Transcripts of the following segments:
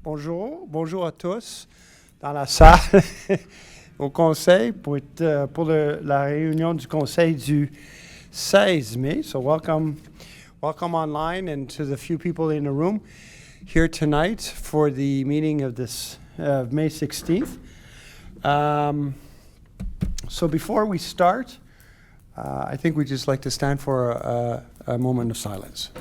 Bonjour à tous dans la salle au conseil pour la réunion du conseil du 16 mai. So welcome online and to the few people in the room here tonight for the meeting of this May 16th. So before we start, I think we'd just like to stand for a moment of silence.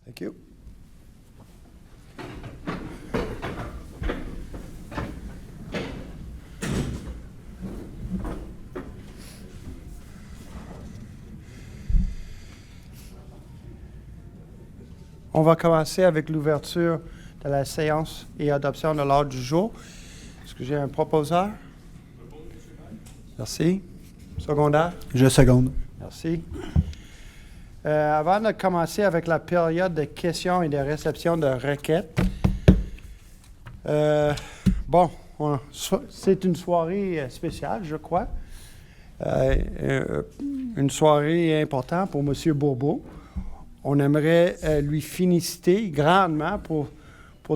Thank you. On va commencer avec l'ouverture de la séance et adoption de l'ordre du jour. Est-ce que j'ai un proposeur? Merci. Secondaire? Je seconde. Merci. Avant de commencer avec la période de questions et de réception de requêtes, c'est une soirée spéciale, je crois. Une soirée importante pour M. Bourbeau. On aimerait lui féliciter grandement pour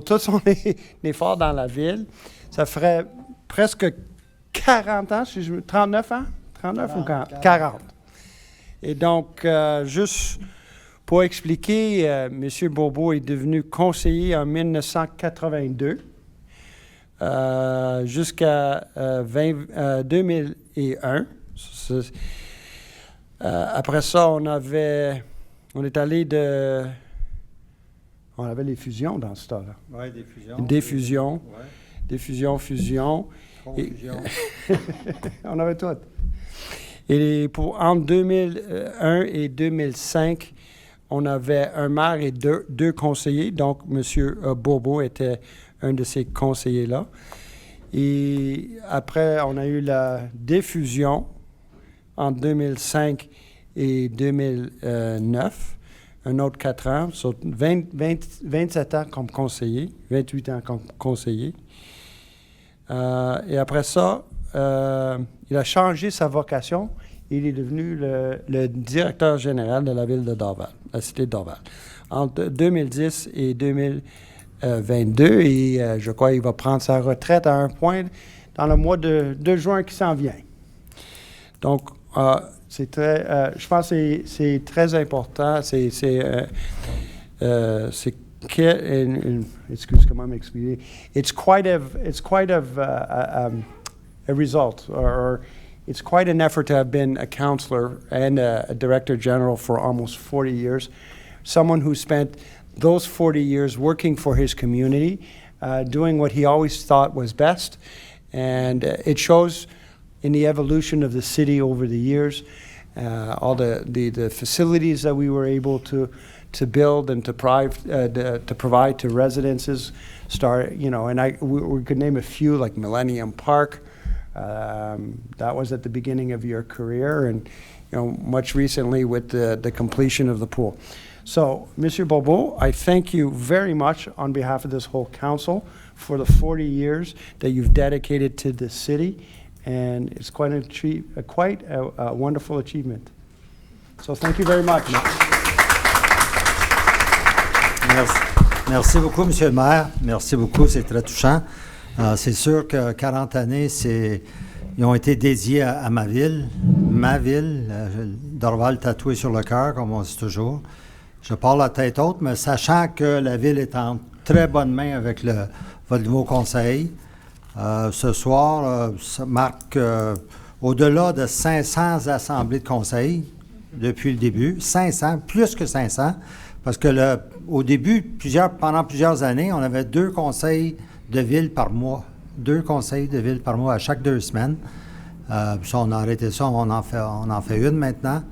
tout son effort dans la ville. Ça ferait presque 40 ans, 39 ans? 39 ou 40? Et donc, juste pour expliquer, M. Bourbeau est devenu conseiller en 1982 jusqu'à 2001. Après ça, on avait les fusions dans ce temps-là. Oui, des fusions. Des fusions. Ouais. Des fusions. Confusion. On avait tout. Et entre 2001 et 2005, on avait un maire et deux conseillers. Donc, M. Bourbeau était un de ces conseillers-là. Et après, on a eu la diffusion entre 2005 et 2009. Un autre 4 ans, sur 27 ans comme conseiller, 28 ans comme conseiller. Et après ça, il a changé sa vocation. Il est devenu le directeur général de la ville de Dorval, la cité de Dorval, entre 2010 et 2022. Et je crois qu'il va prendre sa retraite à un point dans le mois de juin qui s'en vient. Donc, je pense que c'est très important. Comment m'expliquer? It's quite a result, or it's quite an effort to have been a counselor and a director general for almost 40 years. Someone who spent those 40 years working for his community, doing what he always thought was best, and it shows in the evolution of the city over the years. All the facilities that we were able to build and to provide to residences, we could name a few like Millennium Park. That was at the beginning of your career, and much recently with the completion of the pool. So, Mr. Bourbeau, I thank you very much on behalf of this whole council for the 40 years that you've dedicated to the city. And it's quite a wonderful achievement. So thank you very much. Merci beaucoup, M. le maire. Merci beaucoup, c'est très touchant. C'est sûr que 40 années, ils ont été dédiés à ma ville, Dorval tatoué sur le cœur, comme on dit toujours. Je parle à tête haute, mais sachant que la ville est en très bonne main avec votre nouveau conseil. Ce soir, ça marque au-delà de 500 assemblées de conseil depuis le début. 500, plus que 500, parce que au début, pendant plusieurs années, on avait 2 conseils de ville par mois. 2 conseils de ville par mois à chaque 2 semaines. Puis on a arrêté ça, on en fait une maintenant.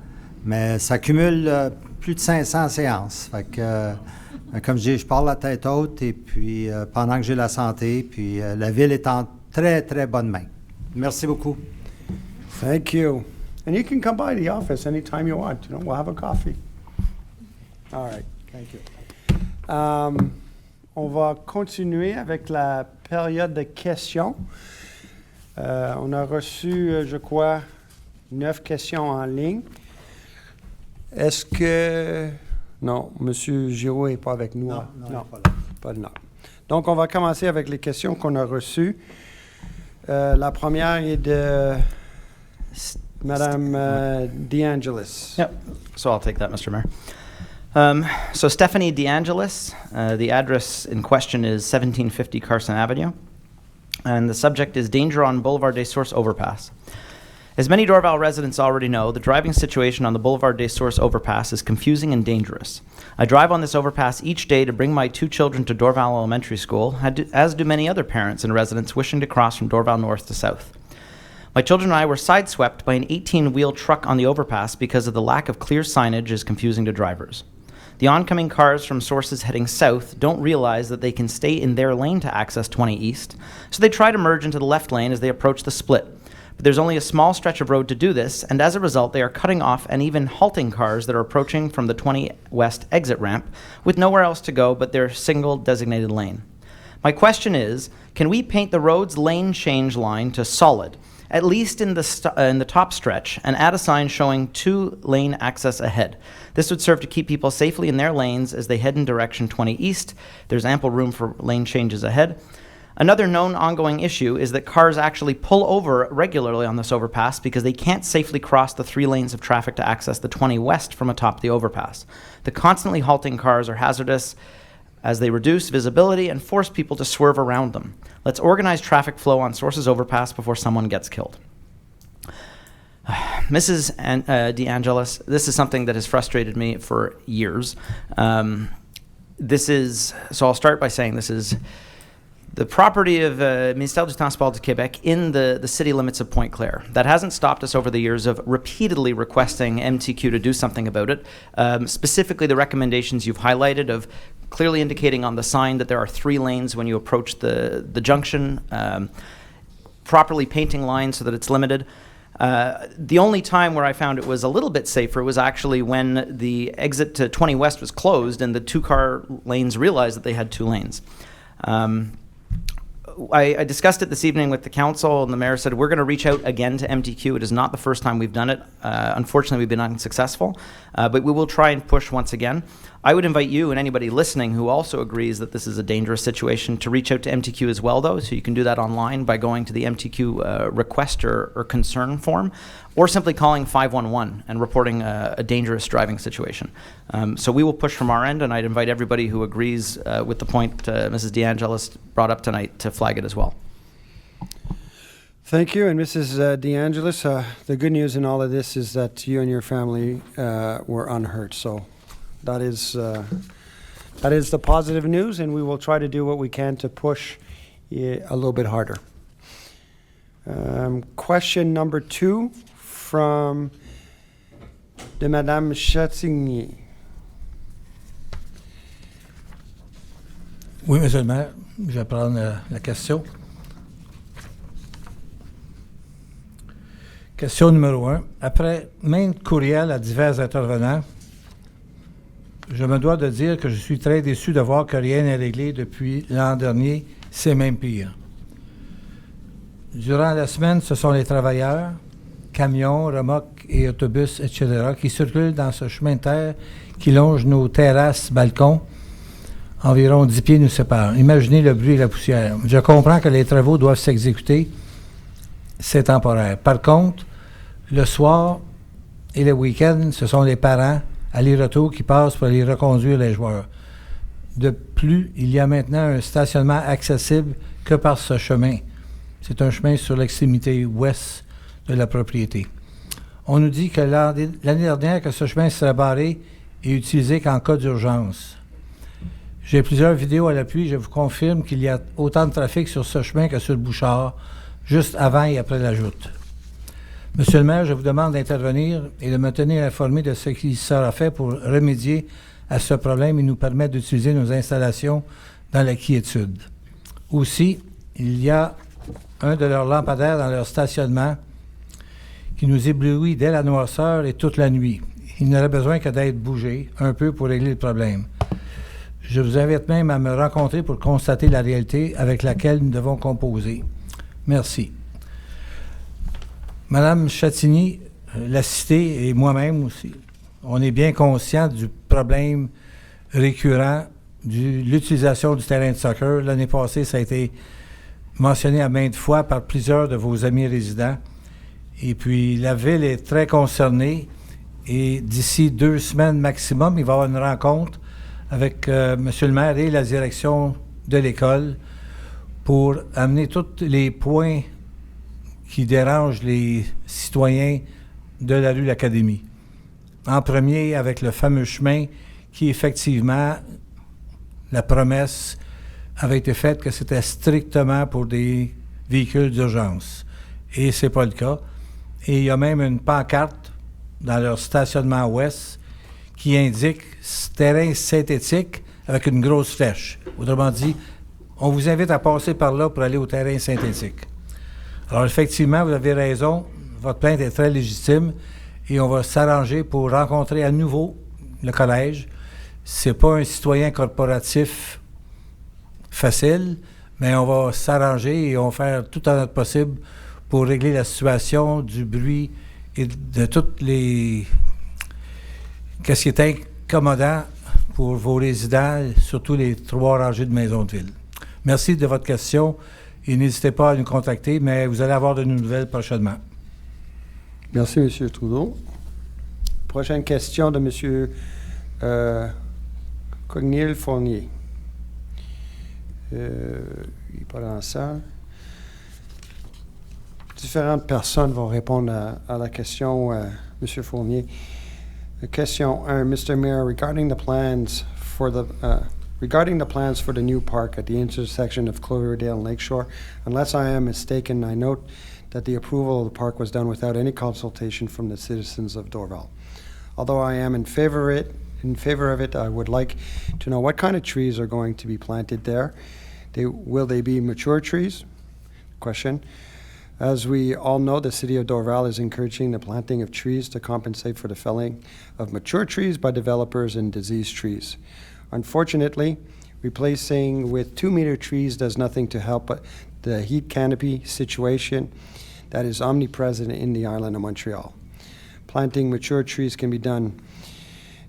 Mais ça cumule plus de 500 séances. Fait que Comme je dis, je parle la tête haute et puis pendant que j'ai la santé, puis la ville est en très, très bonne main. Merci beaucoup. Thank you. And you can come by the office anytime you want. You know, we'll have a coffee. All right. Thank you. On va continuer avec la période de questions. On a reçu, je crois, 9 questions en ligne. Est-ce que... Non, M. Giraud n'est pas avec nous. Non, hein? non, il n'est pas là. Pas là. Donc, on va commencer avec les questions qu'on a reçues. La première est de Madame DeAngelis. Yep. So I'll take that, Mr. Mayor. So Stephanie DeAngelis, the address in question is 1750 Carson Avenue, and the subject is danger on Boulevard des Sources overpass. As many Dorval residents already know, the driving situation on the Boulevard des Sources overpass is confusing and dangerous. I drive on this overpass each day to bring my 2 children to Dorval Elementary School, as do many other parents and residents wishing to cross from Dorval north to south. My children and I were sideswept by an 18-wheel truck on the overpass because of the lack of clear signage is confusing to drivers. The oncoming cars from sources heading south don't realize that they can stay in their lane to access 20 East, so they try to merge into the left lane as they approach the split. But there's only a small stretch of road to do this, and as a result, they are cutting off and even halting cars that are approaching from the 20 West exit ramp with nowhere else to go but their single designated lane. My question is, can we paint the road's lane change line to solid, at least in the top stretch, and add a sign showing 2-lane access ahead? This would serve to keep people safely in their lanes as they head in direction 20 East. There's ample room for lane changes ahead. Another known ongoing issue is that cars actually pull over regularly on this overpass because they can't safely cross the 3 lanes of traffic to access the 20 West from atop the overpass. The constantly halting cars are hazardous as they reduce visibility and force people to swerve around them. Let's organize traffic flow on Sources Overpass before someone gets killed. Mrs. DeAngelis, this is something that has frustrated me for years. So I'll start by saying this is the property of Ministère du Transport du Québec in the city limits of Pointe-Claire. That hasn't stopped us over the years of repeatedly requesting MTQ to do something about it. Specifically, the recommendations you've highlighted of clearly indicating on the sign that there are 3 lanes when you approach the junction, properly painting lines so that it's limited. The only time where I found it was a little bit safer was actually when the exit to 20 West was closed and the 2-car lanes realized that they had 2 lanes. I discussed it this evening with the council, and the mayor said we're going to reach out again to MTQ. It is not the first time we've done it. Unfortunately, we've been unsuccessful, but we will try and push once again. I would invite you and anybody listening who also agrees that this is a dangerous situation to reach out to MTQ as well, though. So you can do that online by going to the MTQ request or concern form, or simply calling 511 and reporting a dangerous driving situation. So we will push from our end, and I'd invite everybody who agrees with the point Mrs. DeAngelis brought up tonight to flag it as well. Thank you. And Mrs. DeAngelis, the good news in all of this is that you and your family were unhurt. So that is the positive news, and we will try to do what we can to push a little bit harder. Question number 2 from de Madame Chatigny. Oui, Monsieur le maire, je vais prendre la question. Question numéro 1. Après maintes courriels à divers intervenants, je me dois de dire que je suis très déçu de voir que rien n'est réglé depuis l'an dernier. C'est même pire. Durant la semaine, ce sont les travailleurs, camions, remorques et autobus, etc., qui circulent dans ce chemin de terre qui longe nos terrasses, balcons. Environ 10 pieds nous séparent. Imaginez le bruit et la poussière. Je comprends que les travaux doivent s'exécuter. C'est temporaire. Par contre, le soir et le week-end, ce sont les parents, aller-retour, qui passent pour aller reconduire les joueurs. De plus, il y a maintenant un stationnement accessible que par ce chemin. C'est un chemin sur l'extrémité ouest de la propriété. On nous dit que l'année dernière que ce chemin serait barré et utilisé qu'en cas d'urgence. J'ai plusieurs vidéos à l'appui. Je vous confirme qu'il y a autant de trafic sur ce chemin que sur le Bouchard, juste avant et après la joute. Monsieur le maire, je vous demande d'intervenir et de me tenir informé de ce qui sera fait pour remédier à ce problème et nous permet d'utiliser nos installations dans la quiétude. Aussi, il y a un de leurs lampadaires dans leur stationnement qui nous éblouit dès la noirceur et toute la nuit. Il n'aurait besoin que d'être bougé un peu pour régler le problème. Je vous invite même à me rencontrer pour constater la réalité avec laquelle nous devons composer. Merci. Madame Chatigny, la cité et moi-même aussi, on est bien conscients du problème récurrent de l'utilisation du terrain de soccer. L'année passée, ça a été mentionné à maintes fois par plusieurs de vos amis résidents. Et puis, la ville est très concernée et d'ici 2 semaines maximum, il va y avoir une rencontre avec M. le maire et la direction de l'école pour amener tous les points qui dérangent les citoyens de la rue L'Académie. En premier, avec le fameux chemin qui, effectivement, la promesse avait été faite que c'était strictement pour des véhicules d'urgence. Et c'est pas le cas. Et il y a même une pancarte dans leur stationnement ouest qui indique terrain synthétique avec une grosse flèche. Autrement dit, on vous invite à passer par là pour aller au terrain synthétique. Alors effectivement, vous avez raison, votre plainte est très légitime et on va s'arranger pour rencontrer à nouveau le collège. C'est pas un citoyen corporatif facile, mais on va s'arranger et on va faire tout en notre possible pour régler la situation du bruit et de toutes les... Qu'est-ce qui est incommodant pour vos résidents, surtout les 3 rangées de maisons de ville. Merci de votre question et n'hésitez pas à nous contacter, mais vous allez avoir de nos nouvelles prochainement. Merci, M. Trudeau. Prochaine question de M. Cognil Fournier. Il n'est pas dans la salle. Différentes personnes vont répondre à la question, M. Fournier. Question 1, Mr. Mayor, regarding the plans for the new park at the intersection of Cloverdale and Lakeshore, unless I am mistaken, I note that the approval of the park was done without any consultation from the citizens of Dorval. Although I am in favor of it, I would like to know what kind of trees are going to be planted there. Will they be mature trees? Question. As we all know, the city of Dorval is encouraging the planting of trees to compensate for the felling of mature trees by developers and diseased trees. Unfortunately, replacing with 2-meter trees does nothing to help the heat canopy situation that is omnipresent in the island of Montreal. Planting mature trees can be done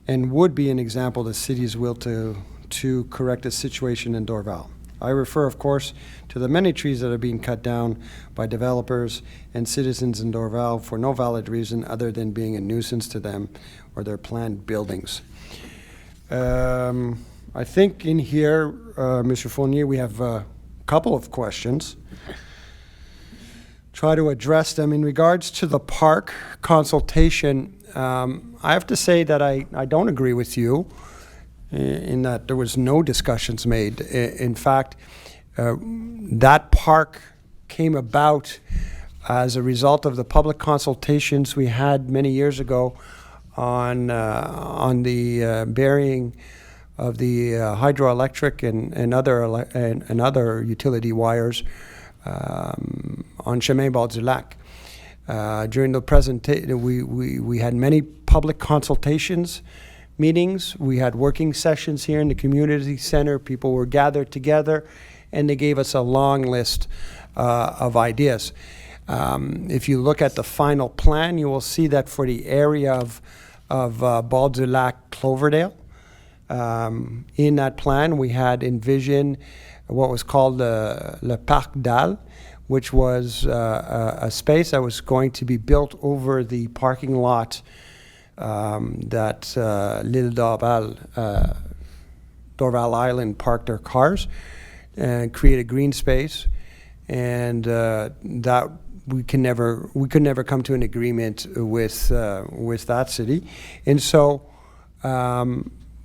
and would be an example of the city's will to correct the situation in Dorval. I refer, of course, to the many trees that are being cut down by developers and citizens in Dorval for no valid reason other than being a nuisance to them or their planned buildings. I think in here, Mr. Fournier, we have a couple of questions. Try to address them. In regards to the park consultation, I have to say that I don't agree with you in that there was no discussions made. In fact, that park came about as a result of the public consultations we had many years ago on the burying of the hydroelectric and other utility wires on Chemin Bord du Lac. During the presentation, we had many public consultations meetings. We had working sessions here in the community center. People were gathered together, and they gave us a long list of ideas. If you look at the final plan, you will see that for the area of Bord du Lac, Cloverdale, in that plan, we had envisioned what was called Le Parc d'Al, which was a space that was going to be built over the parking lot that L'Île Dorval Island parked their cars and create a green space, and that we could never come to an agreement with that city, and so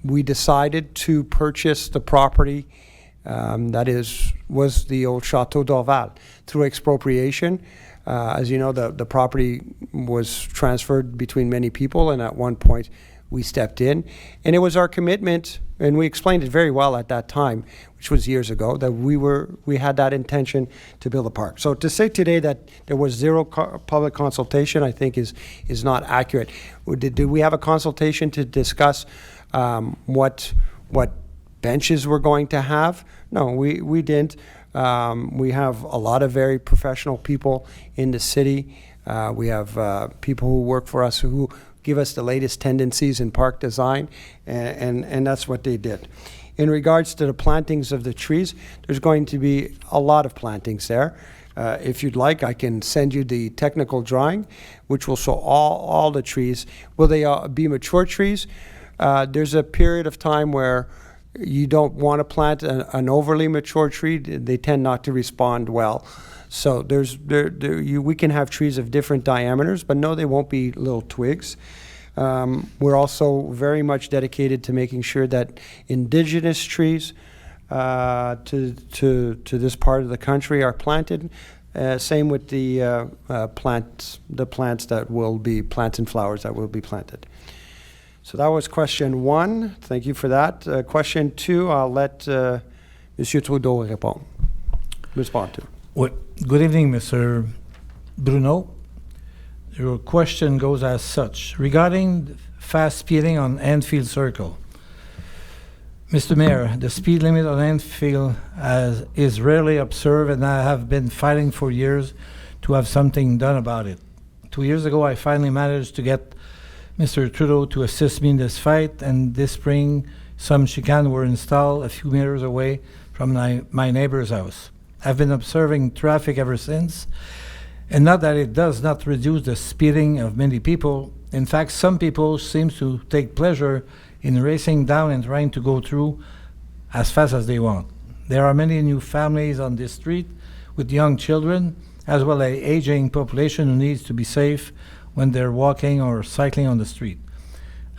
we decided to purchase the property was the old Chateau Dorval through expropriation. As you know, the property was transferred between many people, and at one point we stepped in. And it was our commitment, and we explained it very well at that time, which was years ago, that we had that intention to build a park. So to say today that there was zero public consultation, I think is not accurate. Did we have a consultation to discuss what benches we're going to have? No, we didn't. We have a lot of very professional people in the city. We have people who work for us who give us the latest tendencies in park design, and that's what they did. In regards to the plantings of the trees, there's going to be a lot of plantings there. If you'd like, I can send you the technical drawing, which will show all the trees. Will they be mature trees? There's a period of time where you don't want to plant an overly mature tree. They tend not to respond well. So we can have trees of different diameters, but no, they won't be little twigs. We're also very much dedicated to making sure that indigenous trees to this part of the country are planted. Same with the plants that will be plants and flowers that will be planted. So that was question 1. Thank you for that. Question 2, I'll let Monsieur Trudeau respond to. Well, good evening, Mr. Bruno. Your question goes as such. Regarding fast speeding on Enfield Circle, Mr. Mayor, the speed limit on Enfield is rarely observed, and I have been fighting for years to have something done about it. 2 years ago, I finally managed to get Mr. Trudeau to assist me in this fight, and this spring, some chicanes were installed a few meters away from my neighbor's house. I've been observing traffic ever since, and not that it does not reduce the speeding of many people. In fact, some people seem to take pleasure in racing down and trying to go through as fast as they want. There are many new families on this street with young children, as well as an aging population who needs to be safe when they're walking or cycling on the street.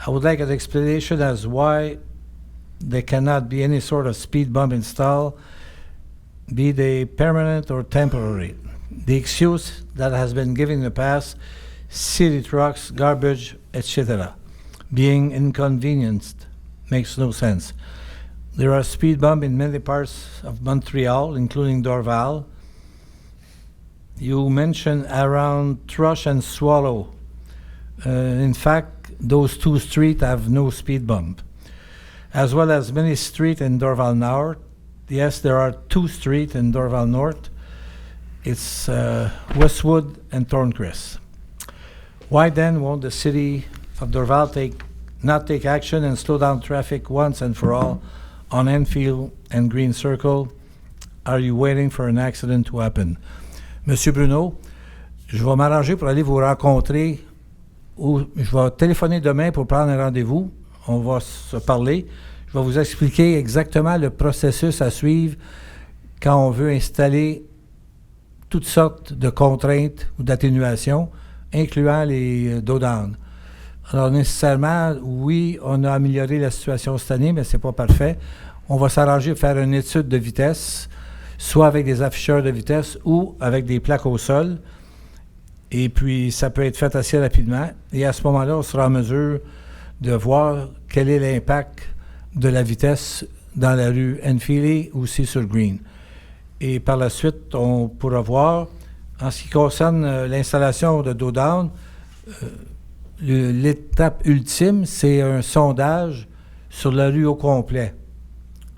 I would like an explanation as why there cannot be any sort of speed bump installed, be they permanent or temporary. The excuse that has been given in the past, city trucks, garbage, etc., being inconvenienced, makes no sense. There are speed bumps in many parts of Montreal, including Dorval. You mentioned around Thrush and Swallow. In fact, those 2 streets have no speed bump, as well as many streets in Dorval North. Yes, there are 2 streets in Dorval North. It's Westwood and Thorncrest. Why then won't the city of Dorval not take action and slow down traffic once and for all on Enfield and Green Circle? Are you waiting for an accident to happen? Monsieur Bruno, je vais m'arranger pour aller vous rencontrer, ou je vais téléphoner demain pour prendre un rendez-vous. On va se parler. Je vais vous expliquer exactement le processus à suivre quand on veut installer toutes sortes de contraintes ou d'atténuations, incluant les down. Alors nécessairement, oui, on a amélioré la situation cette année, mais c'est pas parfait. On va s'arranger pour faire une étude de vitesse, soit avec des afficheurs de vitesse ou avec des plaques au sol. Et puis, ça peut être fait assez rapidement. Et à ce moment-là, on sera en mesure de voir quel est l'impact de la vitesse dans la rue Enfield et aussi sur Green. Et par la suite, on pourra voir, en ce qui concerne l'installation de down, l'étape ultime, c'est un sondage sur la rue au complet.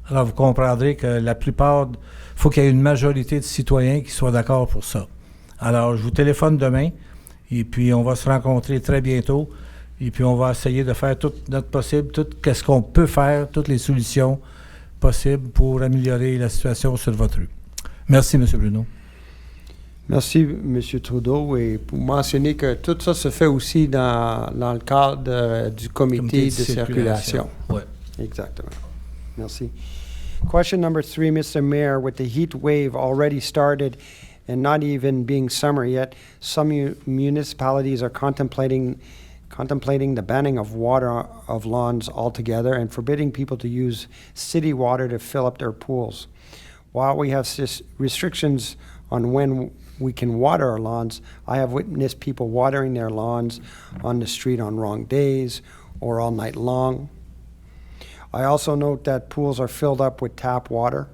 Alors, vous comprendrez que la plupart, faut qu'il y ait une majorité de citoyens qui soient d'accord pour ça. Alors, je vous téléphone demain, et puis on va se rencontrer très bientôt, et puis on va essayer de faire tout notre possible, tout ce qu'on peut faire, toutes les solutions possibles pour améliorer la situation sur votre rue. Merci, M. Bruno. Merci, M. Trudeau. Et pour mentionner que tout ça se fait aussi dans le cadre du comité de circulation. Oui. Exactement. Merci. Question number 3, Mr. Mayor. With the heat wave already started and not even being summer yet, some municipalities are contemplating the banning of water of lawns altogether and forbidding people to use city water to fill up their pools. While we have restrictions on when we can water our lawns, I have witnessed people watering their lawns on the street on wrong days or all night long. I also note that pools are filled up with tap water.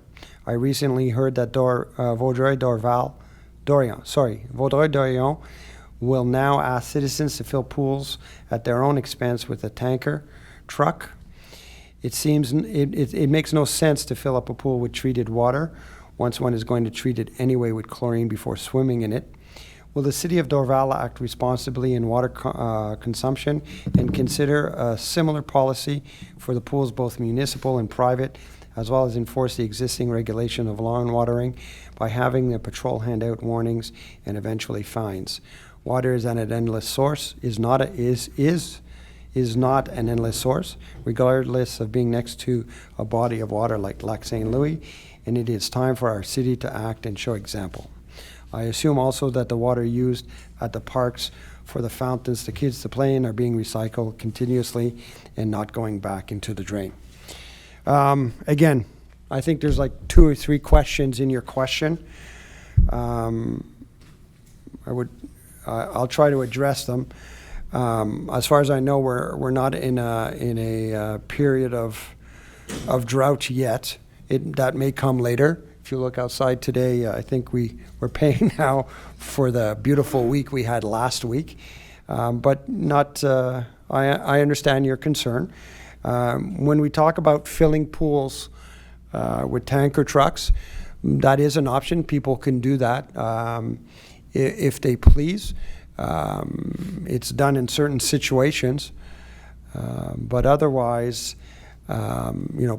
I recently heard that Vaudreuil-Dorion will now ask citizens to fill pools at their own expense with a tanker truck. It seems it makes no sense to fill up a pool with treated water once one is going to treat it anyway with chlorine before swimming in it. Will the City of Dorval act responsibly in water consumption and consider a similar policy for the pools, both municipal and private, as well as enforce the existing regulation of lawn watering by having the patrol hand out warnings and eventually fines? Water is an endless source, is not an endless source, regardless of being next to a body of water like Lac St. Louis, and it is time for our city to act and show example. I assume also that the water used at the parks for the fountains the kids to play in are being recycled continuously and not going back into the drain. Again, I think there's like 2 or 3 questions in your question. I'll try to address them. As far as I know, we're not in a period of drought yet. That may come later. If you look outside today, I think we're paying now for the beautiful week we had last week. But not. I understand your concern. When we talk about filling pools with tanker trucks, that is an option. People can do that if they please. It's done in certain situations, but otherwise,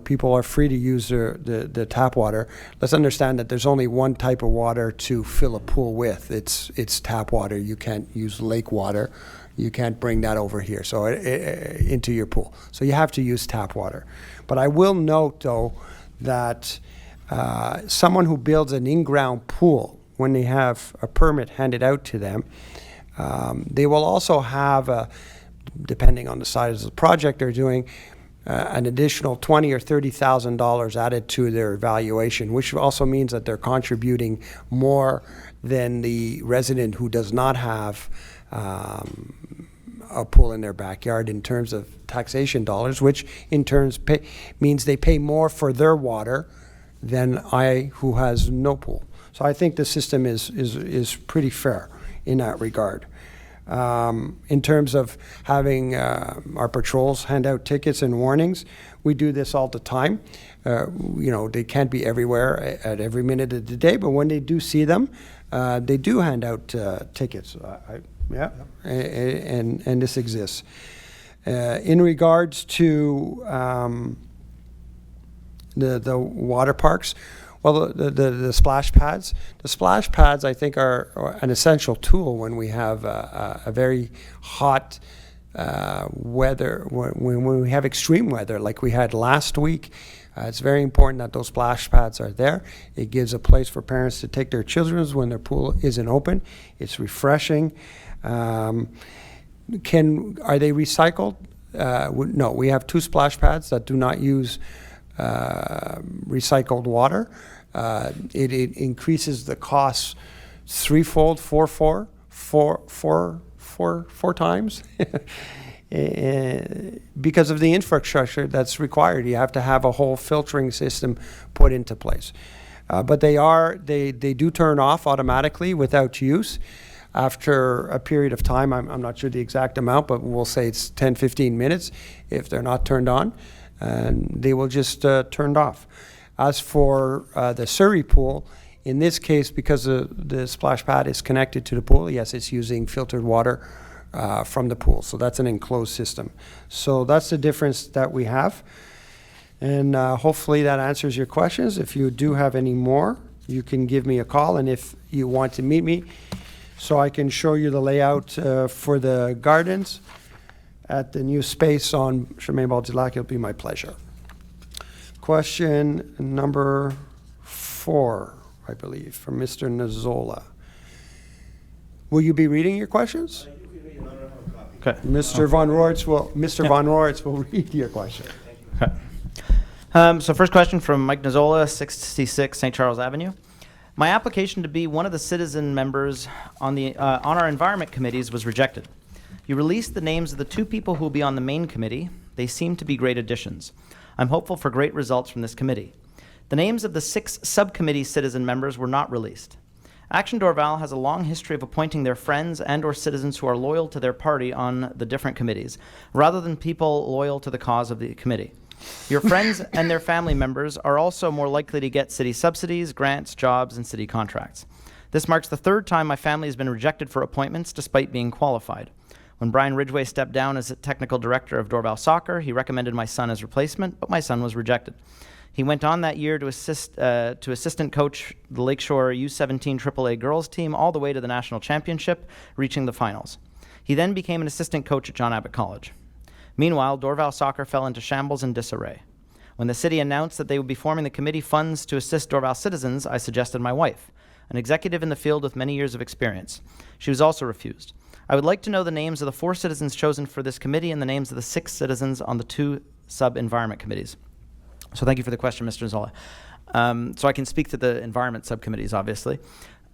people are free to use the tap water. Let's understand that there's only one type of water to fill a pool with. It's tap water. You can't use lake water. You can't bring that over here, so into your pool. So you have to use tap water. But I will note, though, that someone who builds an in-ground pool, when they have a permit handed out to them, they will also have, depending on the size of the project they're doing, an additional $20,000 or $30,000 added to their valuation, which also means that they're contributing more than the resident who does not have a pool in their backyard in terms of taxation dollars, which in turn means they pay more for their water than I, who has no pool. So I think the system is pretty fair in that regard. In terms of having our patrols hand out tickets and warnings, we do this all the time. They can't be everywhere at every minute of the day, but when they do see them, they do hand out tickets. And this exists. In regards to the water parks, well, the splash pads. The splash pads, I think, are an essential tool when we have a very hot weather, when we have extreme weather like we had last week. It's very important that those splash pads are there. It gives a place for parents to take their children when their pool isn't open. It's refreshing. Are they recycled? No, we have 2 splash pads that do not use recycled water. It increases the costs threefold, four times because of the infrastructure that's required. You have to have a whole filtering system put into place. But they do turn off automatically without use after a period of time. I'm not sure the exact amount, but we'll say it's 10, 15 minutes if they're not turned on. And they will just turned off. As for the Surrey pool, in this case, because the splash pad is connected to the pool, yes, it's using filtered water from the pool. So that's an enclosed system. So that's the difference that we have. And hopefully that answers your questions. If you do have any more, you can give me a call. And if you want to meet me so I can show you the layout for the gardens at the new space on Chemin-Bord-du-Lac, it'll be my pleasure. Question number 4, I believe, from Mr. Nazola. Will you be reading your questions? Okay. Mr. Von Roerts will read your question. Okay. So first question from Mike Nazola, 66 St. Charles Avenue. My application to be one of the citizen members on our environment committees was rejected. You released the names of the 2 people who will be on the main committee. They seem to be great additions. I'm hopeful for great results from this committee. The names of the 6 subcommittee citizen members were not released. Action Dorval has a long history of appointing their friends and or citizens who are loyal to their party on the different committees, rather than people loyal to the cause of the committee. Your friends and their family members are also more likely to get city subsidies, grants, jobs, and city contracts. This marks the 3rd time my family has been rejected for appointments despite being qualified. When Brian Ridgway stepped down as technical director of Dorval Soccer, he recommended my son as replacement, but my son was rejected. He went on that year to assistant coach the Lakeshore U17 AAA girls team all the way to the national championship, reaching the finals. He then became an assistant coach at John Abbott College. Meanwhile, Dorval Soccer fell into shambles and disarray. When the city announced that they would be forming the committee funds to assist Dorval citizens, I suggested my wife, an executive in the field with many years of experience. She was also refused. I would like to know the names of the 4 citizens chosen for this committee and the names of the 6 citizens on the 2 sub-environment committees. So thank you for the question, Mr. Zola. So I can speak to the environment subcommittees, obviously.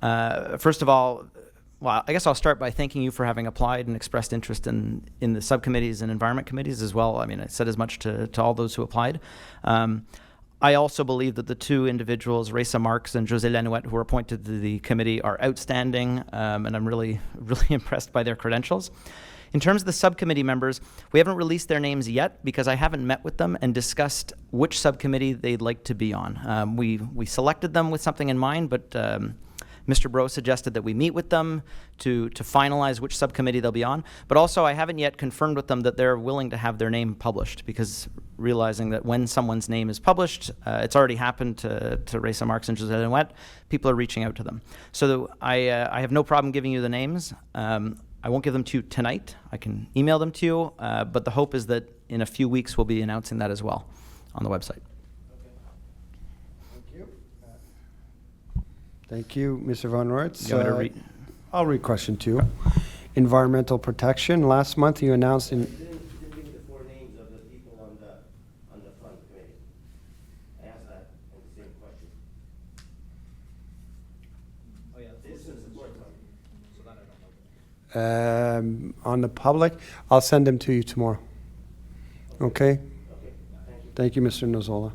First of all, well, I guess I'll start by thanking you for having applied and expressed interest in the subcommittees and environment committees as well. I mean, I said as much to all those who applied. I also believe that the 2 individuals, Reza Marks and José Lanouette, who were appointed to the committee, are outstanding, and I'm really, really impressed by their credentials. In terms of the subcommittee members, we haven't released their names yet because I haven't met with them and discussed which subcommittee they'd like to be on. We selected them with something in mind, but Mr. Bro suggested that we meet with them to finalize which subcommittee they'll be on. But also, I haven't yet confirmed with them that they're willing to have their name published, because realizing that when someone's name is published, it's already happened to Reza Marks and José Lanouette, people are reaching out to them. So I have no problem giving you the names. I won't give them to you tonight. I can email them to you, but the hope is that in a few weeks we'll be announcing that as well on the website. Thank you. Thank you, Mr. Von Roitz. You want me to read? I'll read question 2. Environmental protection. Last month you announced in... Didn't give the 4 names of the people on the fund committee. I asked that in the same question. Oh, yeah. Citizen support fund. So that I don't know. on the public, I'll send them to you tomorrow. Okay? Okay, thank you. Thank you, Mr. Nozola.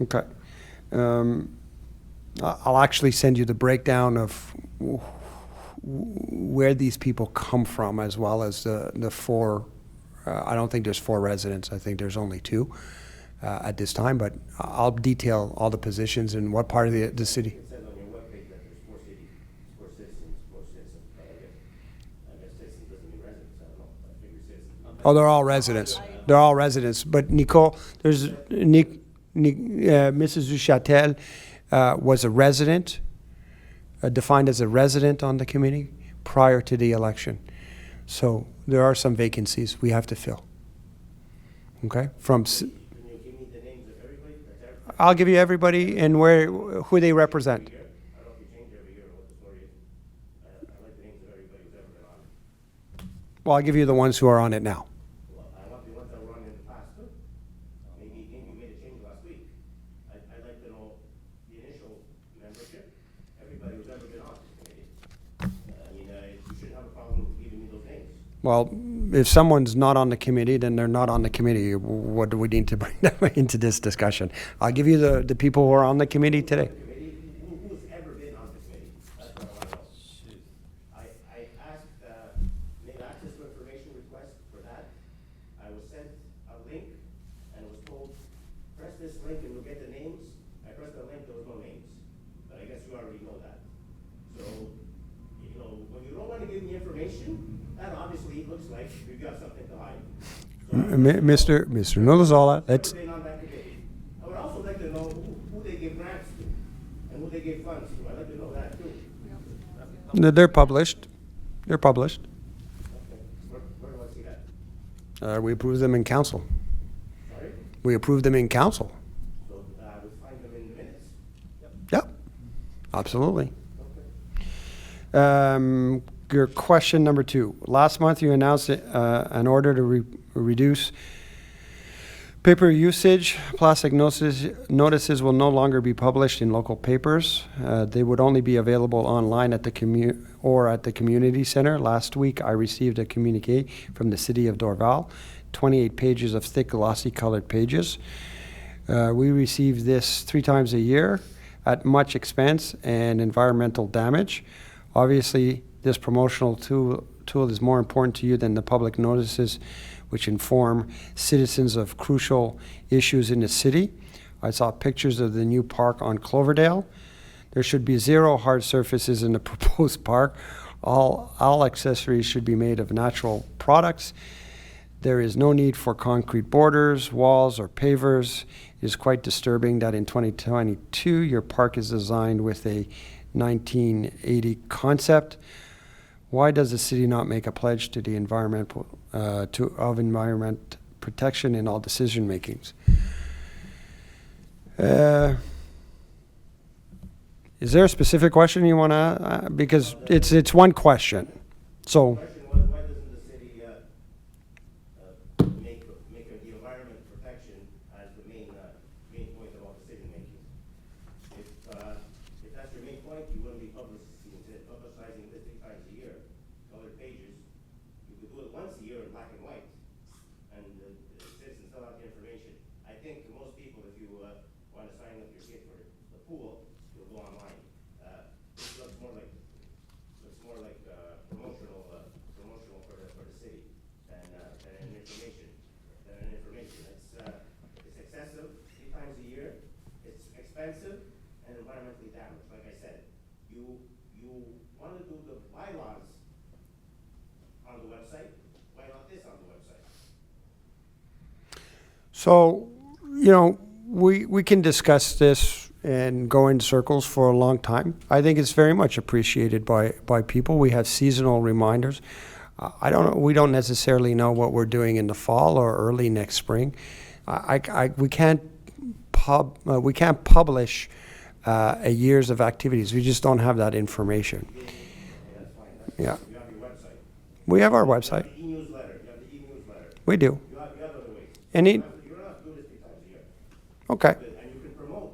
Okay. I'll actually send you the breakdown of where these people come from, as well as the 4. I don't think there's 4 residents. I think there's only 2 at this time, but I'll detail all the positions and what part of the city. It says on your webpage that there's 4 cities, 4 citizens, but I guess citizens doesn't mean residents. I don't know. I figure citizens. Oh, they're all residents. They're all residents. But Nicole, there's Mrs. Duchatel was a resident, defined as a resident on the committee prior to the election. So there are some vacancies we have to fill. Okay? Can you give me the names of everybody? I'll give you everybody and who they represent. I don't know if you change every year or what the story is. I like the names of everybody who's ever been on it. Well, I'll give you the ones who are on it now. Well, I want the ones that were on in the past too. Maybe you made a change last week. I'd like to know the initial membership, everybody who's ever been on this committee. You shouldn't have a problem giving me those names. Well, if someone's not on the committee, then they're not on the committee. What do we need to bring them into this discussion? I'll give you the people who are on the committee today. Committee, who's ever been on the committee? That's what I want to know. I asked, made access to information request for that. I was sent a link and was told, press this link and you'll get the names. I pressed the link, there was no names. But I guess you already know that. So, when you don't want to give me information, that obviously looks like you've got something to hide. Mr. Nolazola, Who's been on that committee? I would also like to know who they give grants to and who they give funds to. I'd like to know that too. they're published. They're published. Okay. Where do I see that? We approve them in council. Sorry? We approve them in council. So I would find them in the minutes. Yep, absolutely. Okay. Your question number 2. Last month you announced an order to reduce Paper usage, plastic notices will no longer be published in local papers. They would only be available online at the at the community center. Last week, I received a communique from the city of Dorval, 28 pages of thick, glossy colored pages. We receive this 3 times a year at much expense and environmental damage. Obviously, this promotional tool is more important to you than the public notices which inform citizens of crucial issues in the city. I saw pictures of the new park on Cloverdale. There should be 0 hard surfaces in the proposed park. All accessories should be made of natural products. There is no need for concrete borders, walls, or pavers. It is quite disturbing that in 2022, your park is designed with a 1980 concept. Why does the city not make a pledge to the of environment protection in all decision makings? Is there a specific question you want to? Because it's one question. So. Question was, why doesn't the city make the environment protection as the main point of all decision making? If that's your main point, you wouldn't be publicizing this 3 times a year, colored pages. You could do it once a year in black and white, and the citizens fill out the information. I think most people, if you want to sign up your kid for the pool, you'll go online. This looks more like promotional for the city than an information. It's excessive 3 times a year. It's expensive and environmentally damaged. Like I said, you want to do the bylaws on the website. Why not this on the website? So, we can discuss this and go in circles for a long time. I think it's very much appreciated by people. We have seasonal reminders. We don't necessarily know what we're doing in the fall or early next spring. We can't publish a years of activities. We just don't have that information. Okay, that's fine. Yeah. You have your website. We have our You website. have the e-newsletter. You have the e-newsletter. We do. You have other ways. Any? You don't have to do this 3 times a year. Okay. And you can promote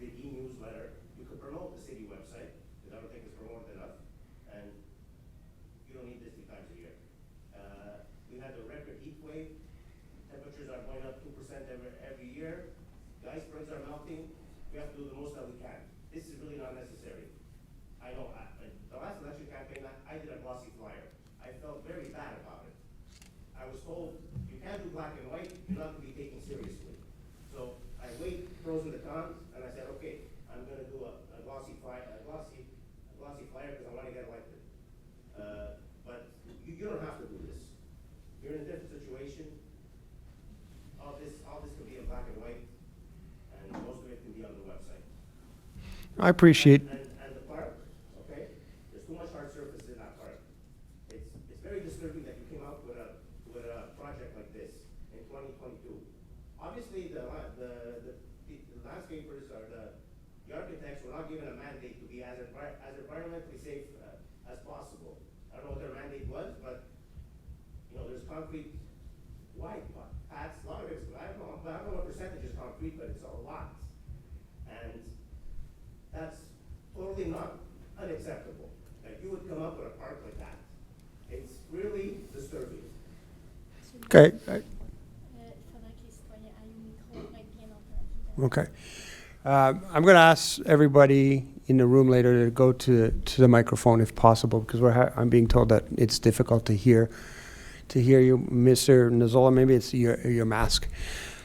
the e-newsletter. You can promote the city website, because I don't think it's promoted enough. And you don't need this 3 times a year. We had the record heat wave. Temperatures are going up 2% every year. The ice springs are melting. We have to do the most that we can. This is really not necessary. I know, the last election campaign, I did a glossy flyer. I felt very bad about it. I was told, you can't do black and white, you're not going to be taken seriously. So I weighed pros and the cons, and I said, okay, I'm going to do a glossy flyer because I want to get elected. But you don't have to do this. You're in a different situation. All this can be in black and white, and most of it can be on the website. I appreciate. And the park, okay? There's too much hard surface in that park. It's very disturbing that you came out with a project like this in 2022. Obviously, the landscapers or the architects were not given a mandate to be as environmentally safe as possible. I don't know what their mandate was, but there's concrete wide paths. A lot of it's, I don't know what percentage is concrete, but it's a lot. And that's totally not unacceptable. That you would come up with a park like that. It's really disturbing. Okay. Il faudrait que les citoyens aillent au micro pour être bien entendus. Okay. I'm going to ask everybody in the room later to go to the microphone if possible, because I'm being told that it's difficult to hear you, Mr. Nazola. Maybe it's your mask.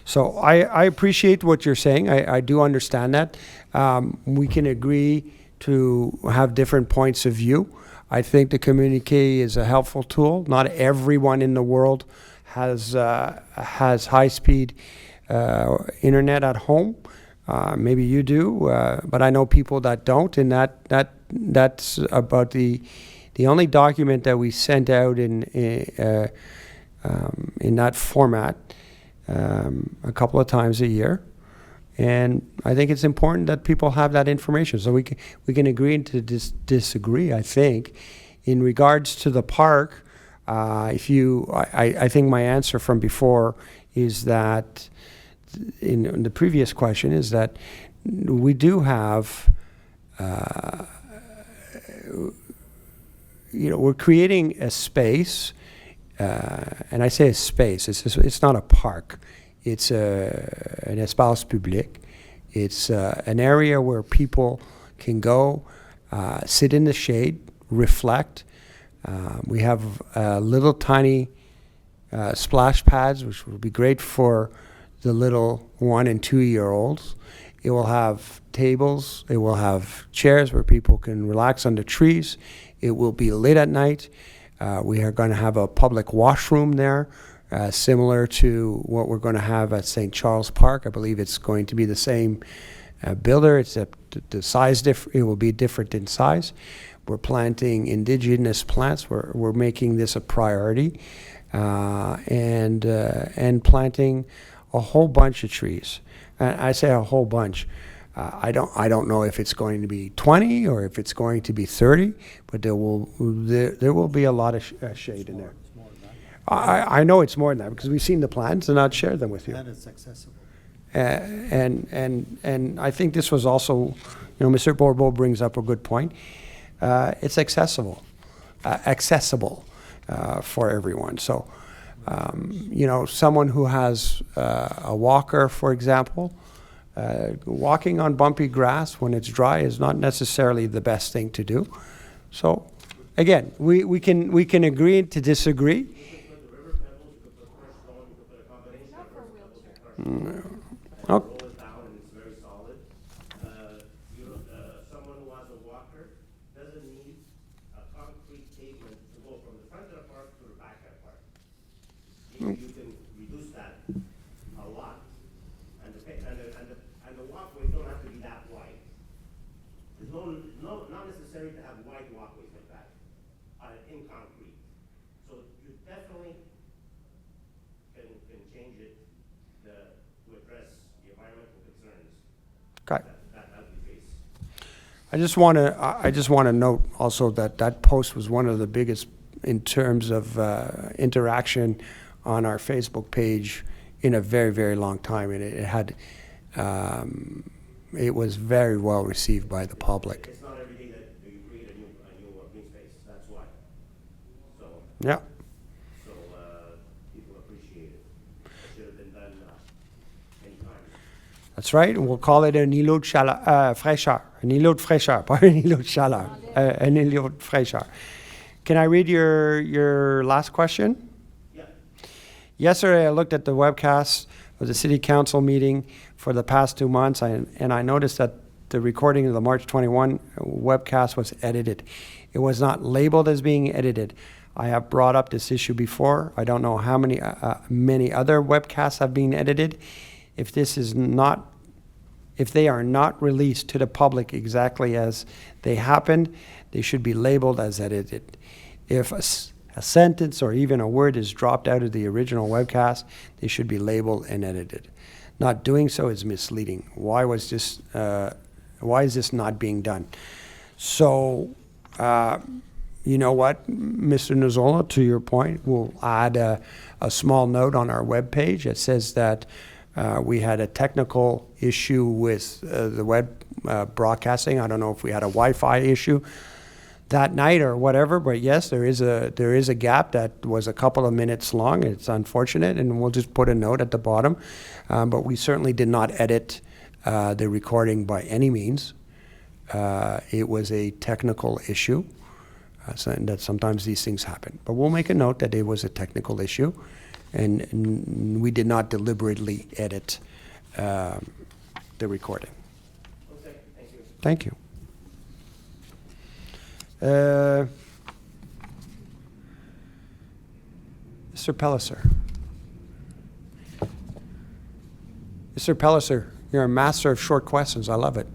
So I appreciate what you're saying. I do understand that. We can agree to have different points of view. I think the communique is a helpful tool. Not everyone in the world has high-speed internet at home. Maybe you do, but I know people that don't, and that's about the only document that we sent out in that format a couple of times a year. And I think it's important that people have that information. So we can agree to disagree, I think. In regards to the park, I think my answer from before is that, in the previous question, is that we do have, we're creating a space, and I say a space, it's not a park, it's an espace public. It's an area where people can go, sit in the shade, reflect. We have little tiny splash pads, which will be great for the little 1 and 2 year olds. It will have tables. It will have chairs where people can relax under trees. It will be lit at night. We are going to have a public washroom there, similar to what we're going to have at St. Charles Park. I believe it's going to be the same builder. It's the size it will be different in size. We're planting indigenous plants. We're making this a priority, and planting a whole bunch of trees. I say a whole bunch. I don't know if it's going to be 20 or if it's going to be 30, but there will be a lot of shade in there. I know it's more than that because we've seen the plans and I'd share them with you. And it's accessible. And I think this was also, Mr. Bourbeau brings up a good point. It's accessible for everyone. So, someone who has a walker, for example, walking on bumpy grass when it's dry is not necessarily the best thing to do. So, again, we can agree to disagree. Roll it down and it's very solid. Someone who has a walker doesn't need a concrete pavement to go from the front of the park to the back of the park. You can reduce that a lot, and the walkways don't have to be that wide. There's not necessary to have wide walkways like that in concrete. So you definitely can change it to address the environmental concerns Okay. that we face. I just want to note also that post was one of the biggest in terms of interaction on our Facebook page in a very, very long time, and it was very well received by the public. It's not every day that you create a new green space. That's why. So Yeah. people appreciate it. It should have been done many times. That's right. We'll call it un îlot de fraîcheur. Un îlot de fraîcheur, pas un îlot de chaleur. Un îlot de fraîcheur. Can I read your last question? Yeah. Yesterday, I looked at the webcast of the city council meeting for the past 2 months, and I noticed that the recording of the March 21 webcast was edited. It was not labeled as being edited. I have brought up this issue before. I don't know how many other webcasts have been edited. If they are not released to the public exactly as they happened, they should be labeled as edited. If a sentence or even a word is dropped out of the original webcast, they should be labeled and edited. Not doing so is misleading. Why is this not being done? So, you know what, Mr. Nuzzola, to your point, we'll add a small note on our webpage that says that we had a technical issue with the web broadcasting. I don't know if we had a Wi-Fi issue that night or whatever, but yes, there is a gap that was a couple of minutes long. It's unfortunate, and we'll just put a note at the bottom. But we certainly did not edit the recording by any means. It was a technical issue, so that sometimes these things happen. But we'll make a note that it was a technical issue, and we did not deliberately edit the recording. Okay, thank you. Thank you. Mr. Pellicer. Mr. Pellicer, you're a master of short questions. I love it.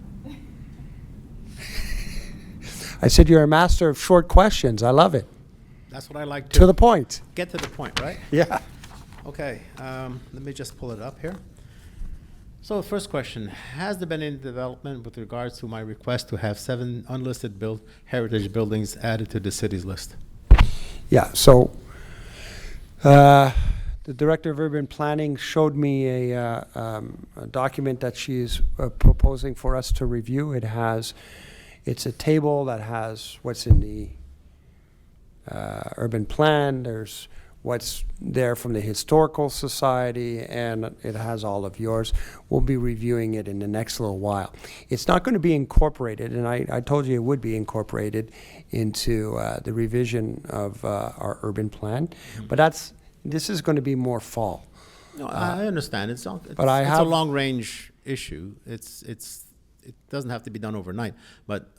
I said you're a master of short questions. I love it. That's what I like To the point. get to the point, right? Yeah. Okay, let me just pull it up here. So the first question, has there been any development with regards to my request to have 7 unlisted heritage buildings added to the city's list? Yeah, so The Director of Urban Planning showed me a document that she's proposing for us to review. It's a table that has what's in the urban plan, there's what's there from the Historical Society, and it has all of yours. We'll be reviewing it in the next little while. It's not going to be incorporated, and I told you it would be incorporated into the revision of our urban plan, but this is going to be more fall. No, I understand. It's not. It's, but I it's have- a long range issue. It doesn't have to be done overnight, but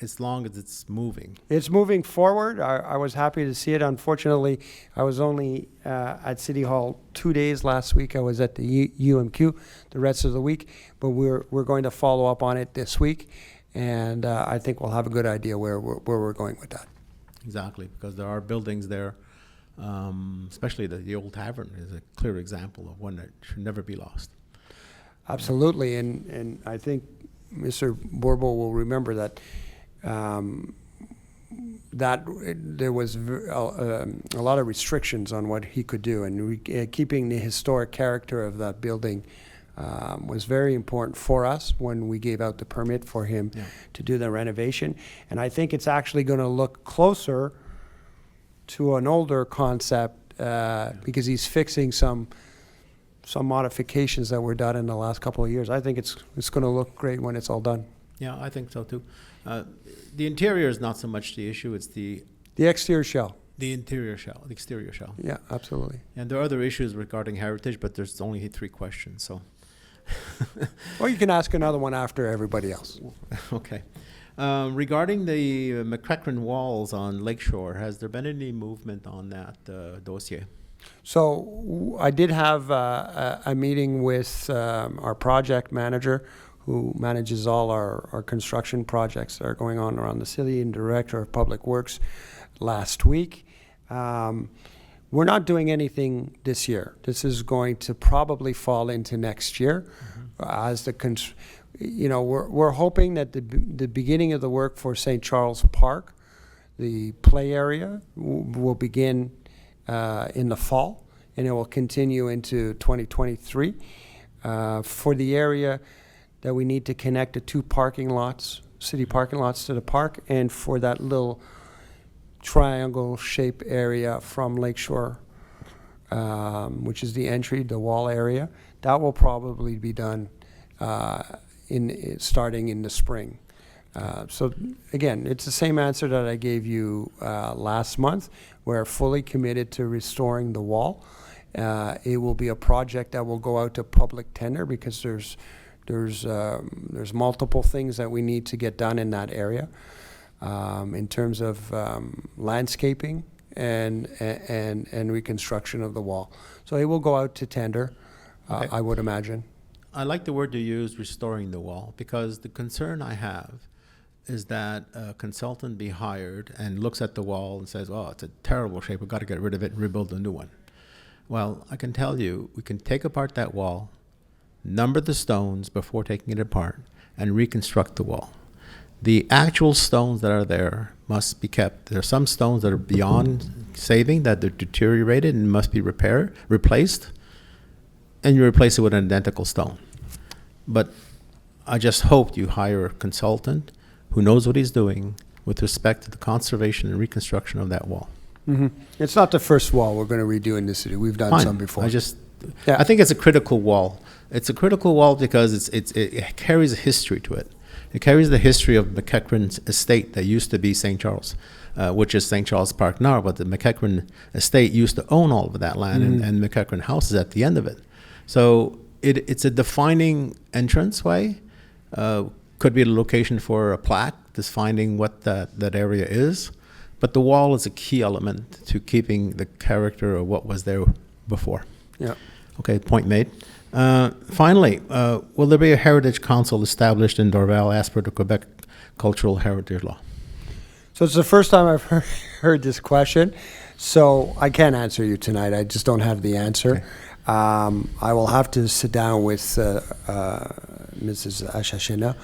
as long as it's moving. It's moving forward. I was happy to see it. Unfortunately, I was only at City Hall 2 days last week. I was at the UMQ the rest of the week, but we're going to follow up on it this week, and I think we'll have a good idea where we're going with that. Exactly, because there are buildings there, especially the old tavern is a clear example of one that should never be lost. Absolutely, and I think Mr. Borbo will remember that that there was a lot of restrictions on what he could do, and keeping the historic character of that building was very important for us when we gave out the permit for him to do the renovation. And I think it's actually going to look closer to an older concept because he's fixing some modifications that were done in the last couple of years. I think it's going to look great when it's all done. Yeah, I think so too. The interior is not so much the issue; it's the exterior shell. The interior shell, the exterior shell. Yeah, absolutely. And there are other issues regarding heritage, but there's only 3 questions, so. Well, you can ask another one after everybody else. Okay. Regarding the McEachran walls on Lakeshore, has there been any movement on that dossier? So I did have a meeting with our project manager, who manages all our construction projects that are going on around the city, and Director of Public Works last week. We're not doing anything this year. This is going to probably fall into next year. As we're hoping that the beginning of the work for St. Charles Park, the play area, will begin in the fall, and it will continue into 2023. For the area that we need to connect the 2 parking lots, city parking lots, to the park, and for that little triangle shape area from Lakeshore, which is the entry, the wall area, that will probably be done starting in the spring. So again, it's the same answer that I gave you last month. We're fully committed to restoring the wall. It will be a project that will go out to public tender because there's multiple things that we need to get done in that area in terms of landscaping and reconstruction of the wall. So it will go out to tender, Okay. I would imagine. I like the word you use, restoring the wall, because the concern I have is that a consultant be hired and looks at the wall and says, oh, it's a terrible shape, we've got to get rid of it and rebuild a new one. Well, I can tell you, we can take apart that wall, number the stones before taking it apart, and reconstruct the wall. The actual stones that are there must be kept. There are some stones that are beyond saving, that they're deteriorated and must be replaced, and you replace it with an identical stone. But I just hope you hire a consultant who knows what he's doing with respect to the conservation and reconstruction of that wall. Mm-hmm. It's not the first wall we're going to redo in the city. We've done Fine. some before. Yeah. I think it's a critical wall. It's a critical wall because it carries a history to it. It carries the history of McEachran's estate that used to be St. Charles, which is St. Charles Park now, but the McEachran estate used to own all of that land, and McEachran House is at the end of it. So it's a defining entranceway. Could be a location for a plaque defining what that area is. But the wall is a key element to keeping the character of what was there before. Yeah. Okay, point made. Finally, will there be a heritage council established in Dorval as per the Quebec Cultural Heritage Law? So it's the first time I've heard this question, so I can't answer you tonight. I just don't have the answer. Okay. I will have to sit down with Mrs. Ashashina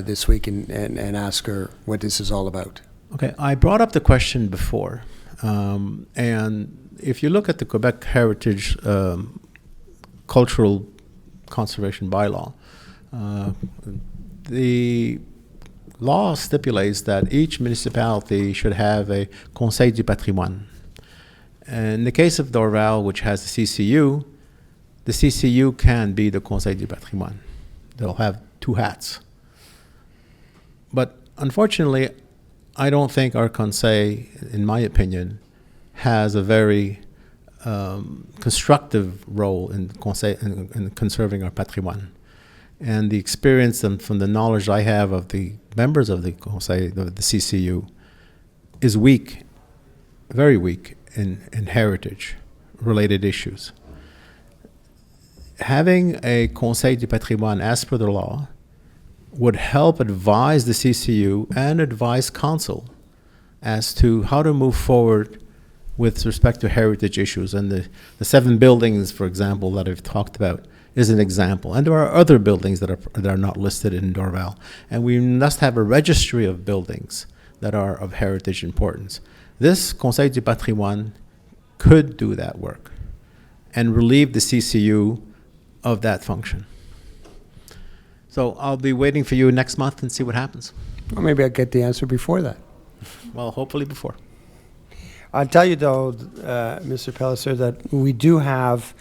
this week and ask her what this is all about. Okay, I brought up the question before And if you look at the Quebec Heritage Cultural Conservation Bylaw, the law stipulates that each municipality should have a conseil du patrimoine. In the case of Dorval, which has the CCU can be the conseil du patrimoine. They'll have two hats. But unfortunately, I don't think our conseil, in my opinion, has a very constructive role in conserving our patrimoine. And the experience and from the knowledge I have of the members of the conseil, the CCU, is weak, very weak in heritage-related issues. Having a conseil du patrimoine as per the law would help advise the CCU and advise council as to how to move forward with respect to heritage issues. And the 7 buildings, for example, that I've talked about is an example. And there are other buildings that are not listed in Dorval. And we must have a registry of buildings that are of heritage importance. This Conseil du Patrimoine could do that work and relieve the CCU of that function. So I'll be waiting for you next month and see what happens. Well, maybe I'll get the answer before that. Well, hopefully before. I'll tell you though, Mr. Pellicer, that we do have,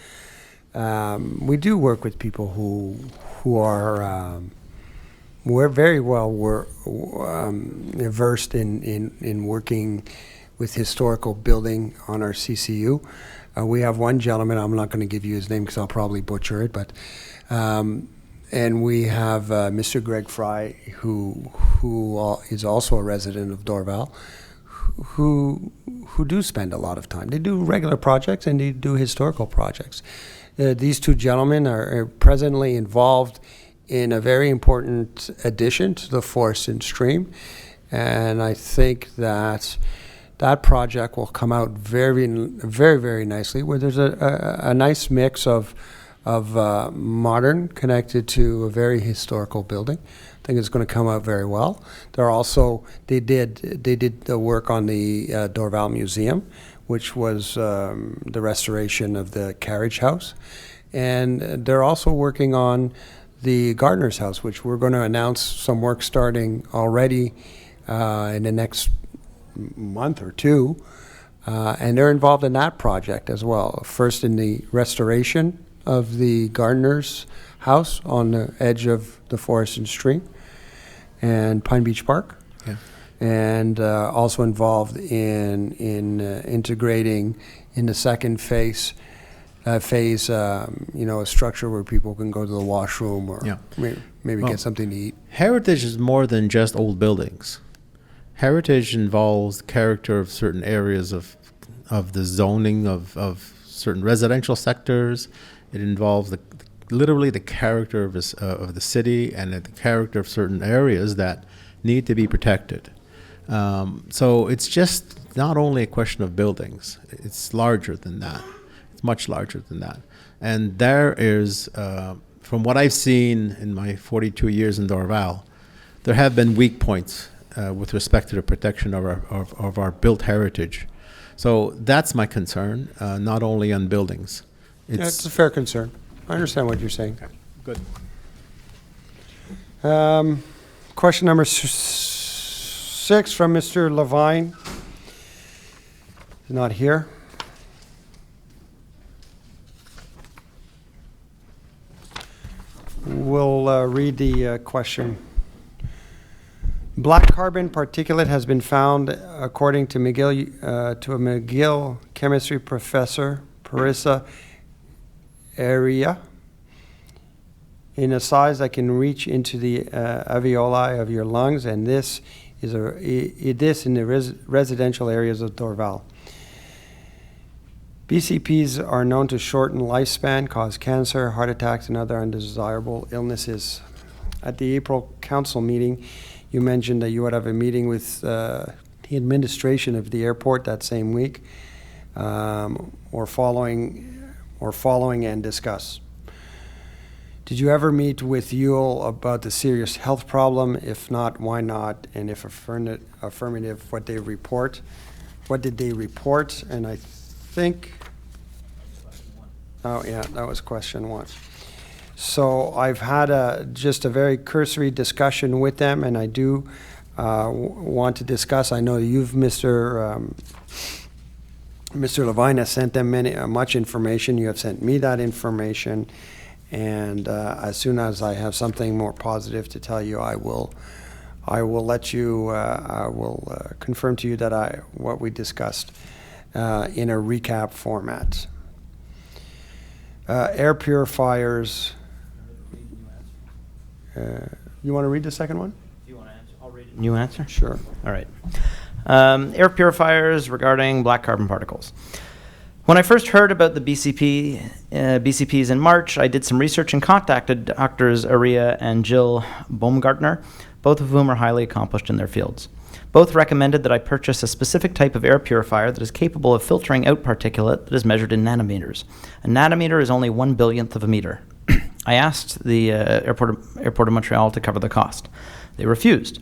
we do work with people who are we're very well versed in working with historical building on our CCU. We have one gentleman, I'm not going to give you his name because I'll probably butcher it, but and we have Mr. Greg Fry, who is also a resident of Dorval, who do spend a lot of time. They do regular projects and they do historical projects. These two gentlemen are presently involved in a very important addition to the Forest and Stream, and I think that that project will come out very, very, very nicely, where there's a nice mix of modern connected to a very historical building. I think it's going to come out very well. They're also they did the work on the Dorval Museum, which was the restoration of the carriage house, and they're also working on the gardener's house, which we're going to announce some work starting already in the next month or two, and they're involved in that project as well. First in the restoration of the gardener's house on the edge of the Forest and Stream and Pine Beach Park, Yeah. and also involved in integrating in the second phase, a structure where people can go to the washroom or Yeah. maybe Well, get something to eat. Heritage is more than just old buildings. Heritage involves the character of certain areas of the zoning of certain residential sectors. It involves literally the character of the city and the character of certain areas that need to be protected. So it's just not only a question of buildings. It's larger than that. It's much larger than that. And there is, from what I've seen in my 42 years in Dorval, there have been weak points with respect to the protection of our built heritage. So that's my concern, not only on buildings. It's a fair concern. I understand what you're saying. Okay, good. Question number 6 from Mr. Levine. He's not here. We'll read the question. Black carbon particulate has been found, according to a McGill chemistry professor, Parissa Area, in a size that can reach into the alveoli of your lungs, and this is in the residential areas of Dorval. BCPs are known to shorten lifespan, cause cancer, heart attacks, and other undesirable illnesses. At the April council meeting, you mentioned that you would have a meeting with the administration of the airport that same week, or following and discuss. Did you ever meet with Yule about the serious health problem? If not, why not? And if affirmative, what they report? what did they report? And I think, oh yeah, that was question 1. So I've had just a very cursory discussion with them, and I do want to discuss. I know you've, Mr. Levine, has sent them much information. You have sent me that information, and as soon as I have something more positive to tell you, I will let you. I will confirm to you that what we discussed in a recap format. Air purifiers. You want to read the second one? If you want to answer, I'll read it. You answer? Sure. All right. Air purifiers regarding black carbon particles. When I first heard about the BCPs in March, I did some research and contacted Drs. Aria and Jill Baumgartner, both of whom are highly accomplished in their fields. Both recommended that I purchase a specific type of air purifier that is capable of filtering out particulate that is measured in nanometers. A nanometer is only 1/1,000,000th of a meter. I asked the Airport of Montreal to cover the cost. They refused.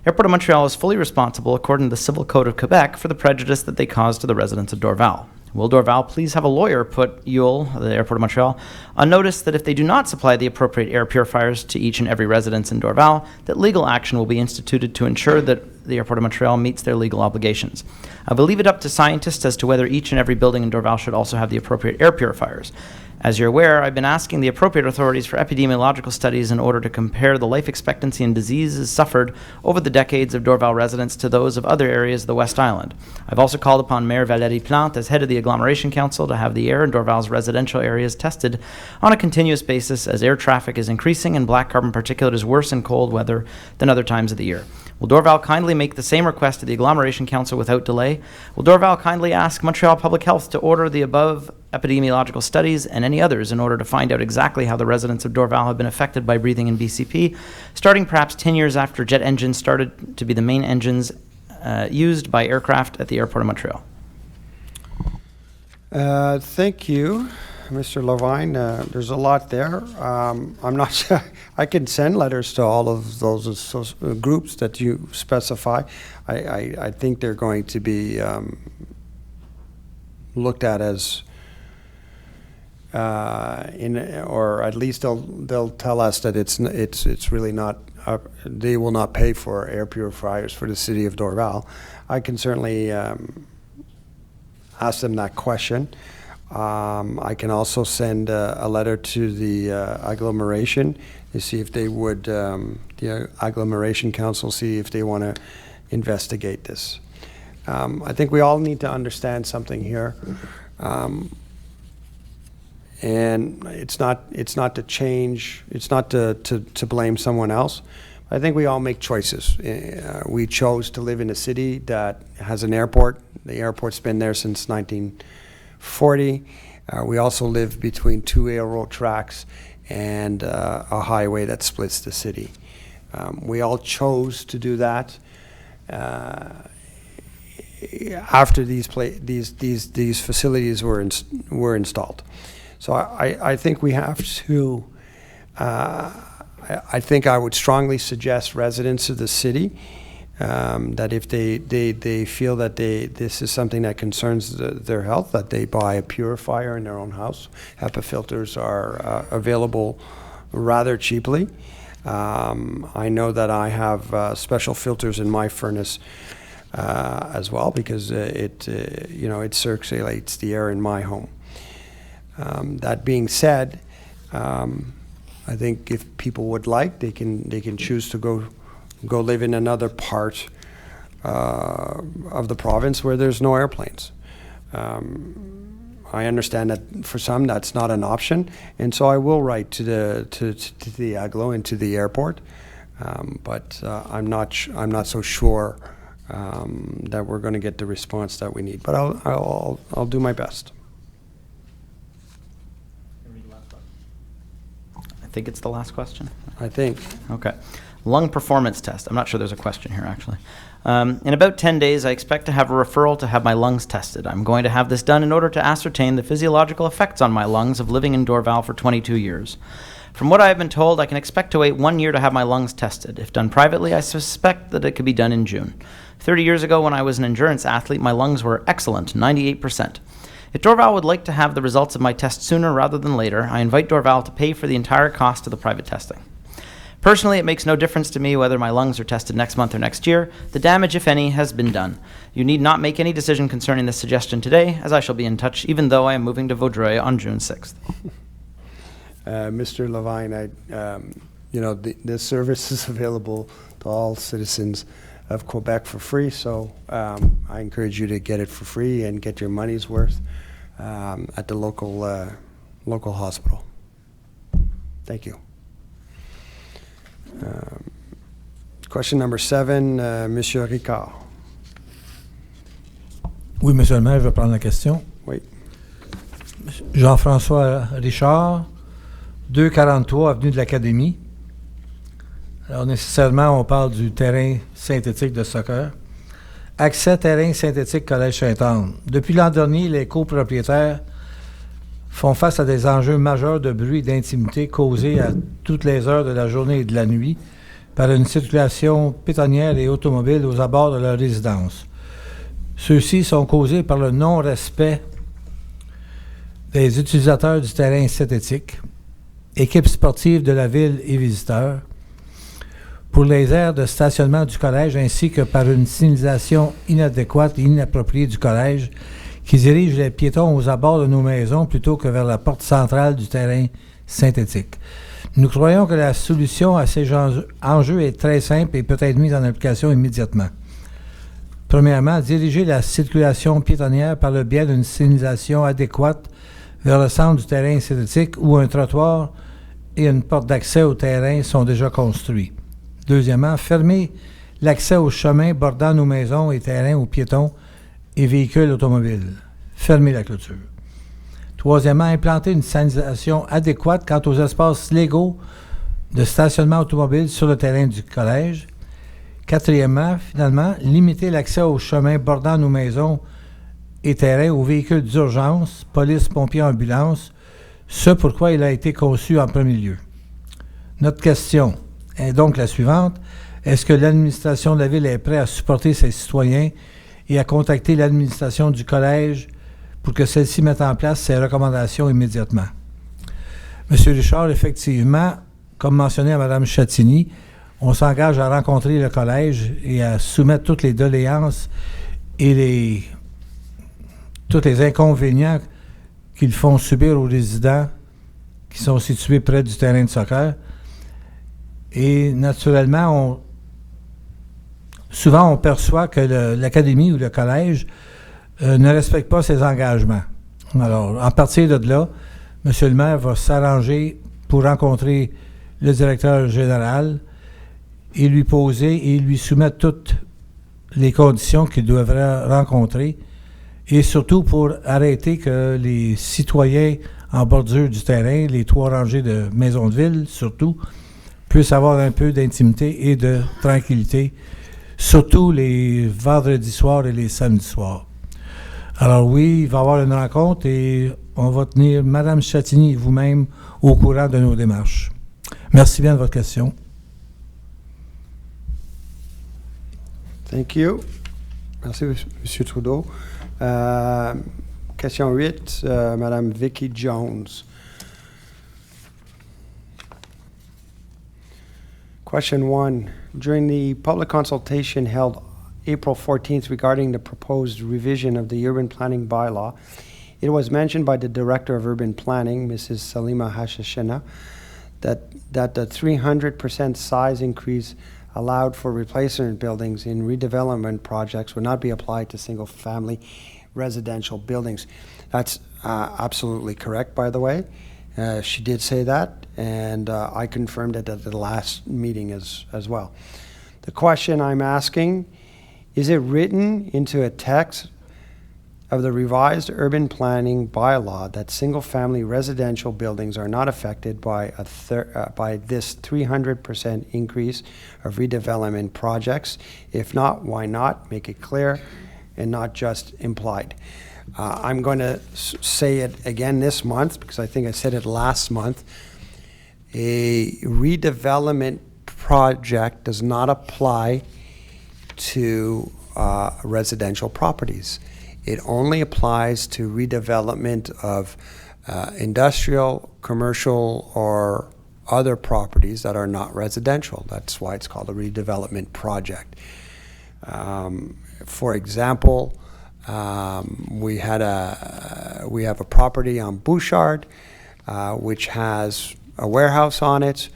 Airport of Montreal is fully responsible, according to the Civil Code of Quebec, for the prejudice that they caused to the residents of Dorval. Will Dorval please have a lawyer put UL, the Airport of Montreal, on notice that if they do not supply the appropriate air purifiers to each and every residence in Dorval, that legal action will be instituted to ensure that the Airport of Montreal meets their legal obligations. I will leave it up to scientists as to whether each and every building in Dorval should also have the appropriate air purifiers. As you're aware, I've been asking the appropriate authorities for epidemiological studies in order to compare the life expectancy and diseases suffered over the decades of Dorval residents to those of other areas of the West Island. I've also called upon Mayor Valérie Plante, as head of the Agglomeration Council, to have the air in Dorval's residential areas tested on a continuous basis as air traffic is increasing and black carbon particulate is worse in cold weather than other times of the year. Will Dorval kindly make the same request to the Agglomeration Council without delay? Will Dorval kindly ask Montreal Public Health to order the above epidemiological studies and any others in order to find out exactly how the residents of Dorval have been affected by breathing in BCP, starting perhaps 10 years after jet engines started to be the main engines used by aircraft at the Airport of Montreal? Thank you, Mr. Levine. There's a lot there. I'm not sure. I can send letters to all of those groups that you specify. I think they're going to be looked at as, or at least they'll tell us that it's really not. They will not pay for air purifiers for the city of Dorval. I can certainly ask them that question. I can also send a letter to the agglomeration to see if they would, the agglomeration council, see if they want to investigate this. I think we all need to understand something here, and it's not to change. It's not to blame someone else. I think we all make choices. We chose to live in a city that has an airport. The airport's been there since 1940. We also live between 2 railroad tracks and a highway that splits the city. We all chose to do that after these facilities were installed. So I think we have to. I think I would strongly suggest residents of the city that if they feel that this is something that concerns their health, that they buy a purifier in their own house. HEPA filters are available rather cheaply. I know that I have special filters in my furnace as well, because it circulates the air in my home. That being said, I think if people would like, they can choose to go live in another part of the province where there's no airplanes. I understand that for some that's not an option, and so I will write to the Aglo and to the airport, but I'm not so sure that we're going to get the response that we need. But I'll do my best. I think it's the last question. I think. Okay. Lung performance test. I'm not sure there's a question here, actually. In about 10 days, I expect to have a referral to have my lungs tested. I'm going to have this done in order to ascertain the physiological effects on my lungs of living in Dorval for 22 years. From what I have been told, I can expect to wait 1 year to have my lungs tested. If done privately, I suspect that it could be done in June. 30 years ago, when I was an endurance athlete, my lungs were excellent, 98%. If Dorval would like to have the results of my test sooner rather than later, I invite Dorval to pay for the entire cost of the private testing. Personally, it makes no difference to me whether my lungs are tested next month or next year. The damage, if any, has been done. You need not make any decision concerning this suggestion today, as I shall be in touch, even though I am moving to Vaudreuil on June 6th. Mr. Levine, this service is available to all citizens of Quebec for free, so I encourage you to get it for free and get your money's worth at the local hospital. Thank you. Question number 7, Monsieur Ricard. Oui, Monsieur le maire, je vais prendre la question. Oui. Jean-François Richard, 243 avenue de l'Académie. Alors, nécessairement, on parle du terrain synthétique de soccer. Accès terrain synthétique Collège Sainte-Anne. Depuis l'an dernier, les copropriétaires font face à des enjeux majeurs de bruit et d'intimité causés à toutes les heures de la journée et de la nuit par une circulation piétonnière et automobile aux abords de leur résidence. Ceux-ci sont causés par le non-respect des utilisateurs du terrain synthétique, équipes sportives de la ville et visiteurs, pour les aires de stationnement du collège ainsi que par une signalisation inadéquate et inappropriée du collège qui dirige les piétons aux abords de nos maisons plutôt que vers la porte centrale du terrain synthétique. Nous croyons que la solution à ces enjeux est très simple et peut être mise en application immédiatement. Premièrement, diriger la circulation piétonnière par le biais d'une signalisation adéquate vers le centre du terrain synthétique où un trottoir et une porte d'accès au terrain sont déjà construits. Deuxièmement, fermer l'accès aux chemins bordant nos maisons et terrains aux piétons et véhicules automobiles. Fermer la clôture. Troisièmement, implanter une signalisation adéquate quant aux espaces légaux de stationnement automobile sur le terrain du collège. Quatrièmement, finalement, limiter l'accès aux chemins bordant nos maisons et terrains aux véhicules d'urgence, police, pompiers, ambulances, ce pourquoi il a été conçu en premier lieu. Notre question est donc la suivante. Est-ce que l'administration de la Ville est prête à supporter ses citoyens et à contacter l'administration du collège pour que celle-ci mette en place ses recommandations immédiatement? Monsieur Richard, effectivement, comme mentionné à Mme Chatigny, on s'engage à rencontrer le collège et à soumettre toutes les doléances et tous les inconvénients qu'ils font subir aux résidents qui sont situés près du terrain de soccer. Et naturellement, souvent on perçoit que l'académie ou le collège ne respecte pas ses engagements. Alors, à partir de là, M. le maire va s'arranger pour rencontrer le directeur général et lui poser et lui soumettre toutes les conditions qu'il devrait rencontrer et surtout pour arrêter que les citoyens en bordure du terrain, les 3 rangées de maisons de ville surtout, puissent avoir un peu d'intimité et de tranquillité, surtout les vendredis soirs et les samedis soirs. Alors oui, il va y avoir une rencontre et on va tenir Mme Chatigny et vous-même au courant de nos démarches. Merci bien de votre question. Thank you. Merci, M. Trudeau. Question 8, Mme Vicky Jones. Question 1. During the public consultation held April 14th regarding the proposed revision of the urban planning bylaw, it was mentioned by the Director of Urban Planning, Mrs. Salima Hashashina, that the 300% size increase allowed for replacement buildings in redevelopment projects would not be applied to single-family residential buildings. That's absolutely correct, by the way. She did say that, and I confirmed it at the last meeting as well. The question I'm asking, is it written into a text of the revised urban planning bylaw that single-family residential buildings are not affected by this 300% increase of redevelopment projects? If not, why not? Make it clear and not just implied. I'm going to say it again this month because I think I said it last month. A redevelopment project does not apply to residential properties. It only applies to redevelopment of industrial, commercial, or other properties that are not residential. That's why it's called a redevelopment project. For example, we have a property on Bouchard, which has a warehouse on it.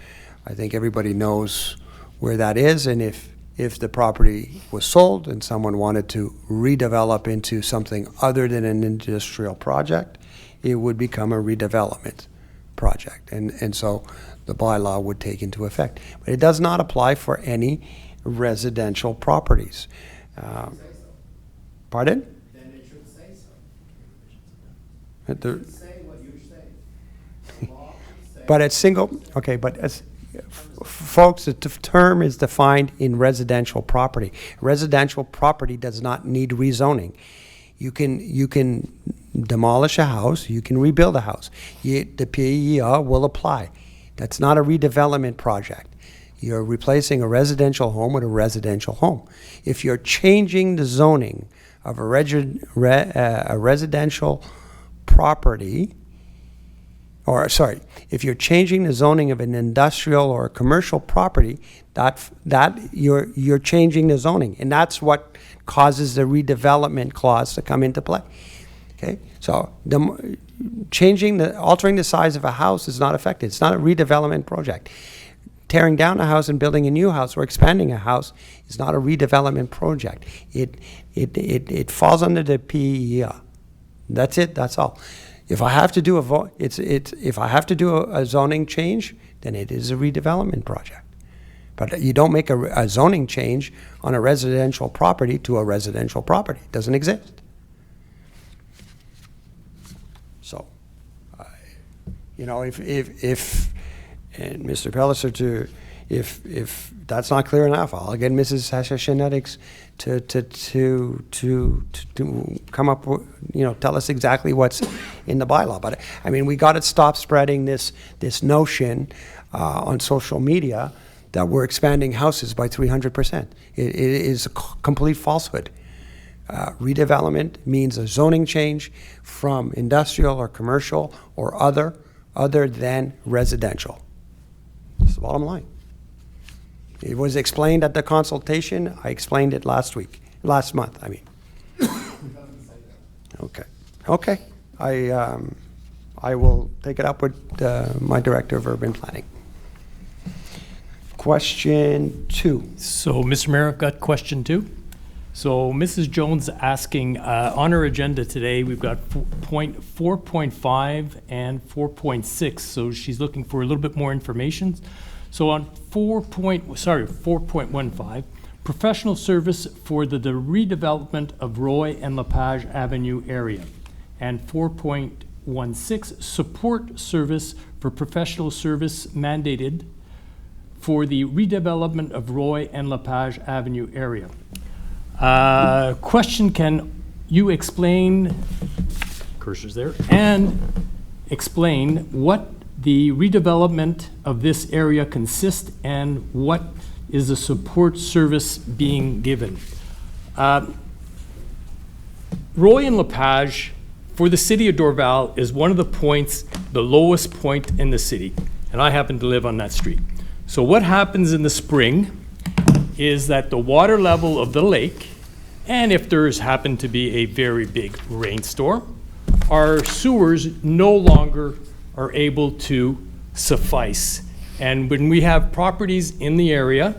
I think everybody knows where that is, and if the property was sold and someone wanted to redevelop into something other than an industrial project, it would become a redevelopment project. And so the bylaw would take into effect. But it does not apply for any residential properties. Pardon? Then it should say so. The- Say what you say. The law should say- But it's single, okay, but as, folks, the term is defined in residential property. Residential property does not need rezoning. You can demolish a house, you can rebuild a house. The PER will apply. That's not a redevelopment project. You're replacing a residential home with a residential home. If you're changing the zoning of a residential property, or sorry, if you're changing the zoning of an industrial or a commercial property, that you're changing the zoning, and that's what causes the redevelopment clause to come into play. Okay, so altering the size of a house is not effective. It's not a redevelopment project. Tearing down a house and building a new house or expanding a house is not a redevelopment project. It falls under the PER. That's it. That's all. If I have to do if I have to do a zoning change, then it is a redevelopment project. But you don't make a zoning change on a residential property to a residential property. It doesn't exist. So, if and Mr. Pellicer, if that's not clear enough, I'll get Mrs. Hashashenetics to come up with, tell us exactly what's in the bylaw. But I mean, we got to stop spreading this notion on social media that we're expanding houses by 300%. It is a complete falsehood. Redevelopment means a zoning change from industrial or commercial or other than residential. That's the bottom line. It was explained at the consultation. I explained it last month, I mean. Okay. I will take it up with my director of urban planning. Question 2. So, Mr. Mayor, I've got question 2. So, Mrs. Jones asking, on our agenda today, we've got point 4.5 and 4.6. So she's looking for a little bit more information. So on 4.15, professional service for the redevelopment of Roy and LaPage Avenue area. And 4.16, support service for professional service mandated for the redevelopment of Roy and LaPage Avenue area. Question, can you explain, cursor's there, and explain what the redevelopment of this area consists and what is the support service being given? Roy and LaPage for the city of Dorval is one of the points, the lowest point in the city, and I happen to live on that street. So what happens in the spring is that the water level of the lake, and if there's happened to be a very big rainstorm, our sewers no longer are able to suffice. And when we have properties in the area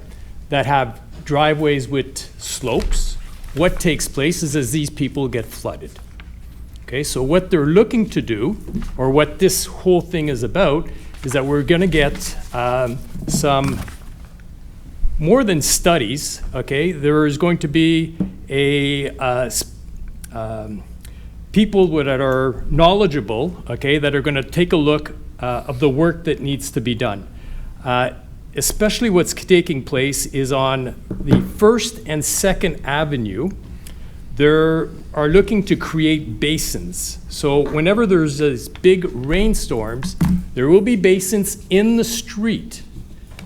that have driveways with slopes, what takes place is as these people get flooded. Okay, so what they're looking to do, or what this whole thing is about, is that we're gonna get some more than studies, okay? There is going to be people that are knowledgeable, okay, that are going to take a look of the work that needs to be done. Especially what's taking place is on the 1st and 2nd Avenue. They are looking to create basins. So whenever there's these big rainstorms, there will be basins in the street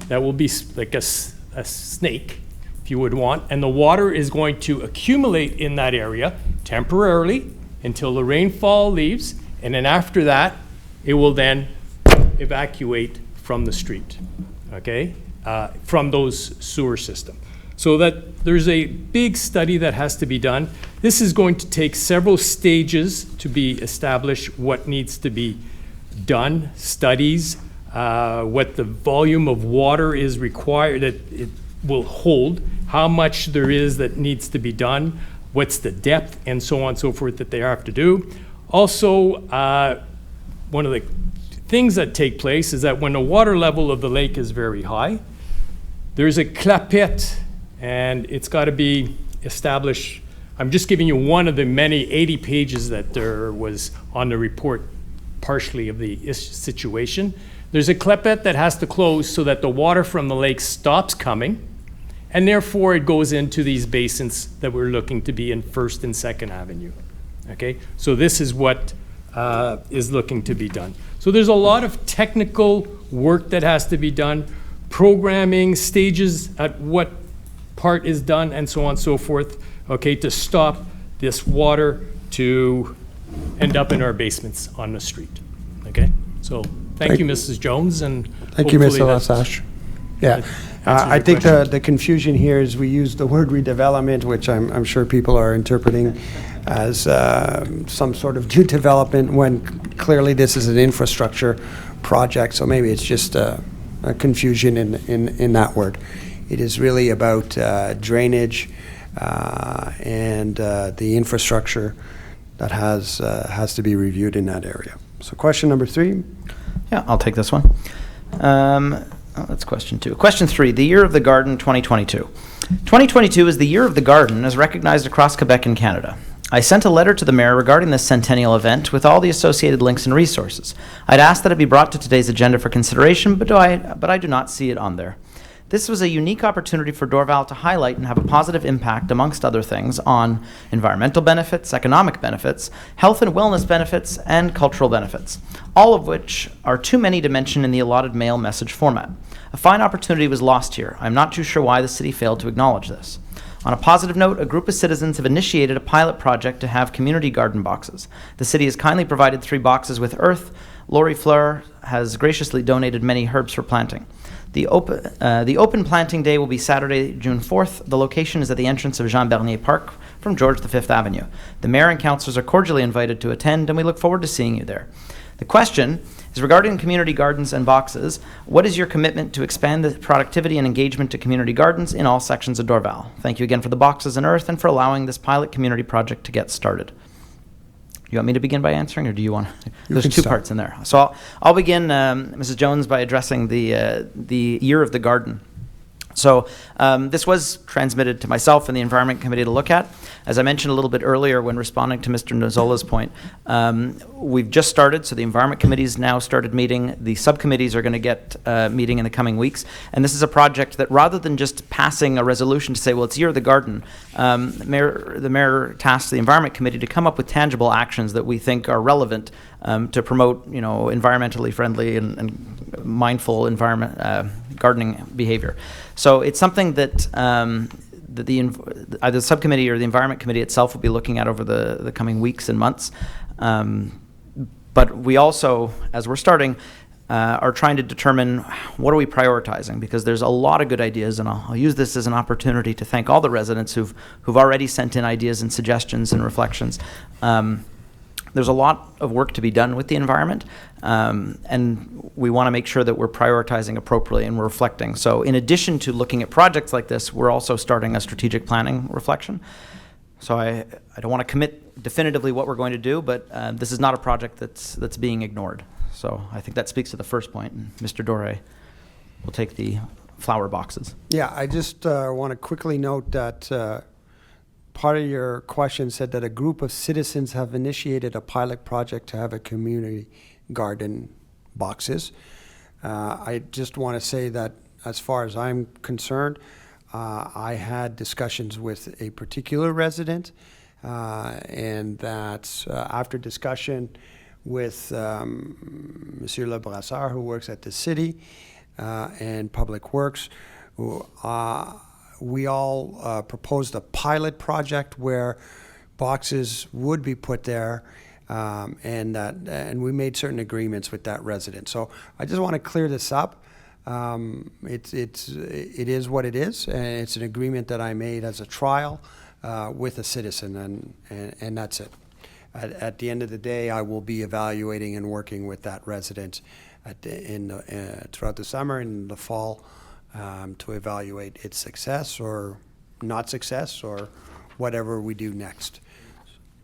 that will be like a snake, if you would want, and the water is going to accumulate in that area temporarily until the rainfall leaves, and then after that, it will then evacuate from the street, okay, from those sewer system. So that there's a big study that has to be done. This is going to take several stages to be established what needs to be done, studies, what the volume of water is required that it will hold, how much there is that needs to be done, what's the depth, and so on and so forth that they have to do. Also, one of the things that take place is that when the water level of the lake is very high, there's a clapette, and it's got to be established. I'm just giving you one of the many 80 pages that there was on the report, partially of the situation. There's a clapette that has to close so that the water from the lake stops coming, and therefore it goes into these basins that we're looking to be in First and Second Avenue. Okay, so this is what is looking to be done. So there's a lot of technical work that has to be done, programming, stages at what part is done, and so on and so forth, okay, to stop this water to end up in our basements on the street, okay? So thank you, Mrs. Jones, and Thank you, Mr. hopefully that Lasache. Yeah, answers I your think question. the confusion here is we use the word redevelopment, which I'm sure people are interpreting as some sort of new development, when clearly this is an infrastructure project, so maybe it's just a confusion in that word. It is really about drainage and the infrastructure that has to be reviewed in that area. So question number 3. Yeah, I'll take this one. That's question 2. Question 3, the Year of the Garden 2022. 2022 is the Year of the Garden as recognized across Quebec and Canada. I sent a letter to the mayor regarding this centennial event with all the associated links and resources. I'd asked that it be brought to today's agenda for consideration, but I do not see it on there. This was a unique opportunity for Dorval to highlight and have a positive impact, amongst other things, on environmental benefits, economic benefits, health and wellness benefits, and cultural benefits, all of which are too many to mention in the allotted mail message format. A fine opportunity was lost here. I'm not too sure why the city failed to acknowledge this. On a positive note, a group of citizens have initiated a pilot project to have community garden boxes. The city has kindly provided 3 boxes with earth. Laurie Fleur has graciously donated many herbs for planting. The open planting day will be Saturday, June 4th. The location is at the entrance of Jean Bernier Park from George V Avenue. The mayor and councillors are cordially invited to attend, and we look forward to seeing you there. The question is regarding community gardens and boxes. What is your commitment to expand the productivity and engagement to community gardens in all sections of Dorval? Thank you again for the boxes and earth and for allowing this pilot community project to get started. You want me to begin by answering, or do you want? There's can 2 start. parts in there. So I'll begin, Mrs. Jones, by addressing the Year of the Garden. So this was transmitted to myself and the Environment Committee to look at. As I mentioned a little bit earlier when responding to Mr. Nozzola's point, we've just started, so the Environment Committee's now started meeting. The subcommittees are going to get meeting in the coming weeks. And this is a project that, rather than just passing a resolution to say, well, it's Year of the Garden, the mayor tasked the Environment Committee to come up with tangible actions that we think are relevant to promote, environmentally friendly and mindful environment gardening behavior. So it's something that either the subcommittee or the Environment Committee itself will be looking at over the coming weeks and months. But we also, as we're starting, are trying to determine what are we prioritizing, because there's a lot of good ideas, and I'll use this as an opportunity to thank all the residents who've already sent in ideas and suggestions and reflections. There's a lot of work to be done with the environment, and we want to make sure that we're prioritizing appropriately and we're reflecting. So in addition to looking at projects like this, we're also starting a strategic planning reflection. So I don't want to commit definitively what we're going to do, but this is not a project that's being ignored. So I think that speaks to the first point, and Mr. Doré will take the flower boxes. Yeah, I just want to quickly note that part of your question said that a group of citizens have initiated a pilot project to have a community garden boxes. I just want to say that as far as I'm concerned, I had discussions with a particular resident, and that after discussion with Monsieur Le Brassard, who works at the city, and Public Works, we all proposed a pilot project where boxes would be put there, and we made certain agreements with that resident. So I just want to clear this up. It is what it is, and it's an agreement that I made as a trial with a citizen, and that's it. At the end of the day, I will be evaluating and working with that resident throughout the summer and in the fall to evaluate its success or not success or whatever we do next.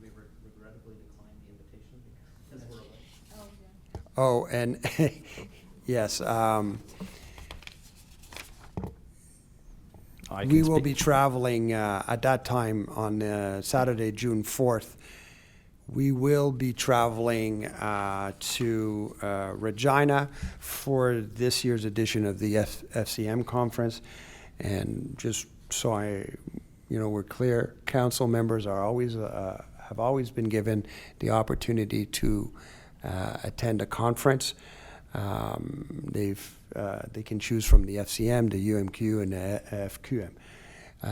We regrettably declined the invitation because we're away. Oh, and yes, we will be traveling at that time on Saturday, June 4th. We will be traveling to Regina for this year's edition of the FCM conference. And just so we're clear, council members are always have always been given the opportunity to attend a conference. They can choose from the FCM, the UMQ, and the FQM.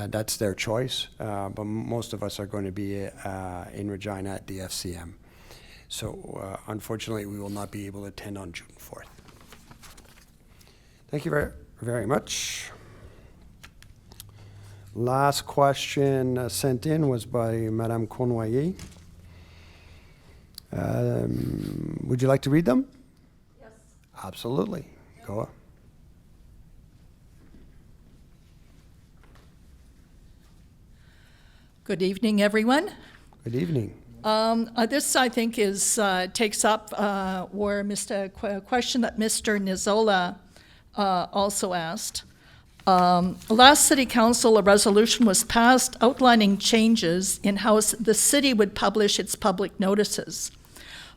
That's their choice, but most of us are going to be in Regina at the FCM. So unfortunately, we will not be able to attend on June 4th. Thank you very, very much. Last question sent in was by Madame Cournoyer. Would you like to read them? Yes. Absolutely. Go on. Good evening, everyone. Good evening. This, I think, takes up where question that Mr. Nizola also asked. Last City Council, a resolution was passed outlining changes in how the city would publish its public notices.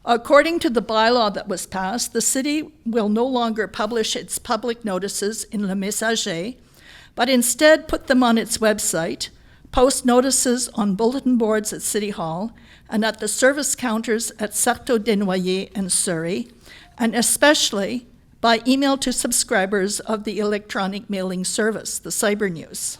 According to the bylaw that was passed, the city will no longer publish its public notices in Le Messager, but instead put them on its website, post notices on bulletin boards at City Hall and at the service counters at Sarteau-des-Noyers and Surrey, and especially by email to subscribers of the electronic mailing service, the Cyber News.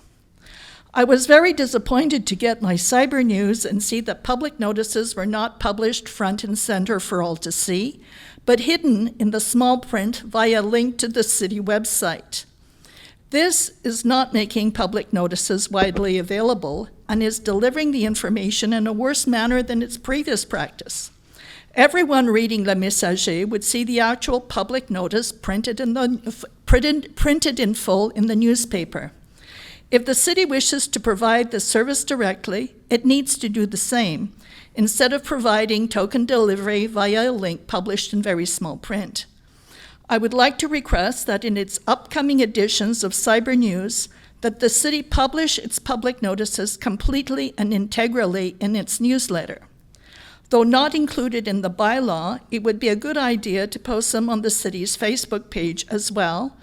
I was very disappointed to get my Cyber News and see that public notices were not published front and center for all to see, but hidden in the small print via link to the city website. This is not making public notices widely available and is delivering the information in a worse manner than its previous practice. Everyone reading Le Messager would see the actual public notice printed in full in the newspaper. If the city wishes to provide the service directly, it needs to do the same, instead of providing token delivery via a link published in very small print. I would like to request that in its upcoming editions of Cyber News, that the city publish its public notices completely and integrally in its newsletter. Though not included in the bylaw, it would be a good idea to post them on the city's Facebook page as well,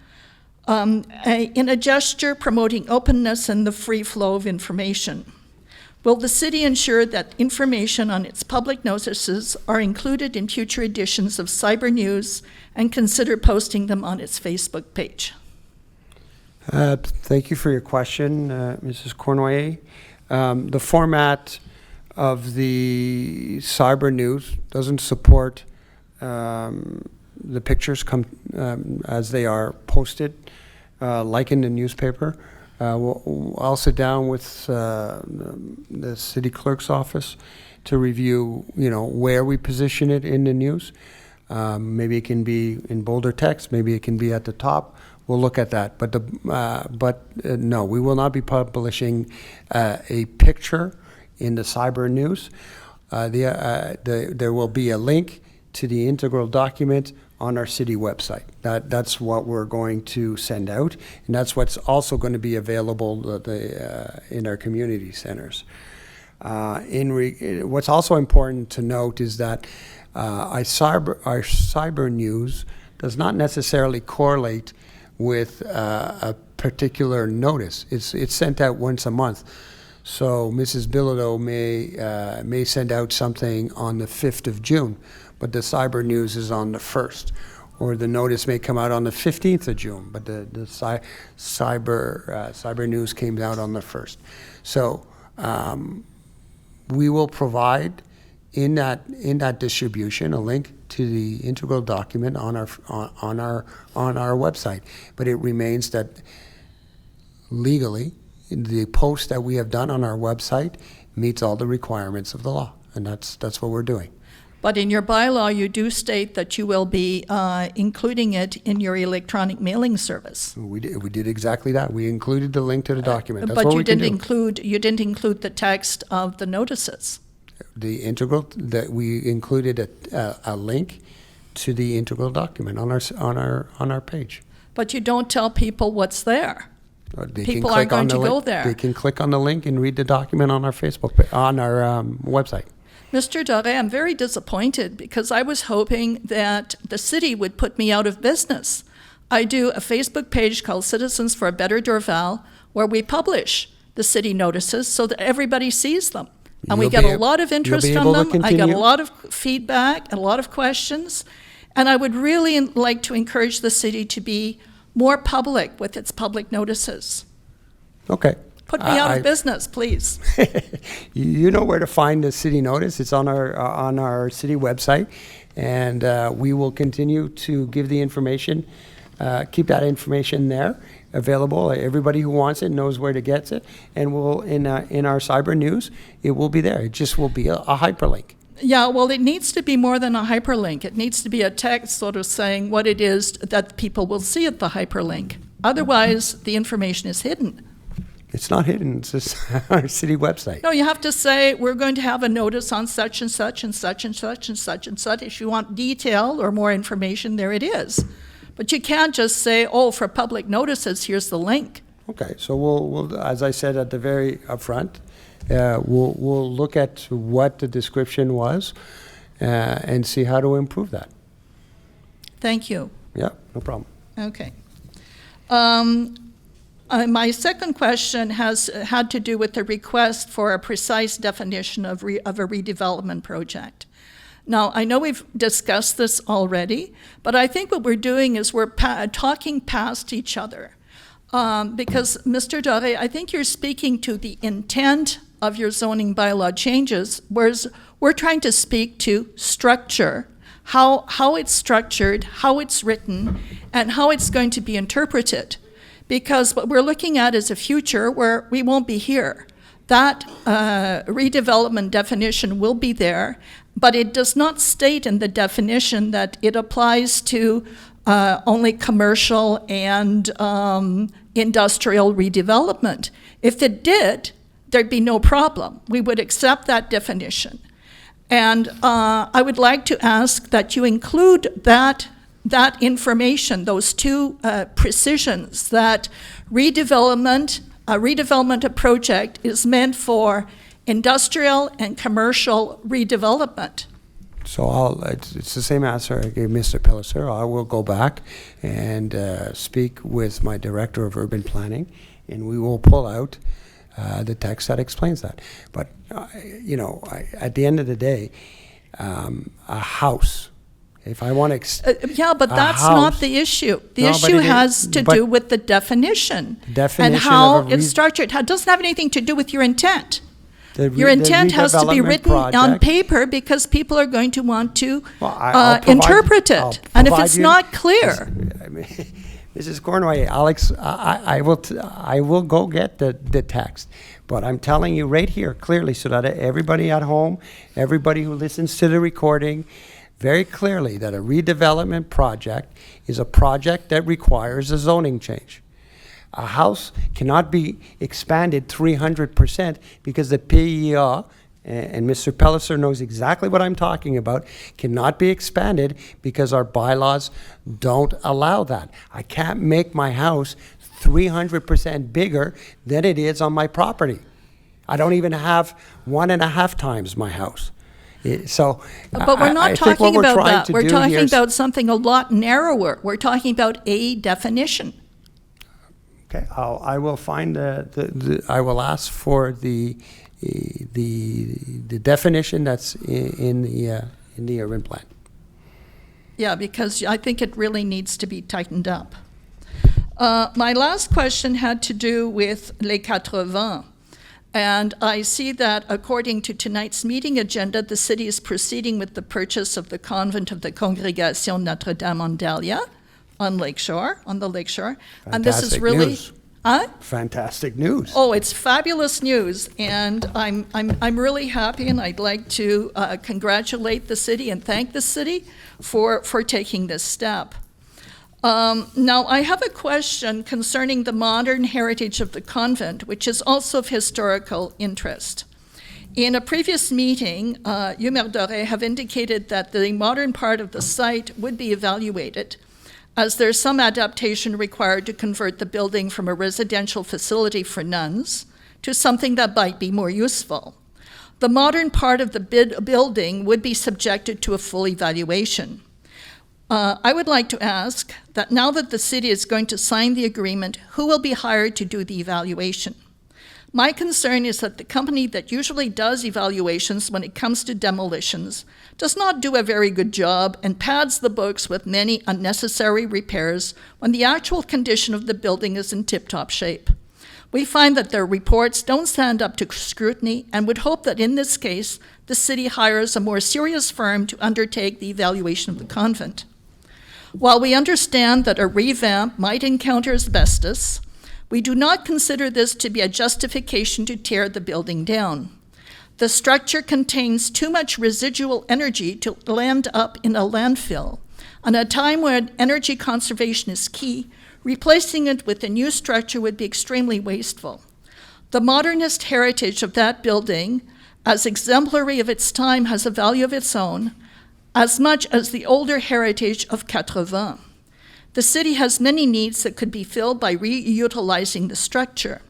in a gesture promoting openness and the free flow of information. Will the city ensure that information on its public notices are included in future editions of Cyber News and consider posting them on its Facebook page? Thank you for your question, Mrs. Cournoyer. The format of the Cyber News doesn't support the pictures as they are posted, like in the newspaper. I'll sit down with the city clerk's office to review, where we position it in the news. Maybe it can be in bolder text. Maybe it can be at the top. We'll look at that. But no, we will not be publishing a picture in the Cyber News. There will be a link to the integral document on our city website. That's what we're going to send out, and that's what's also going to be available in our community centers. What's also important to note is that our cyber news does not necessarily correlate with a particular notice. It's sent out once a month. So Mrs. Bilodeau may send out something on the 5th of June, but the Cyber News is on the 1st. or the notice may come out on the 15th of June, but the cyber news came out on the 1st. So we will provide in that distribution a link to the integral document on our website. But it remains that legally, the post that we have done on our website meets all the requirements of the law, and that's what we're doing. But in your bylaw, you do state that you will be including it in your electronic mailing service. We did exactly that. We included the link to the document. That's But what you we can didn't do. you didn't include the text of the notices. The integral, that we included a link to the integral document on our page. But you don't tell people what's there. They People can aren't click on going to the go link. there. They can click on the link and read the document on our on our website. Mr. Doré, I'm very disappointed because I was hoping that the city would put me out of business. I do a Facebook page called Citizens for a Better Dorval where we publish the city notices so that everybody sees them. And we You'll get be a lot of interest you'll be from able to them. I get a continue. lot of feedback, a lot of questions. And I would really like to encourage the city to be more public with its public notices. Okay. Put me out of business, please. You know where to find the city notice. It's on our city website, and we will continue to give the information, keep that information there available. Everybody who wants it knows where to get it, and we'll in our cyber news, it will be there. It just will be a hyperlink. Yeah, well, it needs to be more than a hyperlink. It needs to be a text sort of saying what it is that people will see at the hyperlink. Otherwise, the information is hidden. It's not hidden. It's just our city website. No, you have to say, we're going to have a notice on such and such and such and such and such and such. If you want detail or more information, there it is. But you can't just say, oh, for public notices, here's the link. Okay, so we'll as I said at the very upfront, we'll look at what the description was and see how to improve that. Thank you. Yeah, no problem. Okay. My second question had to do with the request for a precise definition of a redevelopment project. Now, I know we've discussed this already, but I think what we're doing is we're talking past each other. Because, Mr. Doré, I think you're speaking to the intent of your zoning bylaw changes, whereas we're trying to speak to structure, how it's structured, how it's written, and how it's going to be interpreted. Because what we're looking at is a future where we won't be here. That redevelopment definition will be there, but it does not state in the definition that it applies to only commercial and industrial redevelopment. If it did, there'd be no problem. We would accept that definition. And I would like to ask that you include that information, those two precisions, that a redevelopment project is meant for industrial and commercial redevelopment. So it's the same answer I gave Mr. Pellicer. I will go back and speak with my Director of Urban Planning, and we will pull out the text that explains that. But, at the end of the day, a house, if I want to... yeah, but that's not the issue. The issue has to do with the definition and how it's structured. It doesn't have anything to do with your intent. Your intent has to be written on paper because people are going to want to interpret it. And if it's not clear... Mrs. Cornway, Alex, I will go get the text. But I'm telling you right here clearly so that everybody at home, everybody who listens to the recording, very clearly that a redevelopment project is a project that requires a zoning change. A house cannot be expanded 300% because the PEA, and Mr. Pellicer knows exactly what I'm talking about, cannot be expanded because our bylaws don't allow that. I can't make my house 300% bigger than it is on my property. I don't even have 1.5 times my house. But we're not talking about that. We're talking about something a lot narrower. We're talking about a definition. Okay, I will find I will ask for the definition that's in the urban plan. Yeah, because I think it really needs to be tightened up. My last question had to do with Les 80. And I see that according to tonight's meeting agenda, the city is proceeding with the purchase of the convent of the Congregation Notre-Dame-en-Dahlia on the lakeshore. And this is Fantastic really... news. Huh? Fantastic news. Oh, it's fabulous news, and I'm really happy, and I'd like to congratulate the city and thank the city for taking this step. Now, I have a question concerning the modern heritage of the convent, which is also of historical interest. In a previous meeting, you, Maire Doré, have indicated that the modern part of the site would be evaluated, as there's some adaptation required to convert the building from a residential facility for nuns to something that might be more useful. The modern part of the building would be subjected to a full evaluation. I would like to ask that now that the city is going to sign the agreement, who will be hired to do the evaluation? My concern is that the company that usually does evaluations when it comes to demolitions does not do a very good job and pads the books with many unnecessary repairs when the actual condition of the building is in tip-top shape. We find that their reports don't stand up to scrutiny and would hope that in this case, the city hires a more serious firm to undertake the evaluation of the convent. While we understand that a revamp might encounter asbestos, we do not consider this to be a justification to tear the building down. The structure contains too much residual energy to land up in a landfill. And at a time when energy conservation is key, replacing it with a new structure would be extremely wasteful. The modernist heritage of that building, as exemplary of its time, has a value of its own, as much as the older heritage of 80. The city has many needs that could be filled by reutilizing the structure.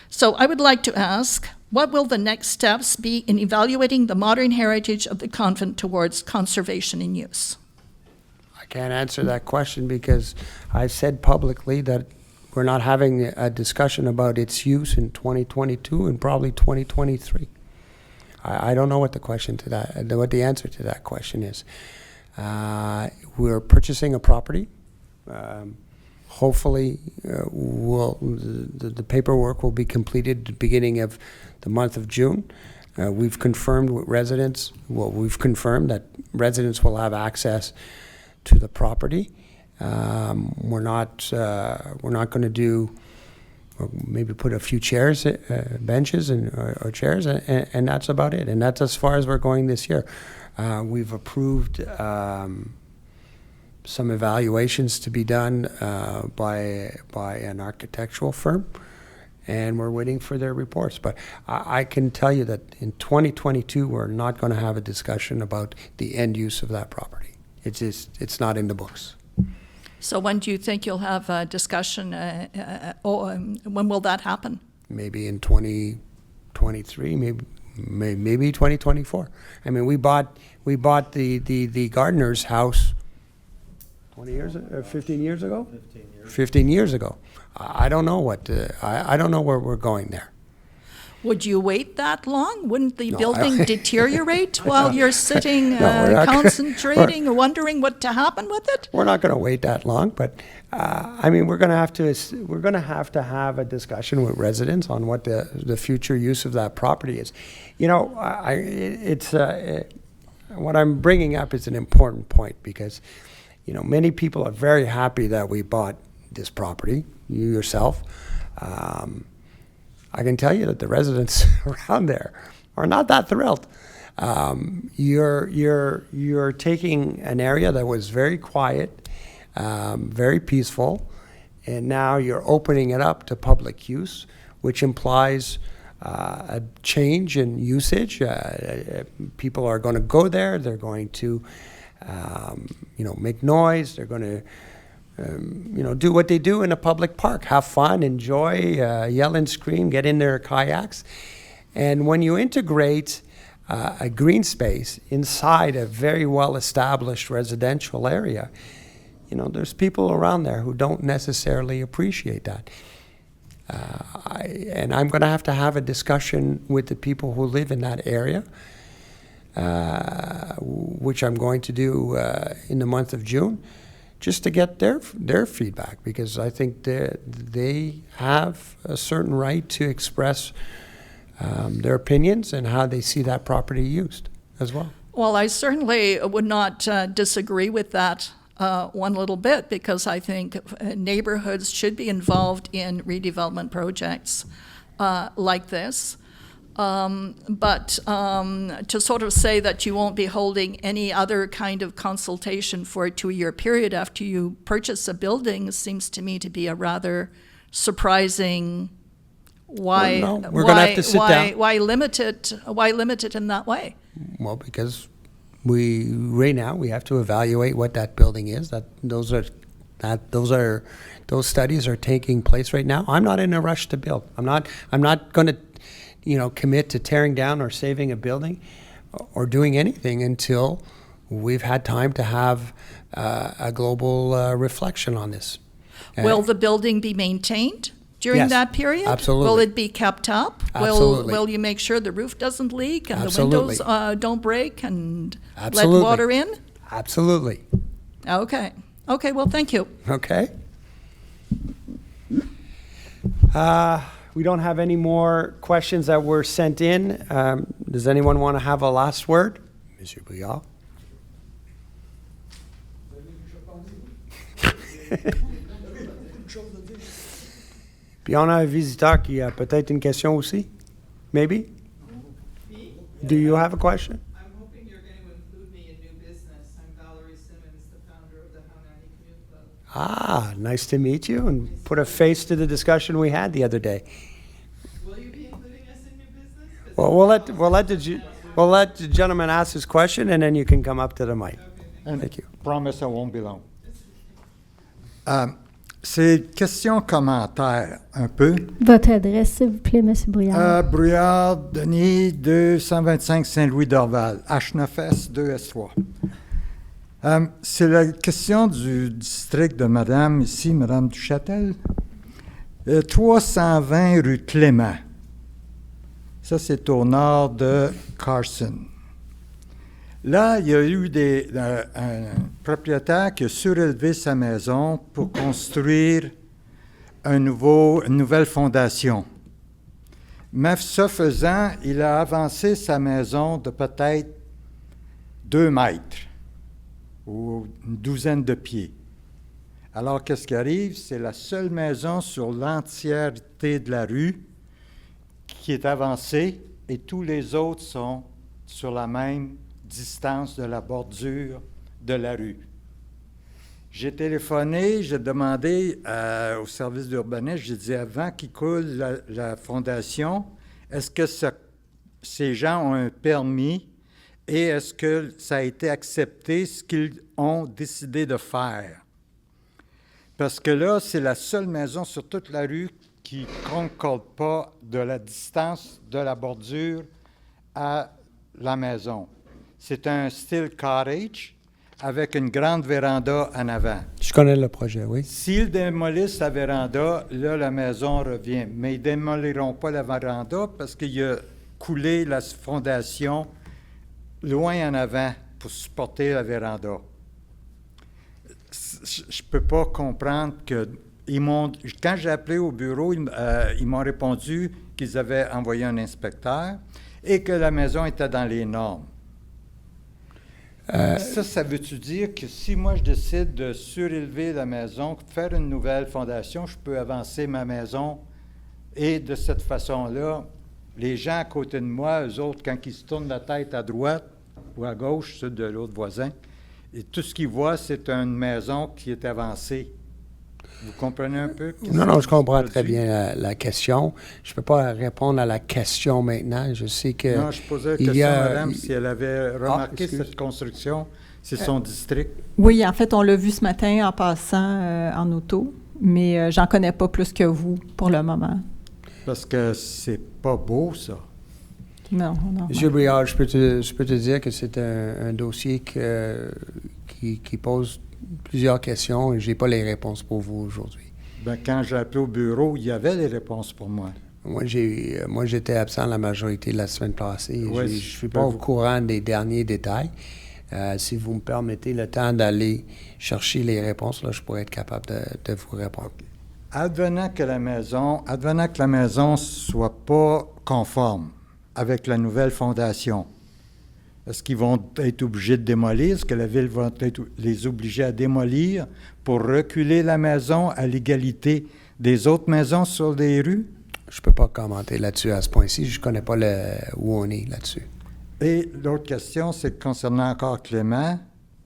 So I would like to ask, what will the next steps be in evaluating the modern heritage of the convent towards conservation and use? I can't answer that question because I said publicly that we're not having a discussion about its use in 2022 and probably 2023. I don't know what the answer to that question is. We're purchasing a property. Hopefully, the paperwork will be completed at the beginning of the month of June. We've confirmed with residents, that residents will have access to the property. We're not going to do, or maybe put a few chairs, benches or chairs, and that's about it. And that's as far as we're going this year. We've approved some evaluations to be done by an architectural firm, and we're waiting for their reports. But I can tell you that in 2022, we're not going to have a discussion about the end use of that property. It's not in the books. So when do you think you'll have a discussion? When will that happen? Maybe in 2023, maybe 2024. I mean, we bought the gardener's house 20 years, 15 years ago? 15 years ago. I don't know I don't know where we're going there. Would you wait that long? Wouldn't the building deteriorate while you're sitting, concentrating, wondering what to happen with it? We're not going to wait that long, but I mean, we're going to have to have a discussion with residents on what the future use of that property is. You know, what I'm bringing up is an important point because, you know, many people are very happy that we bought this property. You yourself. I can tell you that the residents around there are not that thrilled. You're taking an area that was very quiet, very peaceful, and now you're opening it up to public use, which implies a change in usage. People are going to go there. They're going to, make noise. They're going to, do what they do in a public park, have fun, enjoy, yell and scream, get in their kayaks. And when you integrate a green space inside a very well-established residential area, there's people around there who don't necessarily appreciate that. And I'm going to have a discussion with the people who live in that area which I'm going to do in the month of June, just to get their feedback, because I think they have a certain right to express their opinions and how they see that property used as well. Well, I certainly would not disagree with that one little bit, because I think neighborhoods should be involved in redevelopment projects like this. But to sort of say that you won't be holding any other kind of consultation for a 2-year period after you purchase a building seems to me to be a rather surprising. Why? Well, no, we're gonna have to sit down. Why limit it? Why limit it in that way? Well, because right now we have to evaluate what that building is. Those studies are taking place right now. I'm not in a rush to build. I'm not going to, commit to tearing down or saving a building or doing anything until we've had time to have a global reflection on this. Will the building be maintained during Yes, that period? absolutely. Will it be kept up? Absolutely. Will you make sure the roof doesn't leak and Absolutely. the windows don't break and Absolutely. let water in? Absolutely. Okay. Okay, well, thank you. Okay. We don't have any more questions that were sent in. Does anyone want to have a last word? Monsieur Bouillard. Puis on a un visiteur qui a peut-être une question aussi. Maybe? Do you have a question? I'm hoping you're going to include me in new business. I'm Valerie Simmons, the founder of the Haunani Commute Club. Ah, nice to meet you, and put a face to the discussion we had the other day. Will you be including us in new business? 'Cause Well, we'll let the gentleman ask his question, and then you can come up to the mic. Thank you. Promise I won't be long. C'est question-commentaire, un peu. Votre adresse, s'il vous plaît, M. Brouillard. Brouillard, Denis, 225 Saint-Louis-Dorval, H9S 2S3. C'est la question du district de Madame, ici, Madame Duchâtel. 320 rue Clément. Ça, c'est au nord de Carson. Là, il y a eu un propriétaire qui a surélevé sa maison pour construire une nouvelle fondation. Mais ce faisant, il a avancé sa maison de peut-être 2 mètres ou une douzaine de pieds. Alors, qu'est-ce qui arrive? C'est la seule maison sur l'entièreté de la rue qui est avancée et tous les autres sont sur la même distance de la bordure de la rue. J'ai téléphoné, j'ai demandé au service d'urbanisme, j'ai dit avant qu'il coule la fondation, est-ce que ces gens ont un permis et est-ce que ça a été accepté ce qu'ils ont décidé de faire? Parce que là, c'est la seule maison sur toute la rue qui ne concorde pas de la distance de la bordure à la maison. C'est un style cottage avec une grande véranda en avant. Je connais le projet, oui. S'ils démolissent la véranda, là, la maison revient. Mais ils ne démoliront pas la véranda parce qu'il a coulé la fondation loin en avant pour supporter la véranda. Je ne peux pas comprendre que... Quand j'ai appelé au bureau, ils m'ont répondu qu'ils avaient envoyé un inspecteur et que la maison était dans les normes. Ça veut-tu dire que si moi je décide de surélever la maison, faire une nouvelle fondation, je peux avancer ma maison et de cette façon-là, les gens à côté de moi, eux autres, quand ils se tournent la tête à droite ou à gauche, ceux de l'autre voisin, et tout ce qu'ils voient, c'est une maison qui est avancée. Vous comprenez un peu? Non, je comprends très bien la question. Je ne peux pas répondre à la question maintenant. Je sais que... Non, je posais la question à madame si elle avait remarqué cette construction. C'est son district. Oui, en fait, on l'a vu ce matin en passant en auto, mais j'en connais pas plus que vous pour le moment. Parce que c'est pas beau, ça. Non. Monsieur Briard, je peux te dire que c'est un dossier qui pose plusieurs questions et je n'ai pas les réponses pour vous aujourd'hui. Bien, quand j'ai appelé au bureau, il y avait les réponses pour moi. Moi, j'étais absent la majorité de la semaine passée. Oui, Je ne je suis peux pas au vous- courant des derniers détails. Si vous me permettez le temps d'aller chercher les réponses, là, je pourrais être capable de vous répondre. Advenant que la maison soit pas conforme avec la nouvelle fondation, est-ce qu'ils vont être obligés de démolir? Est-ce que la ville va être les obliger à démolir pour reculer la maison à l'égalité des autres maisons sur les rues? Je ne peux pas commenter là-dessus à ce point-ci. Je ne connais pas où on est là-dessus. Et l'autre question, c'est concernant encore Clément.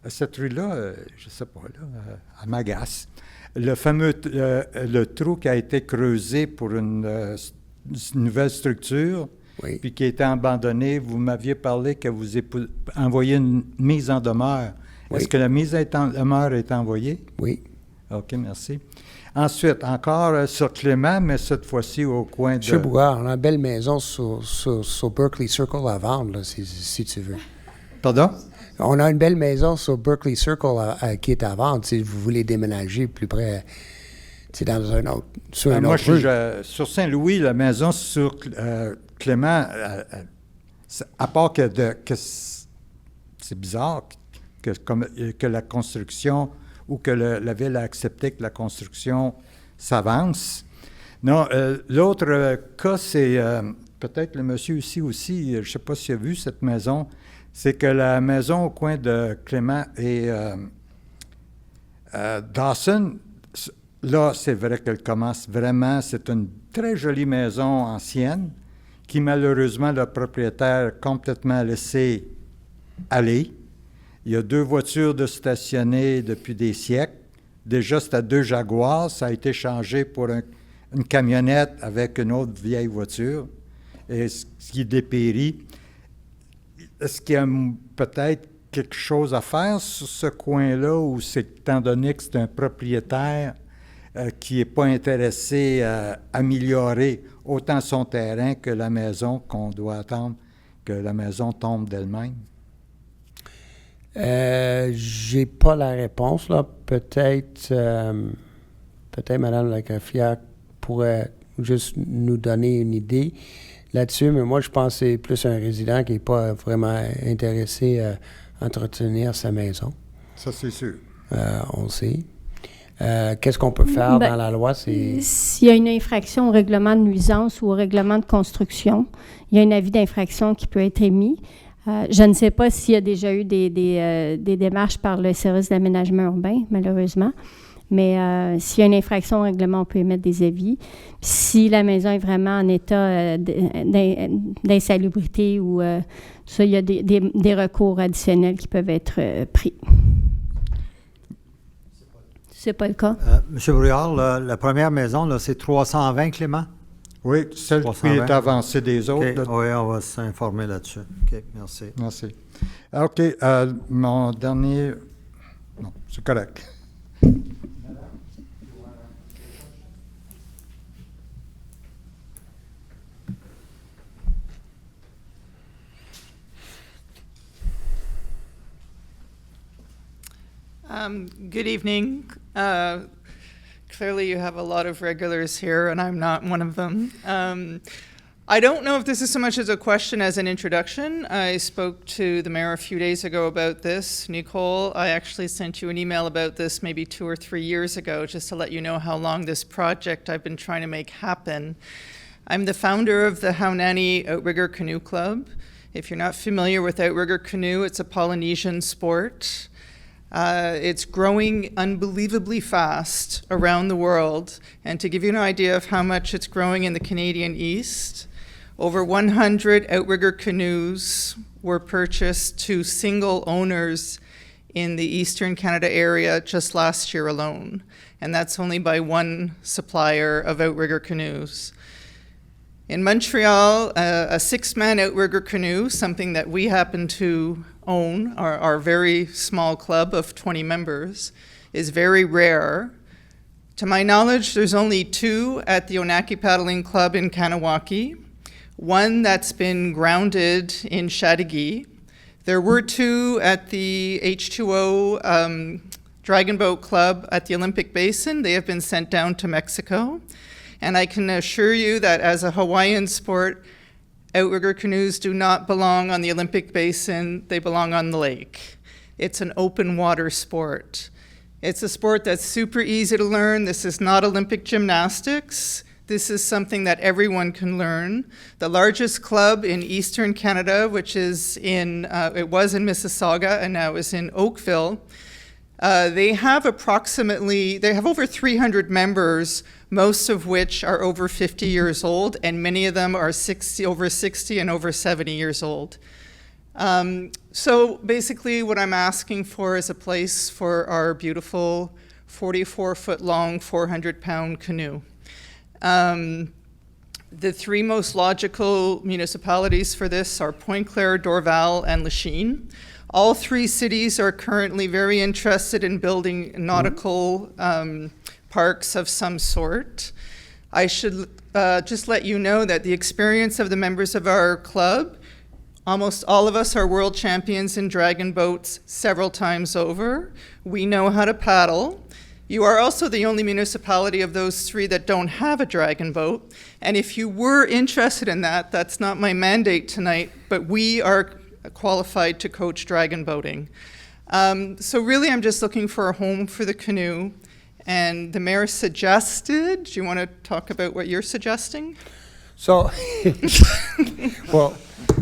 Cette rue-là, je ne sais pas, là, elle m'agace. Le fameux le trou qui a été creusé pour une nouvelle structure, Oui. puis qui a été abandonné, vous m'aviez parlé que vous envoyé une mise en demeure. Oui. Est-ce que la mise en demeure est envoyée? Oui. OK, merci. Ensuite, encore sur Clément, mais cette fois-ci au coin de... Monsieur Bougard, on a une belle maison sur Berkeley Circle à vendre, là, si tu veux. Pardon? On a une belle maison sur Berkeley Circle qui est à vendre. Si vous voulez déménager plus près, dans un autre, sur une Moi, autre rue. sur Saint-Louis, la maison sur Clément, à part que c'est bizarre que la construction ou que la ville a accepté que la construction s'avance. Non, l'autre cas, c'est peut-être le monsieur ici aussi, je ne sais pas s'il a vu cette maison, c'est que la maison au coin de Clément et Dawson, là, c'est vrai qu'elle commence vraiment, c'est une très jolie maison ancienne qui, malheureusement, le propriétaire a complètement laissé aller. Il y a 2 voitures de stationnées depuis des siècles. Déjà, c'était 2 Jaguars. Ça a été changé pour une camionnette avec une autre vieille voiture, et ce qui dépérit. Est-ce qu'il y a peut-être quelque chose à faire sur ce coin-là, ou c'est étant donné que c'est un propriétaire qui n'est pas intéressé à améliorer autant son terrain que la maison, qu'on doit attendre que la maison tombe d'elle-même? J'ai pas la réponse, là. Peut-être Mme Lacaffière pourrait juste nous donner une idée là-dessus, mais moi, je pense que c'est plus un résident qui n'est pas vraiment intéressé à entretenir sa maison. Ça, c'est sûr. On le sait. Qu'est-ce qu'on peut faire dans la loi? S'il y a une infraction au règlement de nuisance ou au règlement de construction, il y a un avis d'infraction qui peut être émis. Je ne sais pas s'il y a déjà eu des démarches par le service d'aménagement urbain, malheureusement. Mais s'il y a une infraction au règlement, on peut émettre des avis. Puis si la maison est vraiment en état d'insalubrité ou ça, il y a des recours additionnels qui peuvent être pris. C'est pas le cas. Monsieur Brouillard, la première maison, là, c'est 320, Clément? Oui, celle qui 320. est avancée des autres. OK. Oui, on va s'informer là-dessus. OK, merci. Merci. OK, mon dernier... Non, c'est correct. Good evening. Clearly you have a lot of regulars here, and I'm not one of them. I don't know if this is so much as a question as an introduction. I spoke to the mayor a few days ago about this. Nicole, I actually sent you an email about this maybe 2 or 3 years ago, just to let you know how long this project I've been trying to make happen. I'm the founder of the Haunani Outrigger Canoe Club. If you're not familiar with outrigger canoe, it's a Polynesian sport. It's growing unbelievably fast around the world. And to give you an idea of how much it's growing in the Canadian East, over 100 outrigger canoes were purchased to single owners in the Eastern Canada area just last year alone. And that's only by one supplier of outrigger canoes. In Montreal, a 6-man outrigger canoe, something that we happen to own, our very small club of 20 members, is very rare. To my knowledge, there's only 2 at the Onaki Paddling Club in Kanawaki, one that's been grounded in Chateauguay. There were 2 at the H2O Dragon Boat Club at the Olympic Basin. They have been sent down to Mexico. And I can assure you that as a Hawaiian sport, outrigger canoes do not belong on the Olympic basin, they belong on the lake. It's an open water sport. It's a sport that's super easy to learn. This is not Olympic gymnastics. This is something that everyone can learn. The largest club in Eastern Canada, which is it was in Mississauga and now is in Oakville, they have over 300 members, most of which are over 50 years old, and many of them are over 60 and over 70 years old. So basically what I'm asking for is a place for our beautiful 44-foot long, 400-pound canoe. The three most logical municipalities for this are Pointe Claire, Dorval, and Lachine. All three cities are currently very interested in building nautical parks of some sort. I should just let you know that the experience of the members of our club, almost all of us are world champions in dragon boats several times over. We know how to paddle. You are also the only municipality of those three that don't have a dragon boat. And if you were interested in that, that's not my mandate tonight, but we are qualified to coach dragon boating. So really, I'm just looking for a home for the canoe. And the mayor suggested, do you want to talk about what you're suggesting? So, well,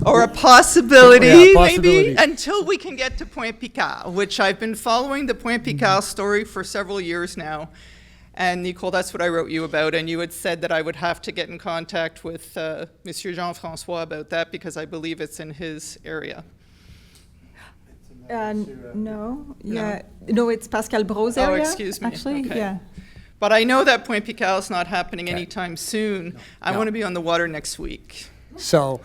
or a possibility, Yeah, possibility. maybe, until we can get to Pointe Picard, which I've been following the Pointe Picard story for several years now. And Nicole, that's what I wrote you about, and you had said that I would have to get in contact with Monsieur Jean-François about that because I believe it's in his area. No, it's Pascal Bro's area. Oh, excuse me. Actually, Okay. yeah. But I know that Pointe Picard is not happening Okay. anytime soon. I No. want to be on the water next week. So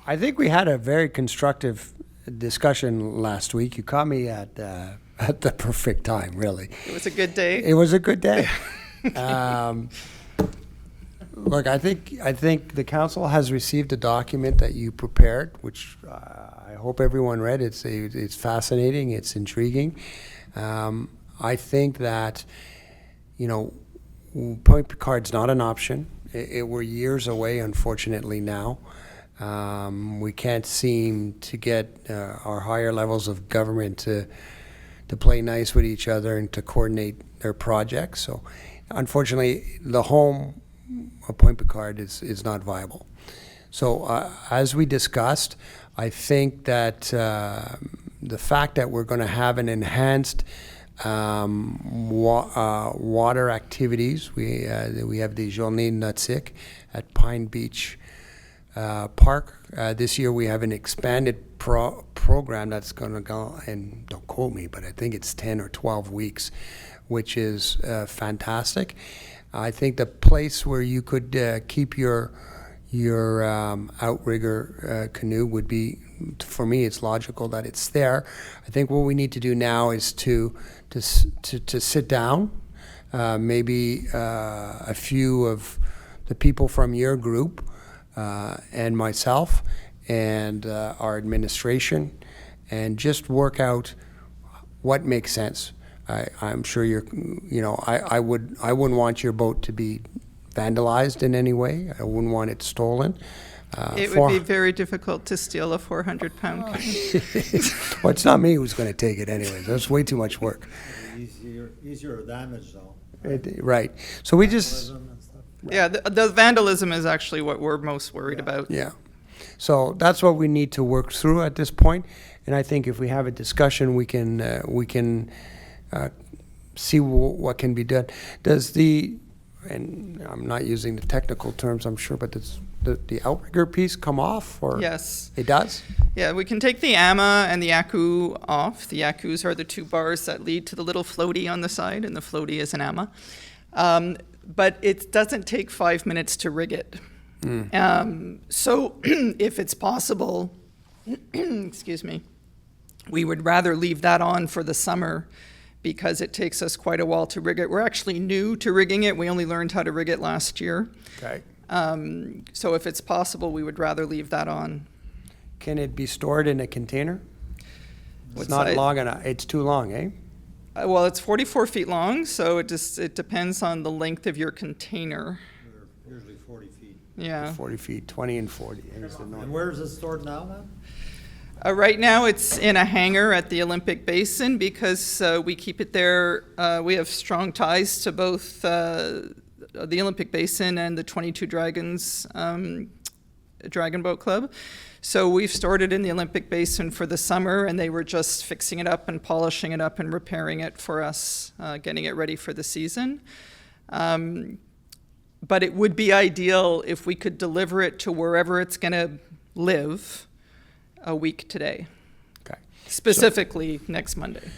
I think we had a very constructive discussion last week. You caught me at the perfect time, really. It was a good day. It was a good day. Look, I think the council has received a document that you prepared, which I hope everyone read. It's fascinating. It's intriguing. I think that, Pointe Picard's not an option. We're years away, unfortunately, now. We can't seem to get our higher levels of government to play nice with each other and to coordinate their projects. So, unfortunately, the home of Pointe Picard is not viable. So, as we discussed, I think that the fact that we're going to have an enhanced water activities. We have the Journée Nautique at Pine Beach Park. This year we have an expanded program that's going to go, and don't quote me, but I think it's 10 or 12 weeks, which is fantastic. I think the place where you could keep your outrigger canoe would be, for me, it's logical that it's there. I think what we need to do now is to sit down, maybe a few of the people from your group and myself and our administration, and just work out what makes sense. I'm sure I wouldn't want your boat to be vandalized in any way. I wouldn't want it stolen. It would be very difficult to steal a 400-pound canoe. Well, it's not me who's going to take it anyways. That's way too much work. Easier damage, though. Right. So we just... Yeah, the vandalism is actually what we're most worried about. Yeah. So that's what we need to work through at this point. And I think if we have a discussion, we can see what can be done. Does and I'm not using the technical terms, I'm sure, but does the outrigger piece come off? Or Yes. It does? Yeah, we can take the ama and the aku off. The akus are the two bars that lead to the little floaty on the side, and the floaty is an ama. But it doesn't take 5 minutes to rig it. So if it's possible, excuse me, we would rather leave that on for the summer because it takes us quite a while to rig it. We're actually new to rigging it. We only learned how to rig it last year. Okay. So if it's possible, we would rather leave that on. Can it be stored in a container? What It's not size? long enough. It's too long, eh? Well, it's 44 feet long, so it depends on the length of your container. Usually 40 feet. Yeah. 40 feet, 20 and 40. And where is it stored now, then? Right now, it's in a hangar at the Olympic Basin because we keep it there. We have strong ties to both the Olympic Basin and the 22 Dragons Dragon Boat Club. So we've stored it in the Olympic Basin for the summer, and they were just fixing it up and polishing it up and repairing it for us, getting it ready for the season. But it would be ideal if we could deliver it to wherever it's going to live a week today. Okay. Specifically next Monday.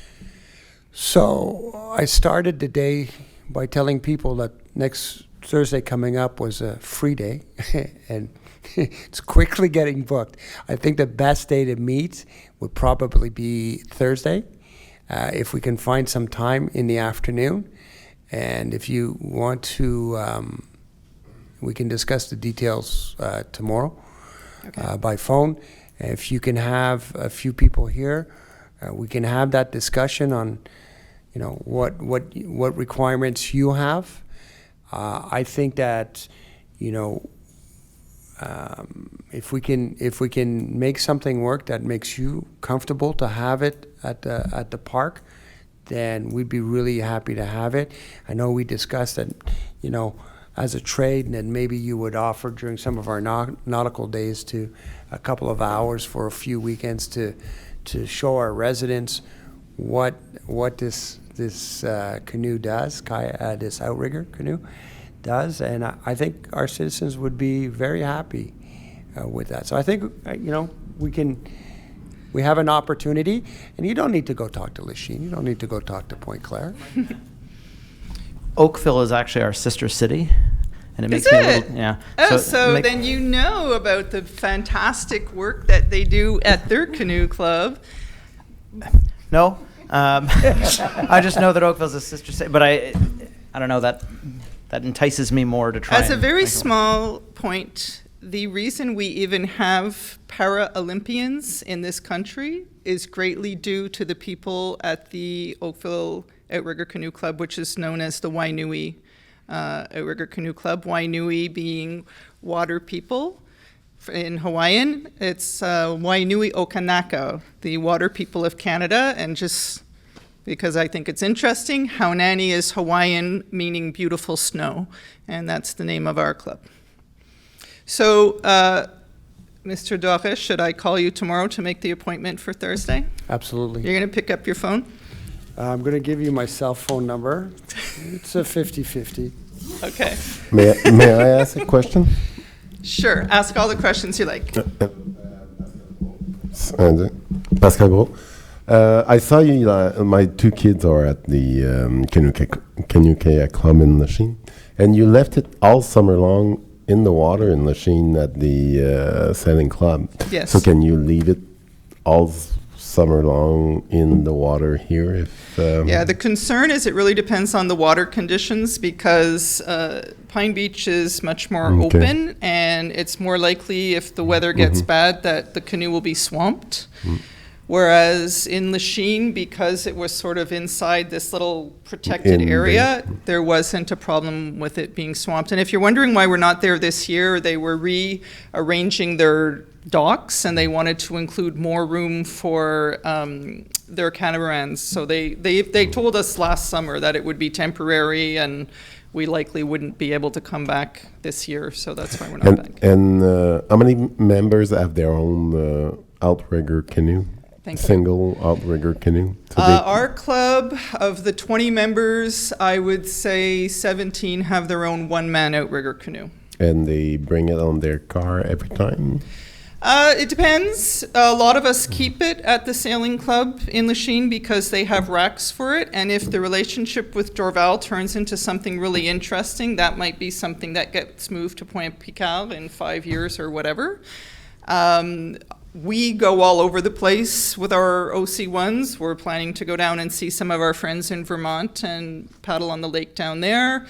So I started the day by telling people that next Thursday coming up was a free day, and it's quickly getting booked. I think the best day to meet would probably be Thursday, if we can find some time in the afternoon. And if you want to, we can discuss the details tomorrow by phone. If you can have a few people here, we can have that discussion on, what requirements you have. I think that, if we can make something work that makes you comfortable to have it at the park, then we'd be really happy to have it. I know we discussed that, as a trade, and then maybe you would offer during some of our nautical days to a couple of hours for a few weekends to show our residents what this canoe does, this outrigger canoe does, and I think our citizens would be very happy with that. So I think we have an opportunity, and you don't need to go talk to Lachine. You don't need to go talk to Point Claire. Oakville is actually our sister city, and it makes Is me it? a little, yeah. Oh, so then you know about the fantastic work that they do at their canoe club. No, I just know that Oakville's a sister city, but I don't know, that entices me more to try. As a and very make it work. small point, the reason we even have para-Olympians in this country is greatly due to the people at the Oakville Outrigger Canoe Club, which is known as the Wainui Outrigger Canoe Club. Wainui being water people. In Hawaiian, it's Wainui o Kanaka, the water people of Canada, and just because I think it's interesting, Haunani is Hawaiian, meaning beautiful snow, and that's the name of our club. So, Mr. Dore, should I call you tomorrow to make the appointment for Thursday? Absolutely. You're going to pick up your phone? I'm going to give you my cell phone number. It's a 50-50. Okay. May I ask a question? Sure. Ask all the questions you like. Pascal Gros. I saw you. My two kids are at the canoe kayak club in Lachine, and you left it all summer long in the water in Lachine at the sailing club. Yes. So can you leave it all summer long in the water here? If yeah, the concern is it really depends on the water conditions because Pine Beach is much more open, and it's more likely if the weather gets bad that the canoe will be swamped. Whereas in Lachine, because it was sort of inside this little protected area, there wasn't a problem with it being swamped. And if you're wondering why we're not there this year, they were rearranging their docks and they wanted to include more room for their catamarans. So they told us last summer that it would be temporary and we likely wouldn't be able to come back this year. So that's why we're not back. And how many members have their own outrigger canoe? Single outrigger canoe? Our club, of the 20 members, I would say 17 have their own one-man outrigger canoe. And they bring it on their car every time? It depends. A lot of us keep it at the sailing club in Lachine because they have racks for it. And if the relationship with Dorval turns into something really interesting, that might be something that gets moved to Point Picard in 5 years or whatever. We go all over the place with our OC1s. We're planning to go down and see some of our friends in Vermont and paddle on the lake down there.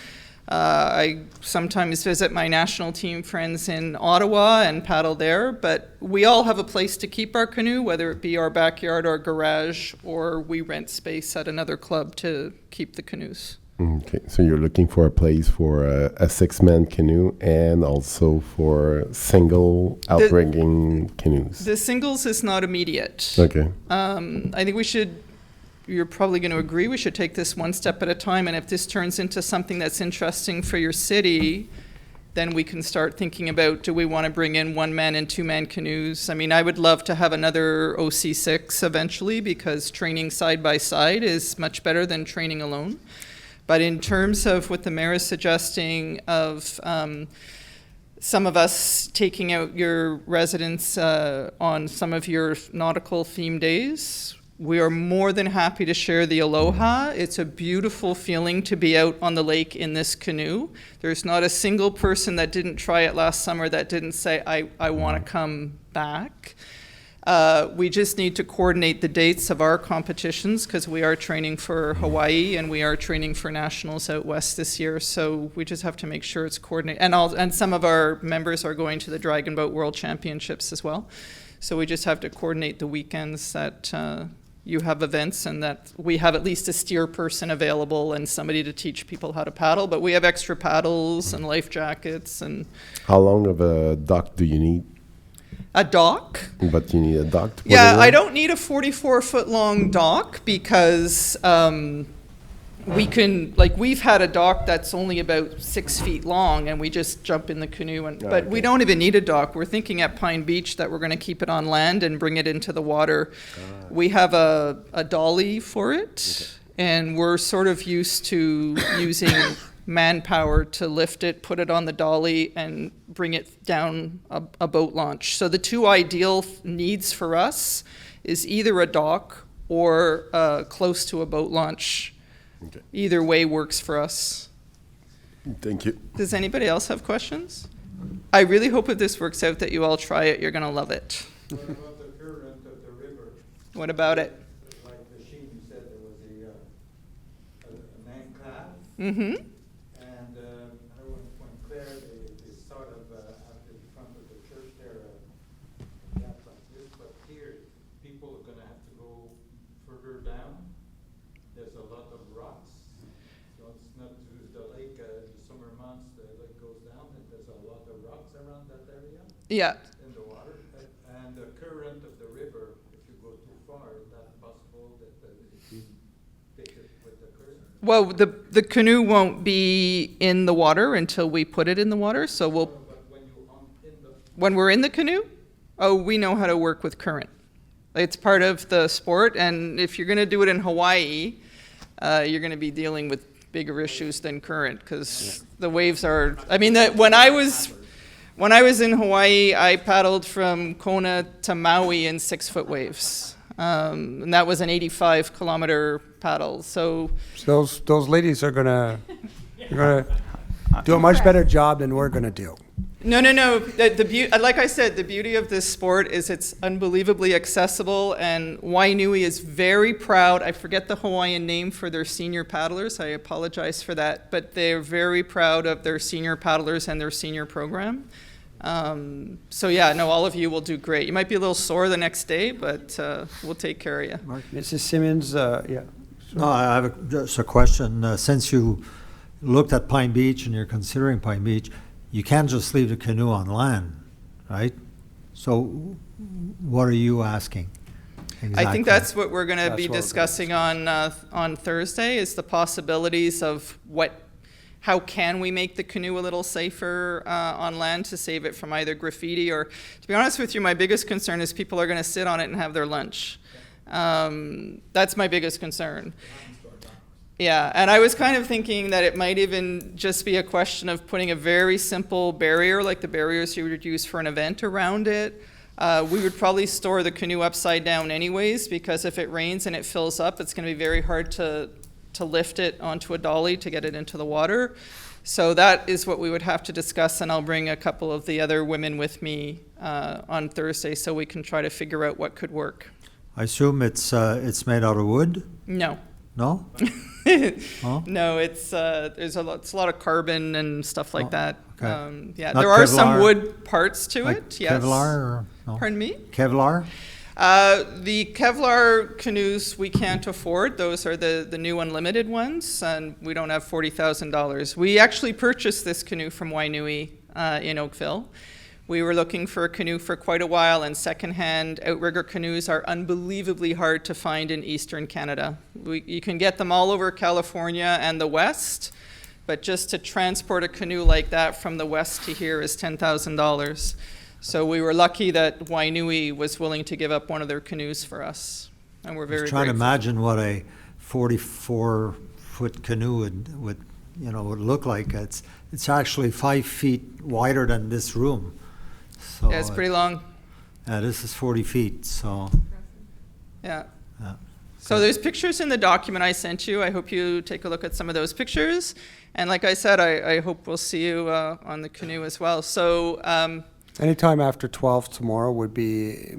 I sometimes visit my national team friends in Ottawa and paddle there, but we all have a place to keep our canoe, whether it be our backyard, our garage, or we rent space at another club to keep the canoes. Okay, so you're looking for a place for a six-man canoe and also for single outrigging canoes. The singles is not immediate. Okay. I think you're probably going to agree, we should take this one step at a time, and if this turns into something that's interesting for your city, then we can start thinking about, do we want to bring in one-man and two-man canoes? I mean, I would love to have another OC6 eventually, because training side by side is much better than training alone. But in terms of what the mayor is suggesting of some of us taking out your residents on some of your nautical theme days, we are more than happy to share the aloha. It's a beautiful feeling to be out on the lake in this canoe. There's not a single person that didn't try it last summer that didn't say, I want to come back. We just need to coordinate the dates of our competitions, because we are training for Hawaii and we are training for nationals out west this year. So we just have to make sure it's coordinated. And some of our members are going to the Dragon Boat World Championships as well. So we just have to coordinate the weekends that you have events, and that we have at least a steer person available and somebody to teach people how to paddle. But we have extra paddles and life jackets. And How long of a dock do you need? a dock. But you need a dock to put Yeah, it in? I don't need a 44-foot long dock, because we can, like, we've had a dock that's only about 6 feet long, and we just jump in the canoe. But we don't even need a dock. We're thinking at Pine Beach that we're going to keep it on land and bring it into the water. We have a dolly for it, and we're sort of used to using manpower to lift it, put it on the dolly, and bring it down a boat launch. So the two ideal needs for us is either a dock or close to a boat launch. Okay. Either way works for us. Thank you. Does anybody else have questions? I really hope if this works out that you all try it. You're going to love it. What about the current of the river? What about it? Like the sheet, you said there was an enclave. Mm-hmm. And I know in Point Claire, they sort of after the front of the church there, gap like this, but here, people are gonna have to go further down. There's a lot of rocks. So it's not to the lake, the summer months, the lake goes down, and there's a lot of rocks around that area Yeah. in the water. And the current of the river, if you go too far, is that possible that you take it with the current? Well, the canoe won't be in the water until we put it in the water. So But when when we're in the canoe, we know how to work with current. It's part of the sport, and if you're going to do it in Hawaii, you're going to be dealing with bigger issues than current, because the waves are. I mean, when I was in Hawaii, I paddled from Kona to Maui in 6-foot waves, and that was an 85-kilometer paddle. So Those ladies are gonna do a much better job than we're gonna do. No. Like I said, the beauty of this sport is it's unbelievably accessible, and Wainui is very proud. I forget the Hawaiian name for their senior paddlers. I apologize for that, but they're very proud of their senior paddlers and their senior program. So yeah, no, all of you will do great. You might be a little sore the next day, but we'll take care of you. Mrs. Simmons, yeah. No, I have just a question. Since you looked at Pine Beach and you're considering Pine Beach, you can't just leave the canoe on land, right? So what are you asking? Exactly. I think that's what we're going to be what we're gonna discussing on Thursday, is the possibilities of how can we make the canoe a little safer on land to save it from either graffiti or, to be honest with you, my biggest concern is people are going to sit on it and have their lunch. That's my biggest concern. Yeah, and I was kind of thinking that it might even just be a question of putting a very simple barrier, like the barriers you would use for an event, around it. We would probably store the canoe upside down anyways, because if it rains and it fills up, it's going to be very hard to lift it onto a dolly to get it into the water. So that is what we would have to discuss, and I'll bring a couple of the other women with me on Thursday so we can try to figure out what could work. I assume it's made out of wood? No. No? Oh? No, it's it's a lot of carbon and stuff like that. okay. Yeah, Not there are some Kevlar? wood parts to Like it. Yes. Kevlar or no? Pardon me? Kevlar? The Kevlar canoes we can't afford. Those are the new unlimited ones, and we don't have $40,000. We actually purchased this canoe from Wainui in Oakville. We were looking for a canoe for quite a while, and secondhand outrigger canoes are unbelievably hard to find in eastern Canada. You can get them all over California and the West, but just to transport a canoe like that from the West to here is $10,000. So we were lucky that Wainui was willing to give up one of their canoes for us, and we're I very was trying to grateful. imagine what a 44-foot canoe would look like. It's actually 5 feet wider than this room. So Yeah, it's pretty long. this is 40 feet, so. Yeah. Yeah. So there's pictures in the document I sent you. I hope you take a look at some of those pictures. And like I said, I hope we'll see you on the canoe as well. So Anytime after 12 tomorrow would be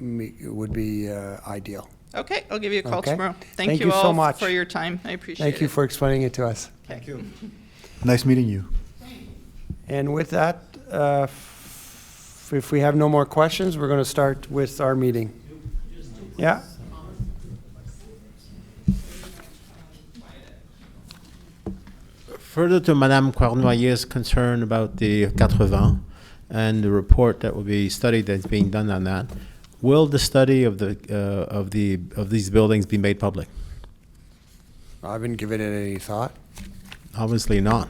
ideal. okay, I'll give you a call Okay. tomorrow. Thank Thank you you so all much. for your time. I appreciate it. Thank you for explaining it to us. Thank you. Nice meeting you. And with that, if we have no more questions, we're going to start with our meeting. Yeah? Further to Madame Cournoyer's concern about the 80 and the report that will be studied that's being done on that, will the study of these buildings be made public? I haven't given it any thought. Obviously not.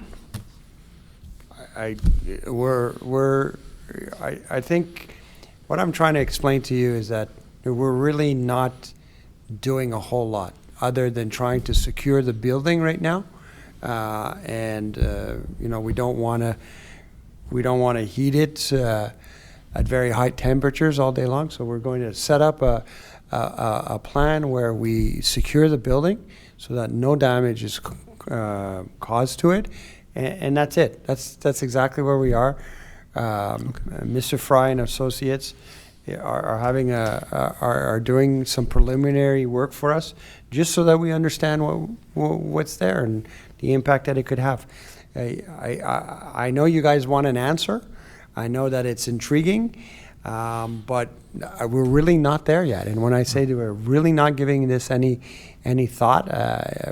I think what I'm trying to explain to you is that we're really not doing a whole lot other than trying to secure the building right now. We don't want to heat it at very high temperatures all day long. So we're going to set up a plan where we secure the building so that no damage is caused to it, and that's it. That's exactly where we are. Mr. Fry and Associates are doing some preliminary work for us, just so that we understand what's there and the impact that it could have. I know you guys want an answer. I know that it's intriguing, but we're really not there yet. And when I say that we're really not giving this any thought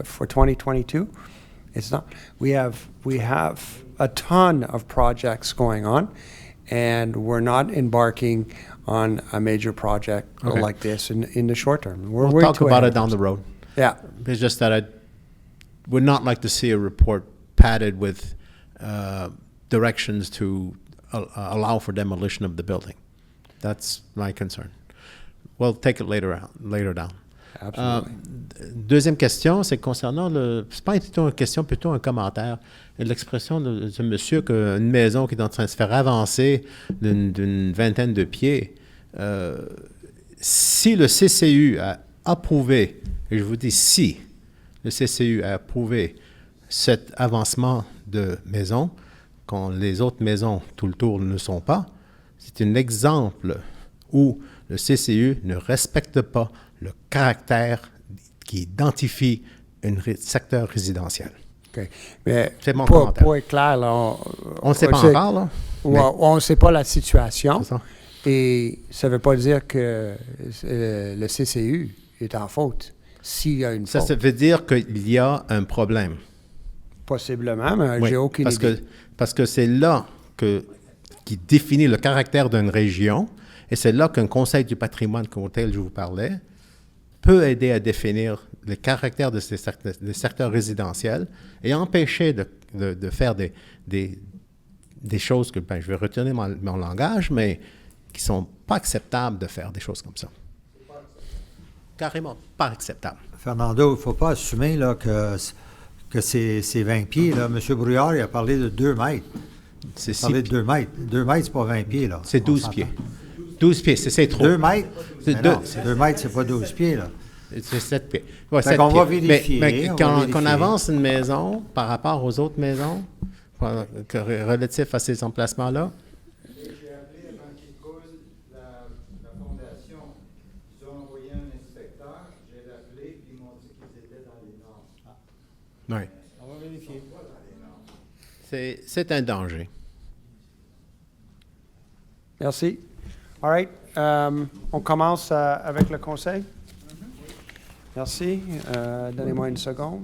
for 2022, it's not. We have a ton of projects going on, and we're not embarking on a major project like this in the short term. We'll talk about it down the road. Yeah. It's just that I would not like to see a report padded with directions to allow for demolition of the building. That's my concern. We'll take it later down. Absolutely. Deuxième question, c'est concernant c'est pas une question, plutôt un commentaire. L'expression de ce monsieur qu'une maison qui est en train de se faire avancer d'une vingtaine de pieds. Si le CCU a approuvé, et je vous dis si le CCU a approuvé cet avancement de maison, quand les autres maisons tout le tour ne sont pas, c'est un exemple où le CCU ne respecte pas le caractère qui identifie un secteur résidentiel. OK. Mais c'est mon commentaire. Pour être clair, là, on ne sait pas encore, là. On ne sait pas la situation. C'est ça. Et ça ne veut pas dire que le CCU est en faute. S'il y a une faute. Ça veut dire qu'il y a un problème. Possiblement, mais Oui, j'ai aucune idée. Parce que c'est là qui définit le caractère d'une région, et c'est là qu'un conseil du patrimoine auquel je vous parlais peut aider à définir le caractère de ces secteurs résidentiels et empêcher de faire des choses que, je vais retenir mon langage, mais qui ne sont pas acceptables de faire des choses comme ça. Carrément pas acceptable. Fernando, il ne faut pas assumer là, que c'est 20 pieds. Là. M. Brouillard, il a parlé de 2 mètres. Il a parlé de 2 mètres. 2 mètres, c'est pas 20 pieds. Là. C'est 12 pieds. 12 pieds, c'est trop. 2 mètres? C'est 2 mètres, c'est pas 12 pieds. Là. C'est 7 pieds. Ouais, on va vérifier. Mais quand on avance une maison par rapport aux autres maisons, relatif à ces emplacements-là, j'ai appelé avant qu'ils posent la fondation. Ils ont envoyé un inspecteur, j'ai appelé, puis ils m'ont dit qu'ils étaient dans les normes. C'est un danger. Merci. All right. On commence avec le conseil. Merci. Donnez-moi une seconde.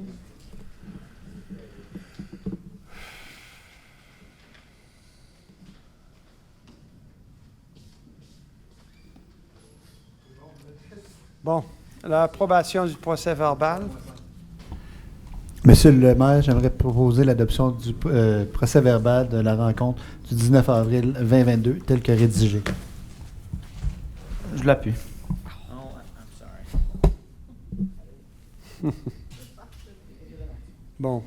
Bon, l'approbation du procès verbal. Monsieur le maire, j'aimerais proposer l'adoption du procès verbal de la rencontre du 19 avril 2022, tel que rédigé. Je l'appuie. Bon.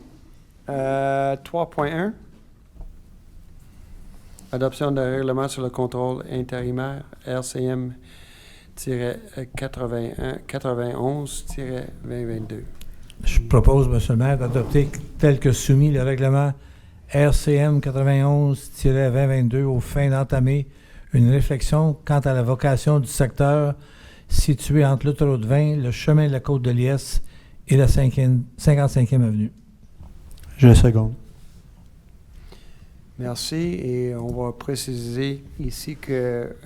3.1. Adoption d'un règlement sur le contrôle intérimaire RCM-91-2022. Je propose, Monsieur le maire, d'adopter tel que soumis le règlement RCM 91-2022 aux fins d'entamer une réflexion quant à la vocation du secteur situé entre l'autoroute 20, le chemin de la Côte de Liesse et la 55e avenue. Je seconde. Merci. Et on va préciser ici que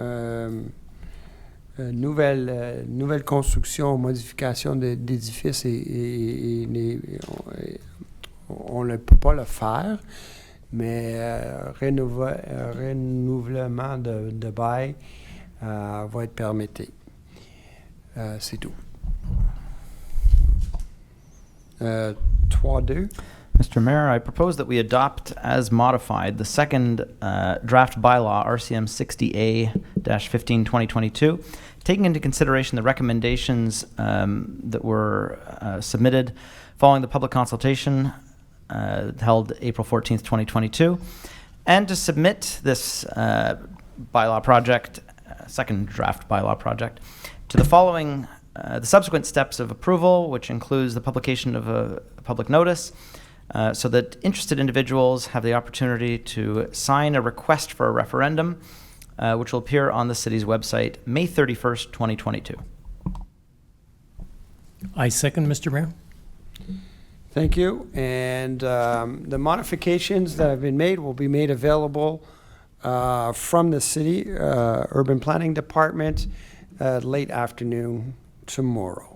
nouvelle construction, modification d'édifices, on ne peut pas le faire, mais renouvellement de bail va être permis. C'est tout. 3.2. Mr. Mayor, I propose that we adopt as modified the second draft bylaw, RCM 60A-15-2022, taking into consideration the recommendations that were submitted following the public consultation held April 14th, 2022, and to submit this bylaw project, second draft bylaw project, to the following, the subsequent steps of approval, which includes the publication of a public notice, so that interested individuals have the opportunity to sign a request for a referendum, which will appear on the city's website May 31st, 2022. I second, Mr. Mayor. Thank you. And the modifications that have been made will be made available from the city urban planning department late afternoon tomorrow.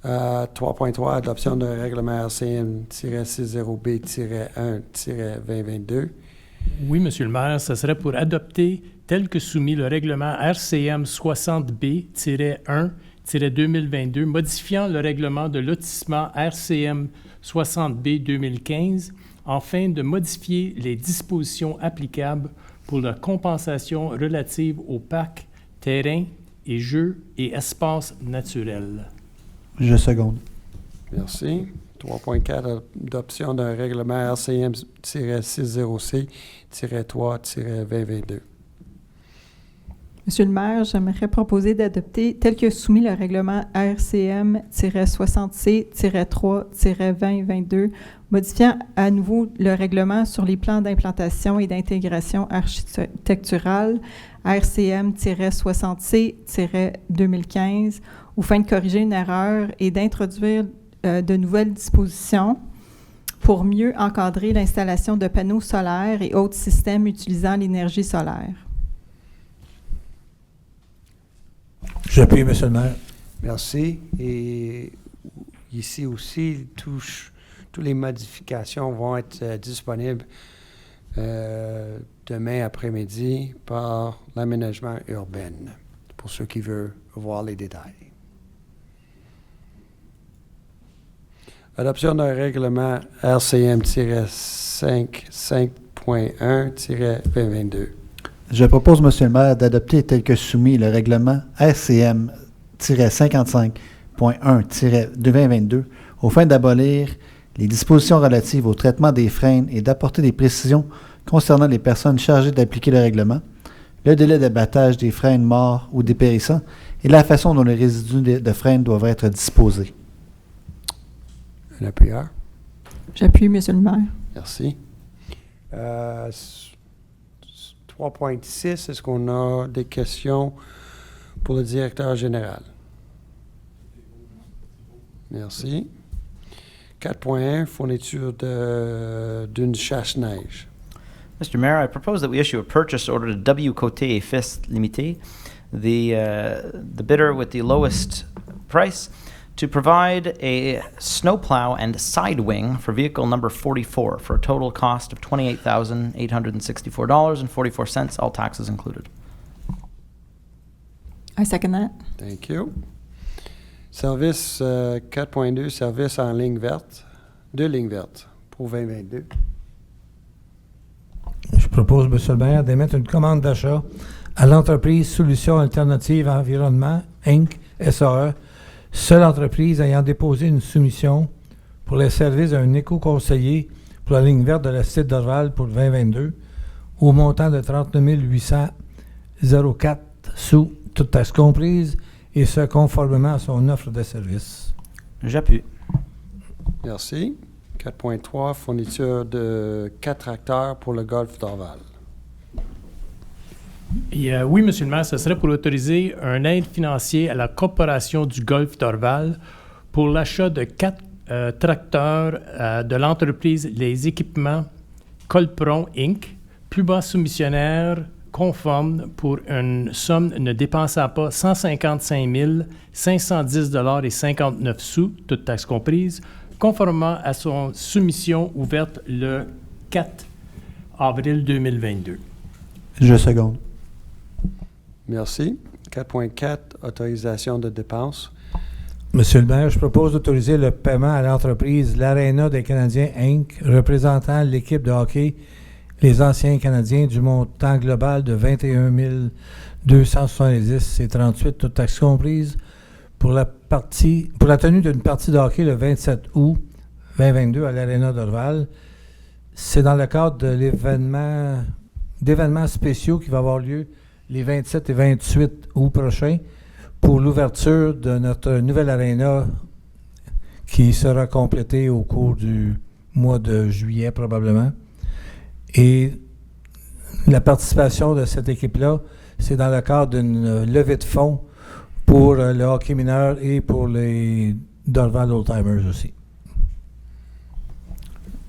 3.3, adoption d'un règlement RCM-60B-1-2022. Oui, Monsieur le maire, ce serait pour adopter tel que soumis le règlement RCM 60B-1-2022, modifiant le règlement de lotissement RCM 60B 2015, afin de modifier les dispositions applicables pour la compensation relative aux parcs, terrains et jeux et espaces naturels. Je seconde. Merci. 3.4, adoption d'un règlement RCM-60C-3-2022. Monsieur le maire, j'aimerais proposer d'adopter tel que soumis le règlement RCM-60C-3-2022, modifiant à nouveau le règlement sur les plans d'implantation et d'intégration architecturale RCM-60C-2015, aux fins de corriger une erreur et d'introduire de nouvelles dispositions pour mieux encadrer l'installation de panneaux solaires et autres systèmes utilisant l'énergie solaire. J'appuie, Monsieur le maire. Merci. Et ici aussi, toutes les modifications vont être disponibles demain après-midi par l'aménagement urbain, pour ceux qui veulent voir les détails. Adoption d'un règlement RCM-5.1-2022. Je propose, Monsieur le maire, d'adopter tel que soumis le règlement RCM-55.1-2022 aux fins d'abolir les dispositions relatives au traitement des frênes et d'apporter des précisions concernant les personnes chargées d'appliquer le règlement, le délai d'abattage des frênes morts ou dépérissants et la façon dont les résidus de frênes doivent être disposés. Un appuyeur. J'appuie, Monsieur le maire. Merci. 3.6, est-ce qu'on a des questions pour le directeur général? Merci. 4.1, fourniture d'une chasse-neige. Mr. Mayor, I propose that we issue a purchase order to W. Côté et Fils Limité, the bidder with the lowest price, to provide a snowplow and side wing for vehicle number 44 for a total cost of $28,864.44, all taxes included. I second that. Thank you. Service 4.2, service en ligne verte, 2 lignes vertes pour 2022. Je propose, M. le maire, d'émettre une commande d'achat à l'entreprise Solutions Alternatives Environnement, Inc., SAE, seule entreprise ayant déposé une soumission pour les services d'un éco-conseiller pour la ligne verte de la cité d'Orval pour 2022, au montant de 39 804 sous, toutes taxes comprises, et ce, conformément à son offre de service. J'appuie. Merci. 4.3, fourniture de 4 tracteurs pour le golfe d'Orval. Et, oui, Monsieur le maire, ce serait pour autoriser un aide financier à la Corporation du Golfe d'Orval pour l'achat de 4 tracteurs de l'entreprise Les Équipements Colpron Inc., plus bas soumissionnaire conforme pour une somme ne dépensant pas 155 510,59 $, toutes taxes comprises, conformément à son soumission ouverte le 4 avril 2022. Je seconde. Merci. 4.4, autorisation de dépenses. Monsieur le maire, je propose d'autoriser le paiement à l'entreprise l'Arena des Canadiens Inc., représentant l'équipe de hockey Les Anciens Canadiens du montant global de 21 270 et 38, toutes taxes comprises, pour la tenue d'une partie de hockey le 27 août 2022 à l'Arena d'Orval. C'est dans le cadre de d'événements spéciaux qui va avoir lieu les 27 et 28 août prochains pour l'ouverture de notre nouvelle aréna qui sera complétée au cours du mois de juillet probablement. Et la participation de cette équipe-là, c'est dans le cadre d'une levée de fonds pour le hockey mineur et pour les Dorval Oldtimers aussi.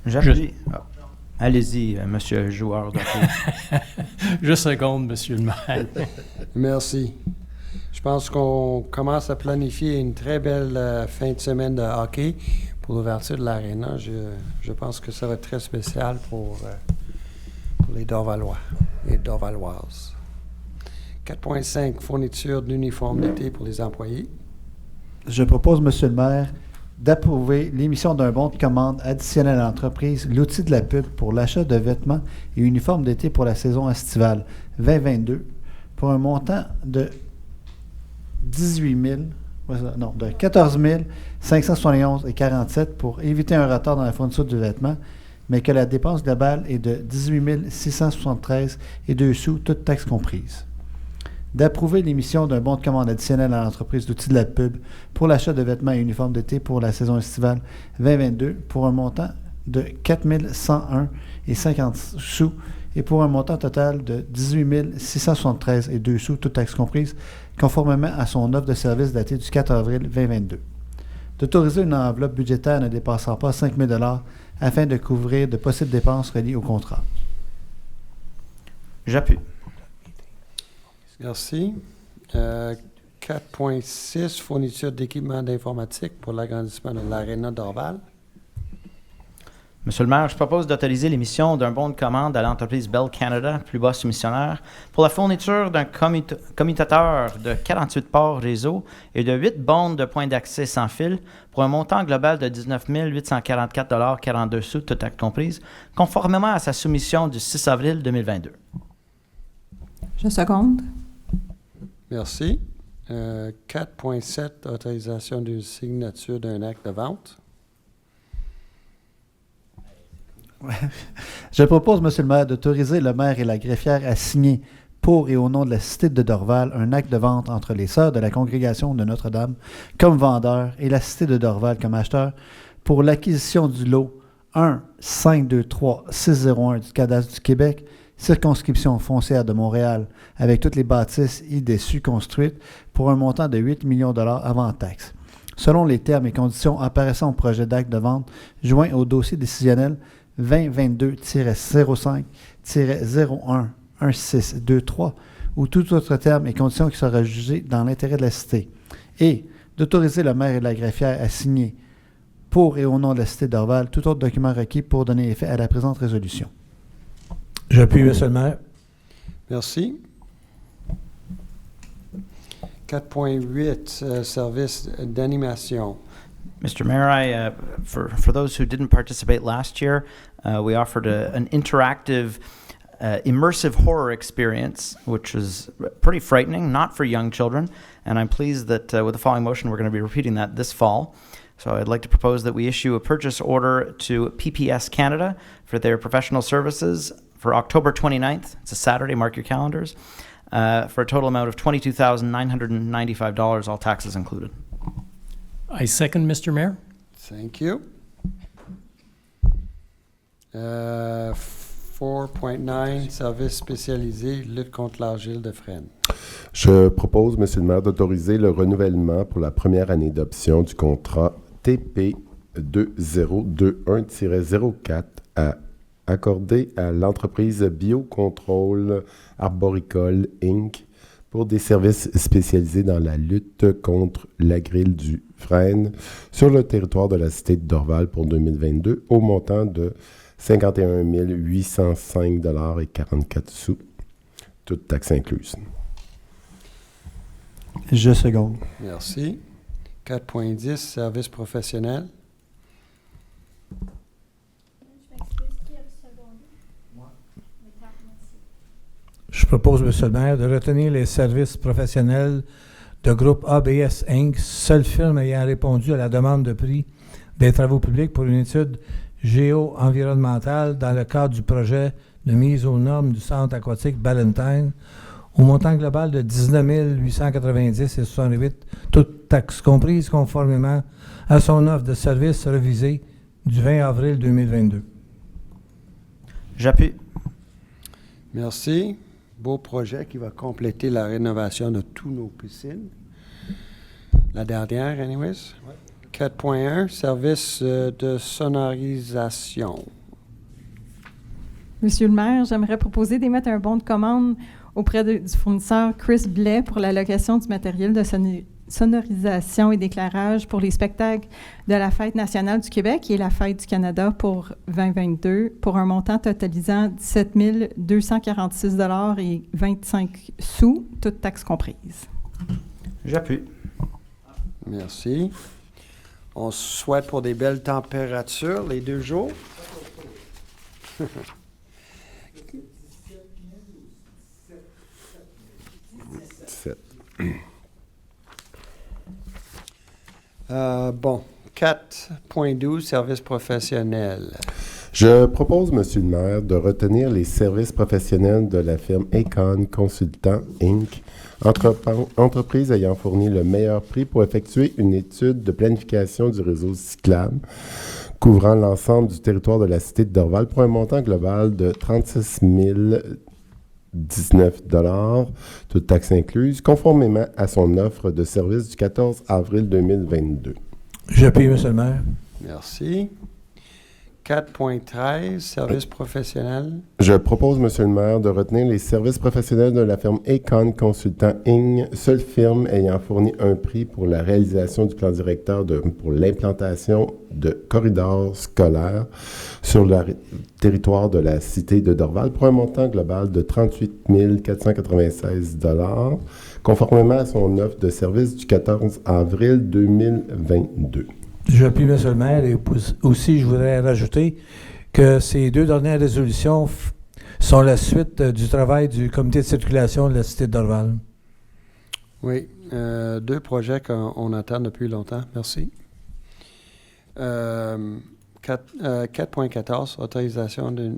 J'appuie. Allez-y, monsieur le joueur d'hockey. Je seconde, monsieur le maire. Merci. Je pense qu'on commence à planifier une très belle fin de semaine de hockey pour l'ouverture de l'aréna. Je pense que ça va être très spécial pour les Dorvalois et Dorvaloises. 4.5, fourniture d'uniformes d'été pour les employés. Je propose, Monsieur le maire, d'approuver l'émission d'un bon de commande additionnel à l'entreprise L'outil de la pub pour l'achat de vêtements et uniformes d'été pour la saison estivale 2022 pour un montant de 14 571,47 pour éviter un retard dans la fourniture du vêtement, mais que la dépense globale est de 18 673 et 2 sous, toutes taxes comprises. D'approuver l'émission d'un bon de commande additionnel à l'entreprise d'outils de la pub pour l'achat de vêtements et uniformes d'été pour la saison estivale 2022 pour un montant de 4 101 et 50 sous et pour un montant total de 18 673 et 2 sous, toutes taxes comprises, conformément à son offre de service datée du 4 avril 2022. D'autoriser une enveloppe budgétaire ne dépassant pas 5 000 $ afin de couvrir de possibles dépenses reliées au contrat. J'appuie. Merci. 4.6, fourniture d'équipements d'informatique pour l'agrandissement de l'aréna d'Orval. Monsieur le maire, je propose d'autoriser l'émission d'un bon de commande à l'entreprise Bell Canada, plus bas soumissionnaire, pour la fourniture d'un commutateur de 48 ports réseau et de 8 bandes de points d'accès sans fil pour un montant global de 19 844,42 $, toutes taxes comprises, conformément à sa soumission du 6 avril 2022. Je seconde. Merci. 4.7, autorisation d'une signature d'un acte de vente. Je propose, Monsieur le maire, d'autoriser le maire et la greffière à signer pour et au nom de la cité de Dorval un acte de vente entre les Sœurs de la Congrégation de Notre-Dame comme vendeur et la cité de Dorval comme acheteur pour l'acquisition du lot 1-523-601 du cadastre du Québec, circonscription foncière de Montréal, avec toutes les bâtisses y-dessus construites pour un montant de 8 millions $ avant taxe. selon les termes et conditions apparaissant au projet d'acte de vente joint au dossier décisionnel 2022-05-01-1623 ou tout autre terme et condition qui sera jugé dans l'intérêt de la cité, et d'autoriser le maire et la greffière à signer pour et au nom de la cité d'Orval tout autre document requis pour donner effet à la présente résolution. J'appuie, Monsieur le maire. Merci. 4.8, service d'animation. Mr. Mayor, for those who didn't participate last year, we offered an interactive, immersive horror experience, which was pretty frightening, not for young children. And I'm pleased that with the following motion, we're going to be repeating that this fall. So I'd like to propose that we issue a purchase order to PPS Canada for their professional services for October 29th. It's a Saturday, mark your calendars, for a total amount of $22,995, all taxes included. I second, Mr. Mayor. Thank you. 4.9, service spécialisé, lutte contre l'argile de Fresnes. Je propose, Monsieur le maire, d'autoriser le renouvellement pour la première année d'option du contrat TP 2021-04 accordé à l'entreprise Biocontrôle Arboricole Inc. pour des services spécialisés dans la lutte contre la grille du frêne sur le territoire de la cité de Dorval pour 2022 au montant de 51 805,44 $, toutes taxes incluses. Je seconde. Merci. 4.10, service professionnel. Je propose, Monsieur le maire, de retenir les services professionnels de groupe ABS Inc., seule firme ayant répondu à la demande de prix des travaux publics pour une étude géo-environnementale dans le cadre du projet de mise aux normes du centre aquatique Ballantine, au montant global de 19 890,68 $, toutes taxes comprises, conformément à son offre de service révisée du 20 avril 2022. J'appuie. Merci. Beau projet qui va compléter la rénovation de tous nos piscines. La dernière, anyways. Ouais. 4.1, service de sonorisation. Monsieur le maire, j'aimerais proposer d'émettre un bon de commande auprès du fournisseur Chris Blais pour la location du matériel de sonorisation et d'éclairage pour les spectacles de la Fête nationale du Québec et la Fête du Canada pour 2022 pour un montant totalisant 17 246,25 $, toutes taxes comprises. J'appuie. Merci. On souhaite pour des belles températures les 2 jours. 17. Bon, 4.12, services professionnels. Je propose, Monsieur le maire, de retenir les services professionnels de la firme Econ Consultant Inc., entreprise ayant fourni le meilleur prix pour effectuer une étude de planification du réseau cyclable couvrant l'ensemble du territoire de la cité de Dorval pour un montant global de 36 019 $, toutes taxes incluses, conformément à son offre de service du 14 avril 2022. J'appuie, Monsieur le maire. Merci. 4.13, services professionnels. Je propose, Monsieur le maire, de retenir les services professionnels de la firme Econ Consultant Inc., seule firme ayant fourni un prix pour la réalisation du plan directeur pour l'implantation de corridors scolaires sur le territoire de la cité de Dorval pour un montant global de 38 496 $, conformément à son offre de service du 14 avril 2022. J'appuie, Monsieur le maire, et aussi je voudrais rajouter que ces 2 dernières résolutions sont la suite du travail du comité de circulation de la cité de Dorval. Oui, 2 projets qu'on attend depuis longtemps. Merci. 4.14, autorisation d'une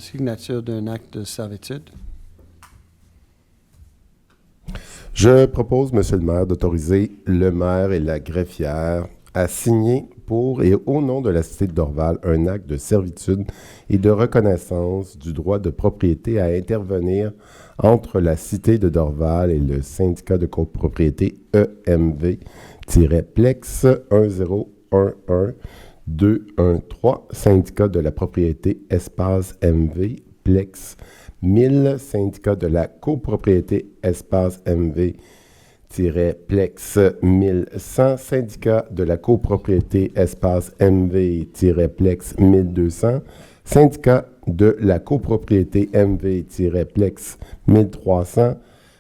signature d'un acte de servitude. Je propose, Monsieur le maire, d'autoriser le maire et la greffière à signer pour et au nom de la cité de Dorval un acte de servitude et de reconnaissance du droit de propriété à intervenir entre la cité de Dorval et le syndicat de copropriété EMV MV-Plex 1011-213, syndicat de la propriété espace MV-Plex 1000, syndicat de la copropriété espace MV-Plex 1100, syndicat de la copropriété espace MV-Plex 1200, syndicat de la copropriété MV-Plex 1300,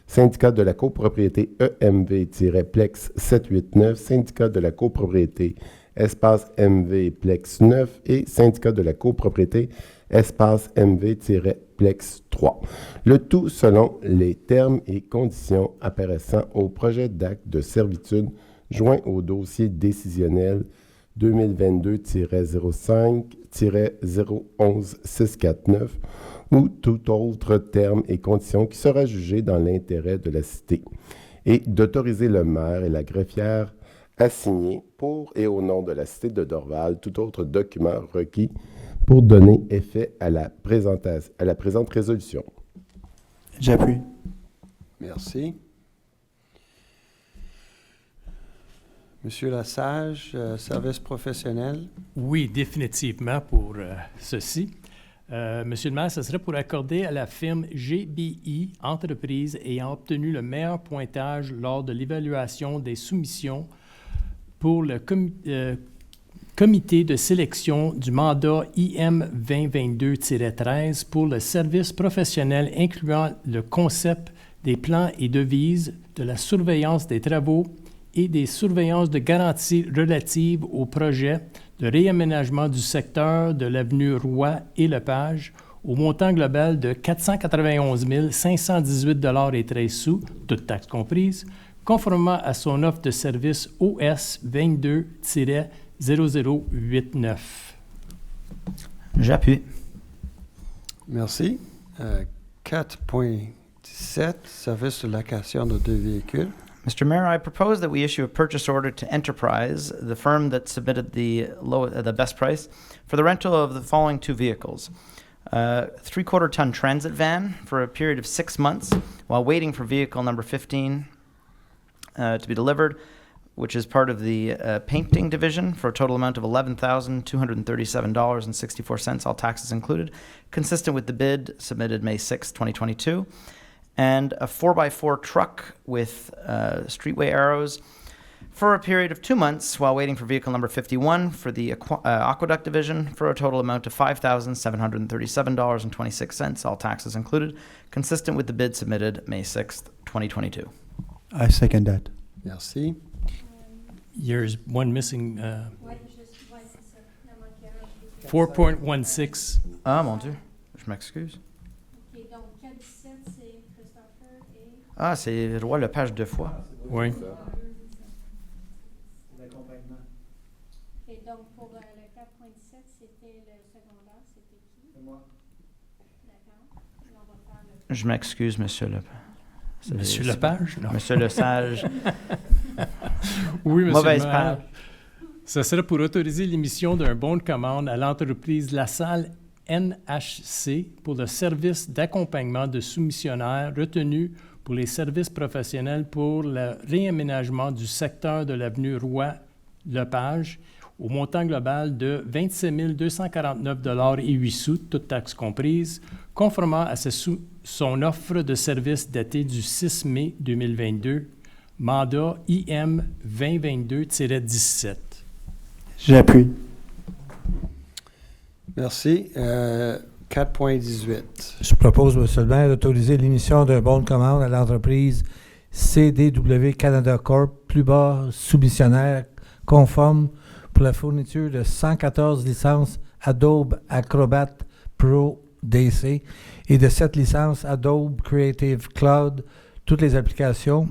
syndicat de la copropriété EMV-Plex 789, syndicat de la copropriété espace MV-Plex 9 et syndicat de la copropriété espace MV-Plex 3. Le tout selon les termes et conditions apparaissant au projet d'acte de servitude joint au dossier décisionnel 2022-05-011-649 ou tout autre terme et condition qui sera jugé dans l'intérêt de la cité, et d'autoriser le maire et la greffière à signer pour et au nom de la cité de Dorval tout autre document requis pour donner effet à la présente résolution. J'appuie. Merci. Monsieur Lesage, service professionnel. Oui, définitivement pour ceci. Monsieur le maire, ce serait pour accorder à la firme GBI Entreprise ayant obtenu le meilleur pointage lors de l'évaluation des soumissions pour le comité de sélection du mandat IM 2022-13 pour le service professionnel incluant le concept des plans et devises, de la surveillance des travaux et des surveillances de garantie relatives au projet de réaménagement du secteur de l'avenue Roy et Lepage au montant global de 491 518,13 $, toutes taxes comprises, conformément à son offre de service OS 22-0089. J'appuie. Merci. 4.17, service de location de deux véhicules. Mr. Mayor, I propose that we issue a purchase order to Enterprise, the firm that submitted the best price, for the rental of the following two vehicles. 3/4-ton transit van for a period of 6 months while waiting for vehicle number 15 to be delivered, which is part of the painting division, for a total amount of $11,237.64, all taxes included, consistent with the bid submitted May 6, 2022. And a 4x4 truck with streetway arrows for a period of 2 months while waiting for vehicle number 51 for the aqueduct division for a total amount of $5,737.26, all taxes included, consistent with the bid submitted May 6th, 2022. I second that. Merci. There's one missing, 4.16. Ah, mon Dieu, je m'excuse. Ah, c'est Roy Lepage 2 fois. Oui. Et donc, pour le 4.7, c'était le secondaire, c'était qui? C'est moi. D'accord. On va faire le... Je m'excuse, monsieur Lepage. Monsieur Lepage? Non. Monsieur Lesage. Oui, monsieur Mauvaise le maire. page. Ce serait pour autoriser l'émission d'un bon de commande à l'entreprise La Salle NHC pour le service d'accompagnement de soumissionnaires retenu pour les services professionnels pour le réaménagement du secteur de l'avenue Roy-Lepage au montant global de 27 249,08 $, toutes taxes comprises, conformément à son offre de service datée du 6 mai 2022, mandat IM 2022-17. J'appuie. Merci. 4.18. Je propose, M. le maire, d'autoriser l'émission d'un bon de commande à l'entreprise CDW Canada Corp, plus bas soumissionnaire conforme pour la fourniture de 114 licences Adobe Acrobat Pro DC et de 7 licences Adobe Creative Cloud, toutes les applications,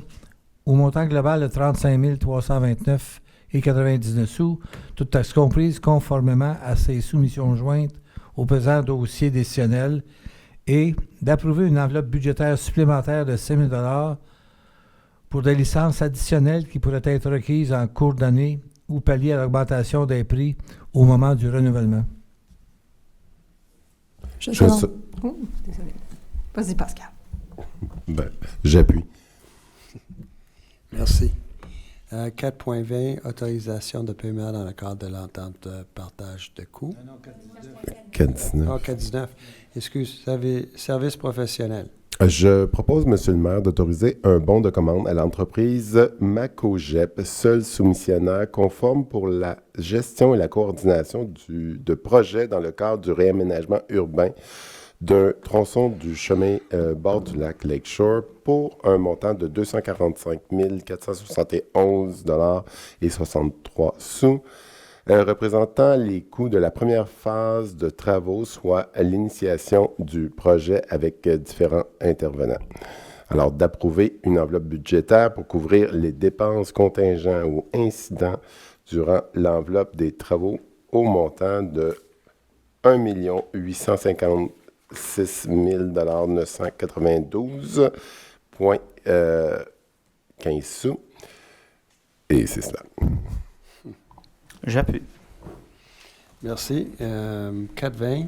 au montant global de 35 329,99 $, toutes taxes comprises, conformément à ses soumissions jointes au présent dossier décisionnel, et d'approuver une enveloppe budgétaire supplémentaire de 5 000 $ pour des licences additionnelles qui pourraient être requises en cours d'année ou pallier à l'augmentation des prix au moment du renouvellement. Désolé. Vas-y, Pascal. J'appuie. Merci. 4.20, autorisation de paiement dans le cadre de l'entente de partage de coûts. 419. Ah, 419. Excuse, service professionnel. Je propose, Monsieur le maire, d'autoriser un bon de commande à l'entreprise Macogep, seul soumissionnaire conforme pour la gestion et la coordination de projets dans le cadre du réaménagement urbain d'un tronçon du chemin bord du lac Lakeshore pour un montant de 245 471 $ et 63 sous, représentant les coûts de la première phase de travaux, soit à l'initiation du projet avec différents intervenants. Alors, d'approuver une enveloppe budgétaire pour couvrir les dépenses contingents ou incidents durant l'enveloppe des travaux au montant de 1 856 992,15 sous. Et c'est cela. J'appuie. Merci. 4.20,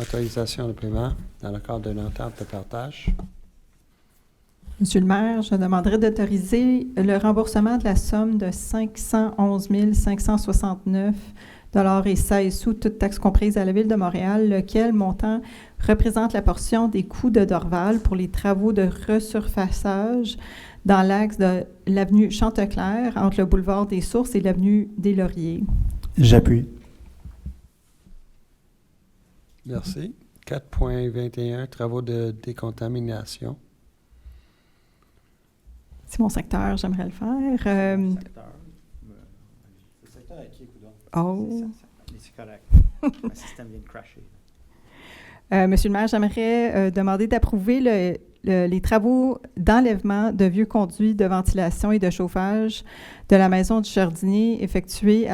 autorisation de paiement dans le cadre d'une entente de partage. Monsieur le maire, je demanderai d'autoriser le remboursement de la somme de 511 569 et 16 sous, toutes taxes comprises à la Ville de Montréal, lequel montant représente la portion des coûts de Dorval pour les travaux de resurfaçage dans l'axe de l'avenue Chanteclair, entre le boulevard des Sources et l'avenue des Lauriers. J'appuie. Merci. 4.21, travaux de décontamination. C'est mon secteur, j'aimerais le faire. Le secteur est qui, coudonc? Oh. C'est correct. Le système vient de crasher. Monsieur le maire, j'aimerais demander d'approuver les travaux d'enlèvement de vieux conduits de ventilation et de chauffage de la maison du jardinier effectués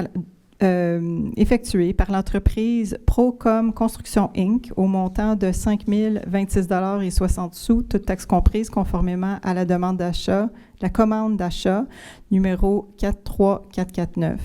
par l'entreprise Procom Construction Inc. au montant de 5 026 $ et 60 sous, toutes taxes comprises, conformément à la demande d'achat, la commande d'achat numéro 43449.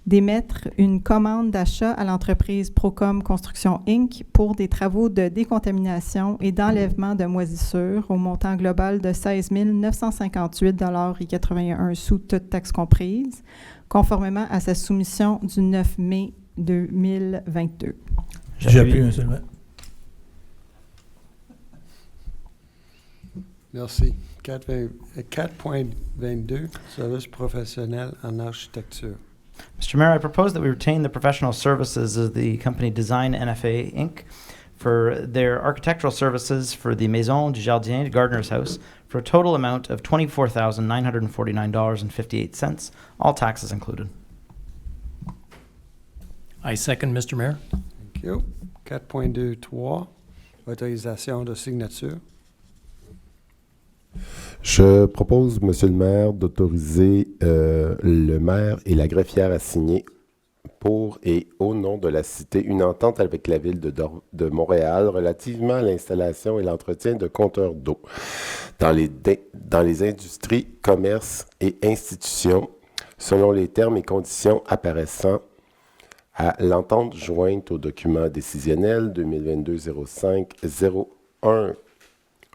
D'émettre une commande d'achat à l'entreprise Procom Construction Inc. pour des travaux de décontamination et d'enlèvement de moisissures au montant global de 16 958 $ et 81 sous, toutes taxes comprises, conformément à sa soumission du 9 mai 2022. J'appuie, monsieur le maire. Merci. 4.22, service professionnel en architecture. Mr. Mayor, I propose that we retain the professional services of the company Design NFA Inc. for their architectural services for the Maison du Jardin, Gardener's House, for a total amount of $24,949.58, all taxes included. I second, Mr. Mayor. Thank you. 4.23, autorisation de signature. Je propose, Monsieur le maire, d'autoriser le maire et la greffière à signer pour et au nom de la cité une entente avec la Ville de Montréal relativement à l'installation et l'entretien de compteurs d'eau dans les industries, commerces et institutions, selon les termes et conditions apparaissant à l'entente jointe au document décisionnel 2022-05-01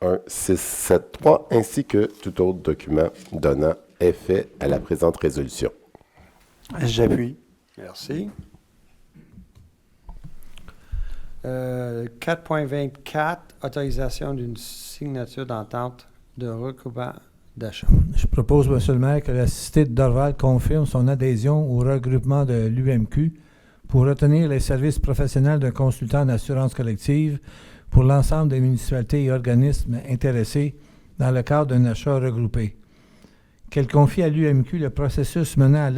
1673, ainsi que tout autre document donnant effet à la présente résolution. J'appuie. Merci. 4.24, autorisation d'une signature d'entente de recoupement d'achat. Je propose, monsieur le maire, que la cité de Dorval confirme son adhésion au regroupement de l'UMQ pour retenir les services professionnels d'un consultant en assurance collective pour l'ensemble des municipalités et organismes intéressés dans le cadre d'un achat regroupé. Qu'elle confie à l'UMQ le processus menant à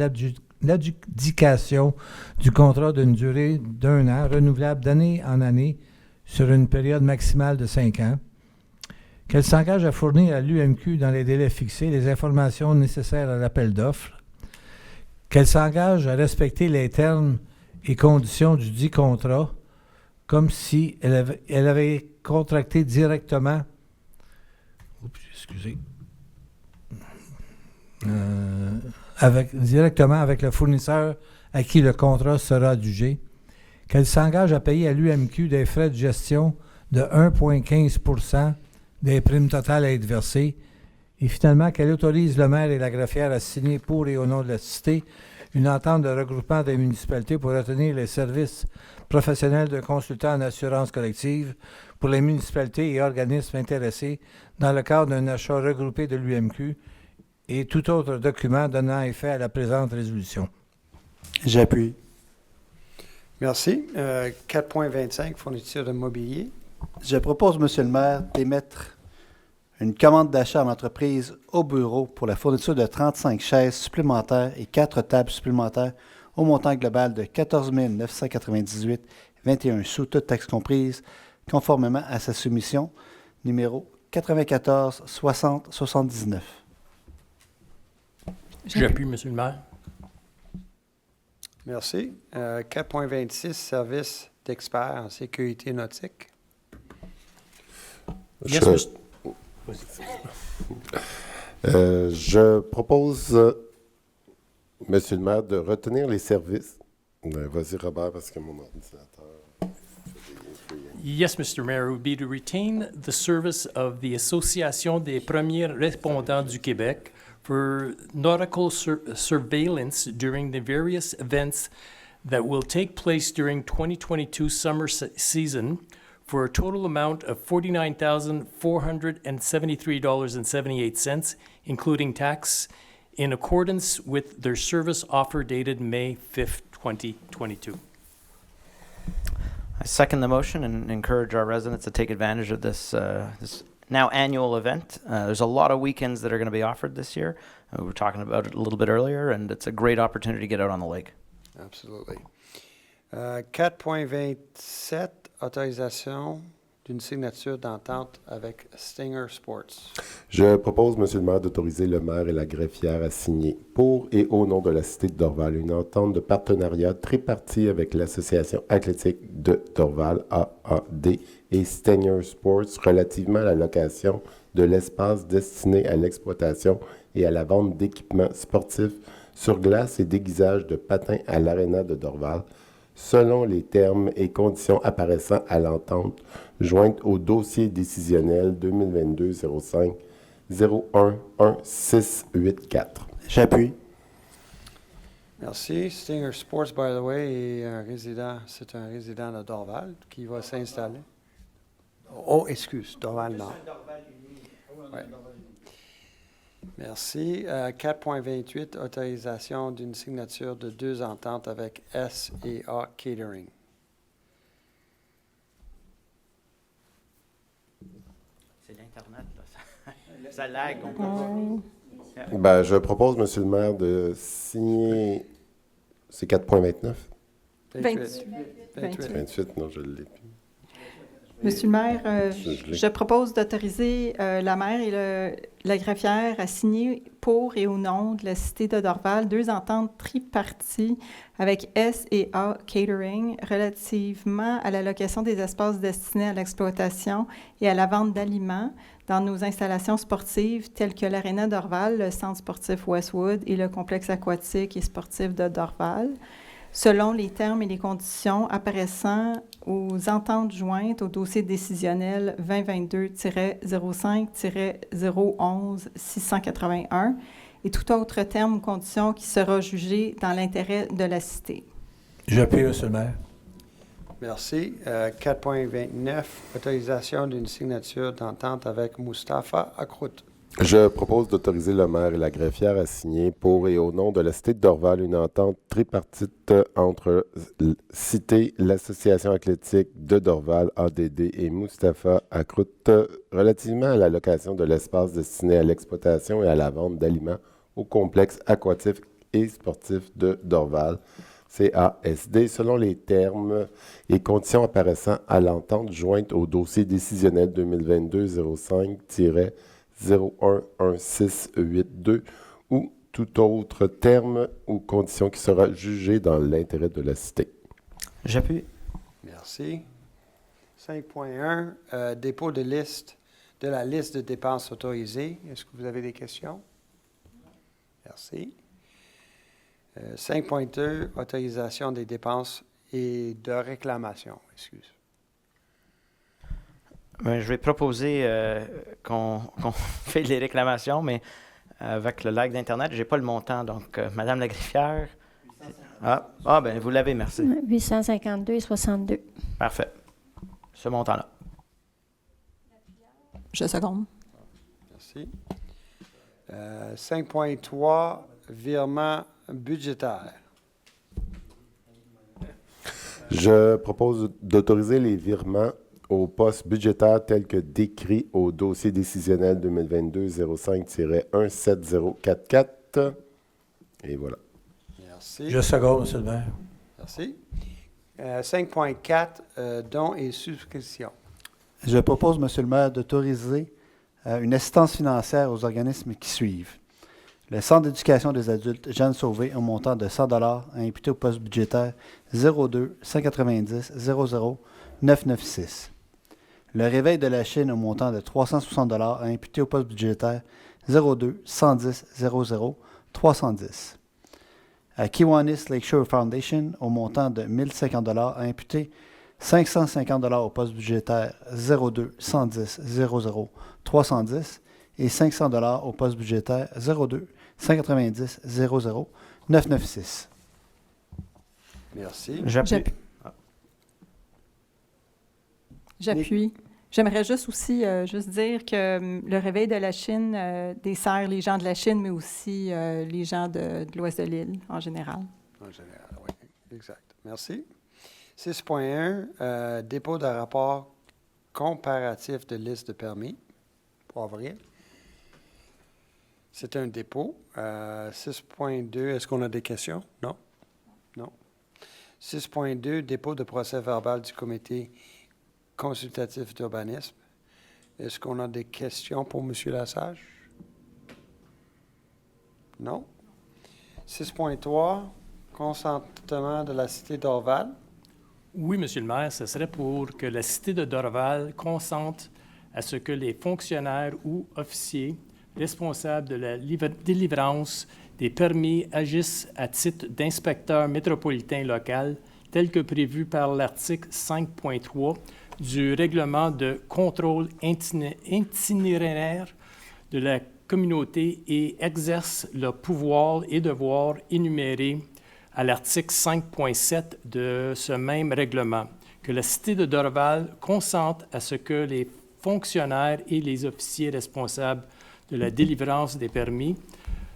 l'adjudication du contrat d'une durée d'1 an, renouvelable d'année en année sur une période maximale de 5 ans. Qu'elle s'engage à fournir à l'UMQ dans les délais fixés les informations nécessaires à l'appel d'offres. Qu'elle s'engage à respecter les termes et conditions du dit contrat, comme si elle avait contracté directement directement avec le fournisseur à qui le contrat sera adjugé, qu'elle s'engage à payer à l'UMQ des frais de gestion de 1,15 % des primes totales à être versées Et finalement, qu'elle autorise le maire et la greffière à signer pour et au nom de la cité une entente de regroupement des municipalités pour retenir les services professionnels de consultants en assurance collective pour les municipalités et organismes intéressés dans le cadre d'un achat regroupé de l'UMQ et tout autre document donnant effet à la présente résolution. J'appuie. Merci. 4.25, fourniture de mobilier. Je propose, Monsieur le maire, d'émettre une commande d'achat en entreprise au bureau pour la fourniture de 35 chaises supplémentaires et 4 tables supplémentaires au montant global de 14 998,21 sous, toute taxe comprise, conformément à sa soumission numéro 94 60 79. J'appuie, Monsieur le maire. Merci. 4.26, service d'experts en sécurité nautique. Yes, Mr. Je propose, Monsieur le maire, de retenir les services. Vas-y, Robert, parce que mon ordinateur... Yes, Mr. Mayor, it would be to retain the service of the Association des premiers répondants du Québec for nautical surveillance during the various events that will take place during 2022 summer season for a total amount of $49,473.78, including tax, in accordance with their service offer dated May 5th, 2022. I second the motion and encourage our residents to take advantage of this now annual event. There's a lot of weekends that are going to be offered this year. We were talking about it a little bit earlier, and it's a great opportunity to get out on the lake. Absolutely. 4.27, autorisation d'une signature d'entente avec Stinger Sports. Je propose, Monsieur le maire, d'autoriser le maire et la greffière à signer, pour et au nom de la Cité de Dorval, une entente de partenariat tripartite avec l'Association athlétique de Dorval, AAD, et Stinger Sports relativement à la location de l'espace destiné à l'exploitation et à la vente d'équipements sportifs sur glace et d'aiguisage de patins à l'Aréna de Dorval, selon les termes et conditions apparaissant à l'entente jointe au dossier décisionnel 2022-05 011684. J'appuie. Merci. Stinger Sports, by the way, c'est un résident de Dorval qui va s'installer. Oh, excuse, Dorval Nord. Ouais. Merci. 4.28, autorisation d'une signature de 2 ententes avec S&A Catering. C'est l'Internet, là. Ça lag. Ben, je propose, Monsieur le maire, de signer... C'est 4.29? 28. 28, non, je l'ai plus. Monsieur le maire, Je je propose d'autoriser la maire et la greffière à signer pour et au nom de la Cité de Dorval 2 ententes triparties avec S&A Catering relativement à la location des espaces destinés à l'exploitation et à la vente d'aliments dans nos installations sportives telles que l'Aréna Dorval, le Centre sportif Westwood et le complexe aquatique et sportif de Dorval, selon les termes et les conditions apparaissant aux ententes jointes au dossier décisionnel 2022-05-011-681 et tout autre terme ou condition qui sera jugé dans l'intérêt de la Cité. J'appuie, Monsieur le maire. Merci. 4.29, autorisation d'une signature d'entente avec Mustapha Akrout. Je propose d'autoriser le maire et la greffière à signer pour et au nom de la Cité de Dorval une entente tripartite entre Cité, l'Association athlétique de Dorval, ADD, et Mustapha Akrout relativement à la location de l'espace destiné à l'exploitation et à la vente d'aliments au complexe aquatique et sportif de Dorval, CASD, selon les termes et conditions apparaissant à l'entente jointe au dossier décisionnel 2022-05- 011682 ou tout autre terme ou condition qui sera jugé dans l'intérêt de la Cité. J'appuie. Merci. 5.1, dépôt de la liste de dépenses autorisées. Est-ce que vous avez des questions? Merci. 5.2, autorisation des dépenses et de réclamation. Excuse. Ben, je vais proposer qu'on fait les réclamations, mais avec le lag d'Internet, j'ai pas le montant. Donc, Madame la greffière. Ben vous l'avez, merci. 852,62. Parfait. Ce montant-là. Je seconde. Merci. 5.3, virement budgétaire. Je propose d'autoriser les virements aux postes budgétaires tels que décrits au dossier décisionnel 2022-05-17044. Et voilà. Merci. Je seconde, Monsieur le maire. Merci. 5.4, dons et souscriptions. Je propose, Monsieur le maire, d'autoriser une assistance financière aux organismes qui suivent. Le Centre d'éducation des adultes Jeanne Sauvé, au montant de 100 à imputer au poste budgétaire 02 190 00 996. Le Réveil de la Chine, au montant de 360 à imputer au poste budgétaire 02 110 00 310. À Kiwanis Lakeshore Foundation, au montant de 1050 à imputer 550 au poste budgétaire 02 110 00 310 et 500 au poste budgétaire 02 190 00 996. Merci. J'appuie. J'aimerais juste aussi juste dire que le Réveil de la Chine dessert les gens de la Chine, mais aussi les gens de l'ouest de l'île en général. En général, oui. Exact. Merci. 6.1, dépôt de rapport comparatif de liste de permis pour avril. C'est un dépôt. 6.2, est-ce qu'on a des questions? Non? Non. 6.2, dépôt de procès verbal du comité consultatif d'urbanisme. Est-ce qu'on a des questions pour M. Lassage? Non. 6.3, consentement de la cité d'Orval. Oui, Monsieur le maire, ce serait pour que la cité de Dorval consente à ce que les fonctionnaires ou officiers responsables de la délivrance des permis agissent à titre d'inspecteur métropolitain local, tel que prévu par l'article 5.3 du règlement de contrôle itinéraire de la communauté et exercent le pouvoir et devoir énumérés à l'article 5.7 de ce même règlement, que la cité de Dorval consente à ce que les fonctionnaires et les officiers responsables de la délivrance des permis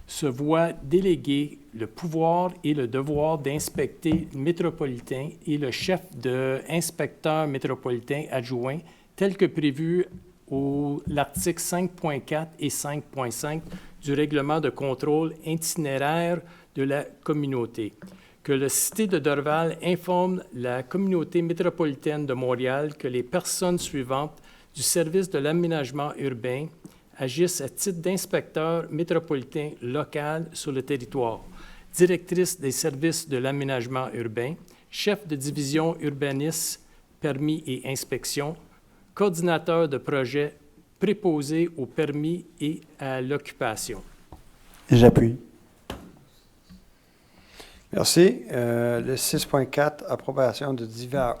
se voient déléguer le pouvoir et le devoir d'inspecter le métropolitain et le chef d'inspecteur métropolitain adjoint, tel que prévu au l'article 5.4 et 5.5 du règlement de contrôle itinéraire de la communauté. Que la cité de Dorval informe la communauté métropolitaine de Montréal que les personnes suivantes du service de l'aménagement urbain agissent à titre d'inspecteur métropolitain local sur le territoire, directrice des services de l'aménagement urbain, chef de division urbanisme, permis et inspection, coordinateur de projet préposé au permis et à l'occupation. J'appuie. Merci. Le 6.4, approbation de divers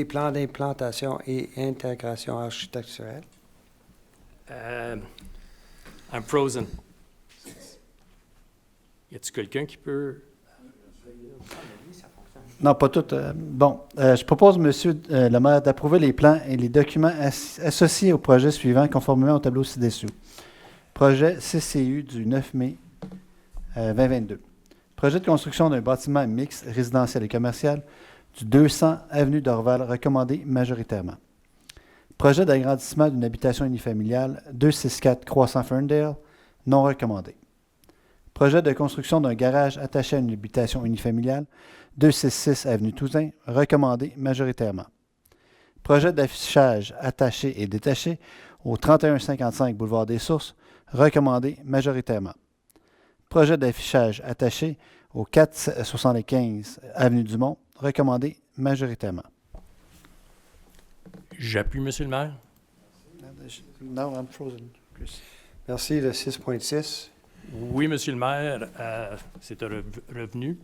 plans d'implantation et intégration architecturelle. I'm frozen. Y a-t-il quelqu'un qui peut... Non, pas tout. Je propose, Monsieur le maire, d'approuver les plans et les documents associés au projet suivant, conformément au tableau ci-dessous. Projet CCU du 9 mai 2022. Projet de construction d'un bâtiment mixte résidentiel et commercial du 200 avenue d'Orval, recommandé majoritairement. Projet d'agrandissement d'une habitation unifamiliale 264 Croissant Ferndale, non recommandé. Projet de construction d'un garage attaché à une habitation unifamiliale 266 avenue Toussaint, recommandé majoritairement. Projet d'affichage attaché et détaché au 3155 boulevard des Sources, recommandé majoritairement. Projet d'affichage attaché au 475 avenue du Mont, recommandé majoritairement. J'appuie, Monsieur le maire. No, I'm frozen. Merci. Le 6.6. Oui, Monsieur le maire, c'est revenu.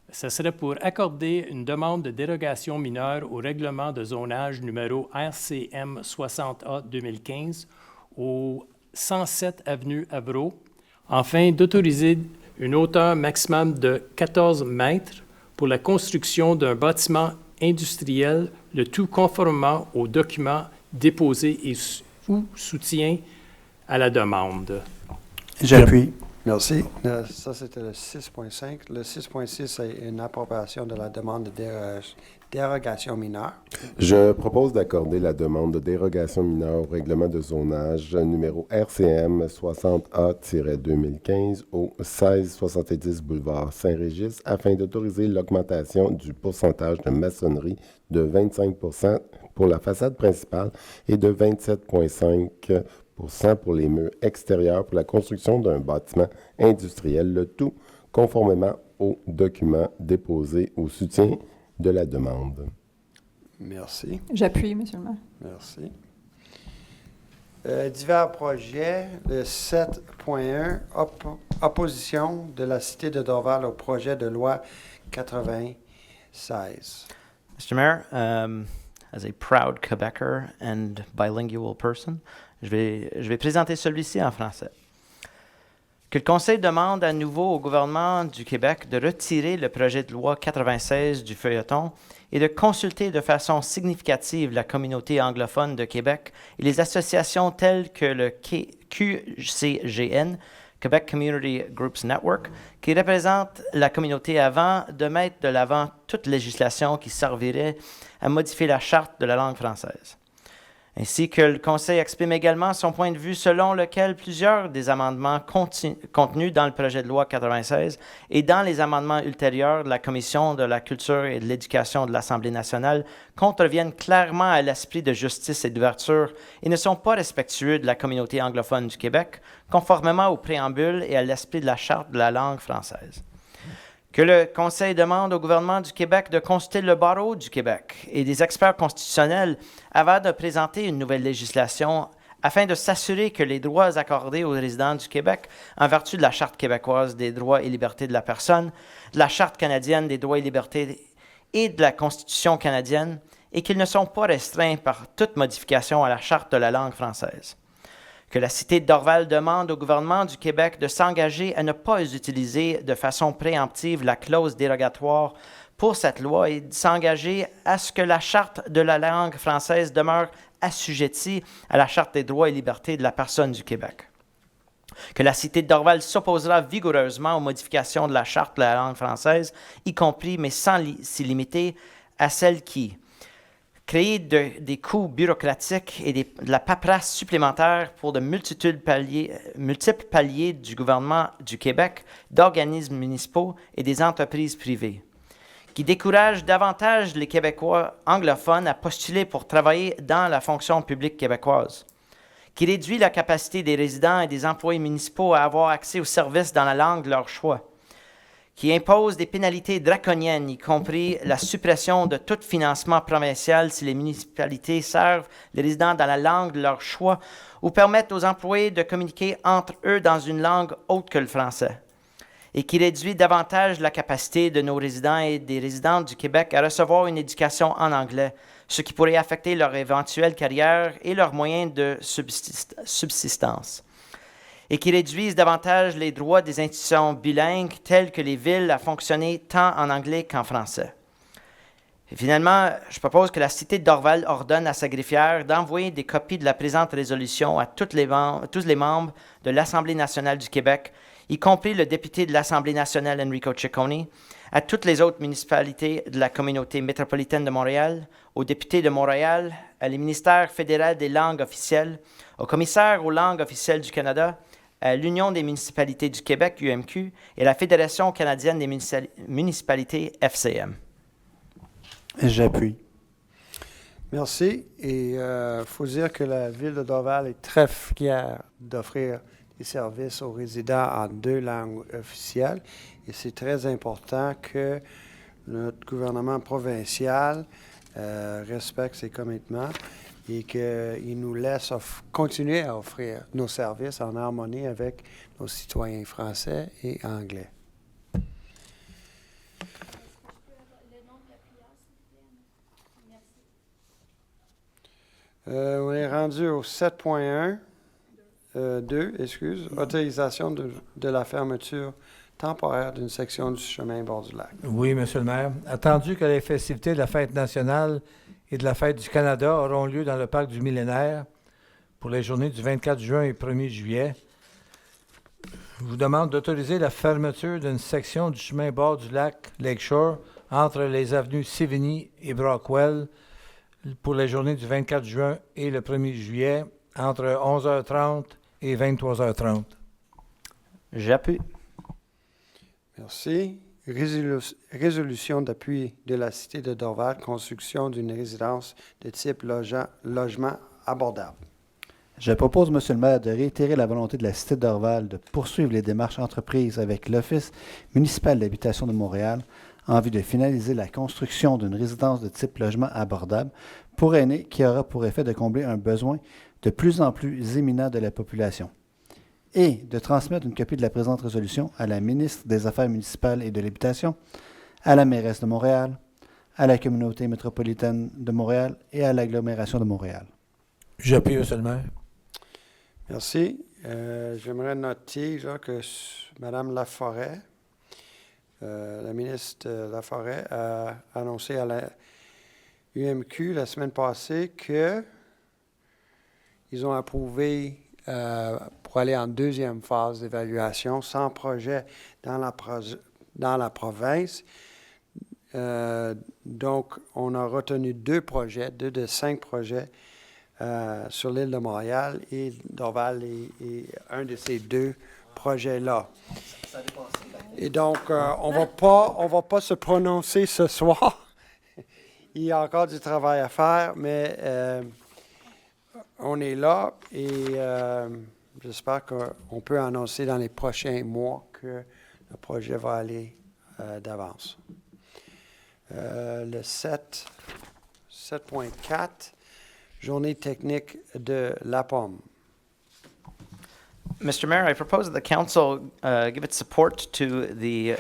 Ce serait pour accorder une demande de dérogation mineure au règlement de zonage numéro RCM 60A 2015 au 107 avenue Avro, afin d'autoriser une hauteur maximum de 14 mètres pour la construction d'un bâtiment industriel, le tout conformément aux documents déposés ou soutien à la demande. J'appuie. Merci. Ça, c'était le 6.5. Le 6.6, c'est une approbation de la demande de dérogation mineure. Je propose d'accorder la demande de dérogation mineure au règlement de zonage numéro RCM 60A-2015 au 1670 boulevard Saint-Régis afin d'autoriser l'augmentation du pourcentage de maçonnerie de 25% pour la façade principale et de 27,5% pour les murs extérieurs pour la construction d'un bâtiment industriel, le tout conformément aux documents déposés au soutien de la demande. Merci. J'appuie, M. le maire. Merci. Divers projets, le 7.1, opposition de la Cité de Dorval au projet de loi 96. Mr. Mayor, as a proud Quebecer and bilingual person, je vais présenter celui-ci en français. Que le Conseil demande à nouveau au gouvernement du Québec de retirer le projet de loi 96 du feuilleton et de consulter de façon significative la communauté anglophone de Québec et les associations telles que le QCGN, Quebec Community Groups Network, qui représente la communauté avant de mettre de l'avant toute législation qui servirait à modifier la charte de la langue française. Ainsi que le Conseil exprime également son point de vue selon lequel plusieurs des amendements contenus dans le projet de loi 96 et dans les amendements ultérieurs de la Commission de la culture et de l'éducation de l'Assemblée nationale contreviennent clairement à l'esprit de justice et d'ouverture et ne sont pas respectueux de la communauté anglophone du Québec, conformément au préambule et à l'esprit de la Charte de la langue française. Que le Conseil demande au gouvernement du Québec de consulter le barreau du Québec et des experts constitutionnels avant de présenter une nouvelle législation afin de s'assurer que les droits accordés aux résidents du Québec en vertu de la Charte québécoise des droits et libertés de la personne, de la Charte canadienne des droits et libertés et de la Constitution canadienne et qu'ils ne sont pas restreints par toute modification à la Charte de la langue française. Que la Cité de Dorval demande au gouvernement du Québec de s'engager à ne pas utiliser de façon préemptive la clause dérogatoire pour cette loi et de s'engager à ce que la Charte de la langue française demeure assujettie à la Charte des droits et libertés de la personne du Québec. Que la Cité de Dorval s'opposera vigoureusement aux modifications de la Charte de la langue française, y compris, mais sans s'y limiter, à celles qui créer des coûts bureaucratiques et de la paperasse supplémentaire pour de multiples paliers du gouvernement du Québec, d'organismes municipaux et des entreprises privées, qui décourage davantage les Québécois anglophones à postuler pour travailler dans la fonction publique québécoise, qui réduit la capacité des résidents et des employés municipaux à avoir accès aux services dans la langue de leur choix, qui impose des pénalités draconiennes, y compris la suppression de tout financement provincial si les municipalités servent les résidents dans la langue de leur choix ou permettent aux employés de communiquer entre eux dans une langue autre que le français, et qui réduit davantage la capacité de nos résidents et des résidentes du Québec à recevoir une éducation en anglais, ce qui pourrait affecter leur éventuelle carrière et leurs moyens de subsistance, et qui réduisent davantage les droits des institutions bilingues telles que les villes à fonctionner tant en anglais qu'en français. Et finalement, je propose que la Cité de Dorval ordonne à sa greffière d'envoyer des copies de la présente résolution à tous les membres de l'Assemblée nationale du Québec, y compris le député de l'Assemblée nationale Enrico Ciccone, à toutes les autres municipalités de la communauté métropolitaine de Montréal, aux députés de Montréal, à les ministères fédéraux des langues officielles, au commissaire aux langues officielles du Canada, à l'Union des municipalités du Québec, UMQ, et à la Fédération canadienne des municipalités, FCM. J'appuie. Merci. Et il faut dire que la Ville de Dorval est très fière d'offrir des services aux résidents en 2 langues officielles. Et c'est très important que notre gouvernement provincial respecte ses commitments et qu'il nous laisse continuer à offrir nos services en harmonie avec nos citoyens français et anglais. On est rendu au 7.1, 2, excuse, autorisation de la fermeture temporaire d'une section du chemin bord du lac. Oui, Monsieur le maire. Attendu que les festivités de la Fête nationale et de la Fête du Canada auront lieu dans le parc du Millénaire pour les journées du 24 juin et 1er juillet, je vous demande d'autoriser la fermeture d'une section du chemin bord du lac Lakeshore entre les avenues Sévigny et Brockwell pour les journées du 24 juin et le 1er juillet entre 11h30 et 23h30. J'appuie. Merci. Résolution d'appui de la Cité de Dorval, construction d'une résidence de type logement abordable. Je propose, Monsieur le maire, de réitérer la volonté de la Cité d'Orval de poursuivre les démarches entreprises avec l'Office municipal d'habitation de Montréal en vue de finaliser la construction d'une résidence de type logement abordable pour aînés qui aura pour effet de combler un besoin de plus en plus éminent de la population et de transmettre une copie de la présente résolution à la ministre des Affaires municipales et de l'Habitation, à la mairesse de Montréal, à la communauté métropolitaine de Montréal et à l'agglomération de Montréal. J'appuie, Monsieur le maire. Merci. J'aimerais noter là, que Mme Laforêt, la ministre Laforêt, a annoncé à la UMQ la semaine passée qu'ils ont approuvé pour aller en deuxième phase d'évaluation sans projet dans la province. Donc, on a retenu 2 projets, 2 de 5 projets sur l'île de Montréal et Dorval est un de ces 2 projets-là. Et donc, on va pas se prononcer ce soir. Il y a encore du travail à faire, mais on est là et j'espère qu'on peut annoncer dans les prochains mois que le projet va aller d'avance. Le 7.4, journée technique de la pomme. Mr. Mayor, I propose that the council give its support to the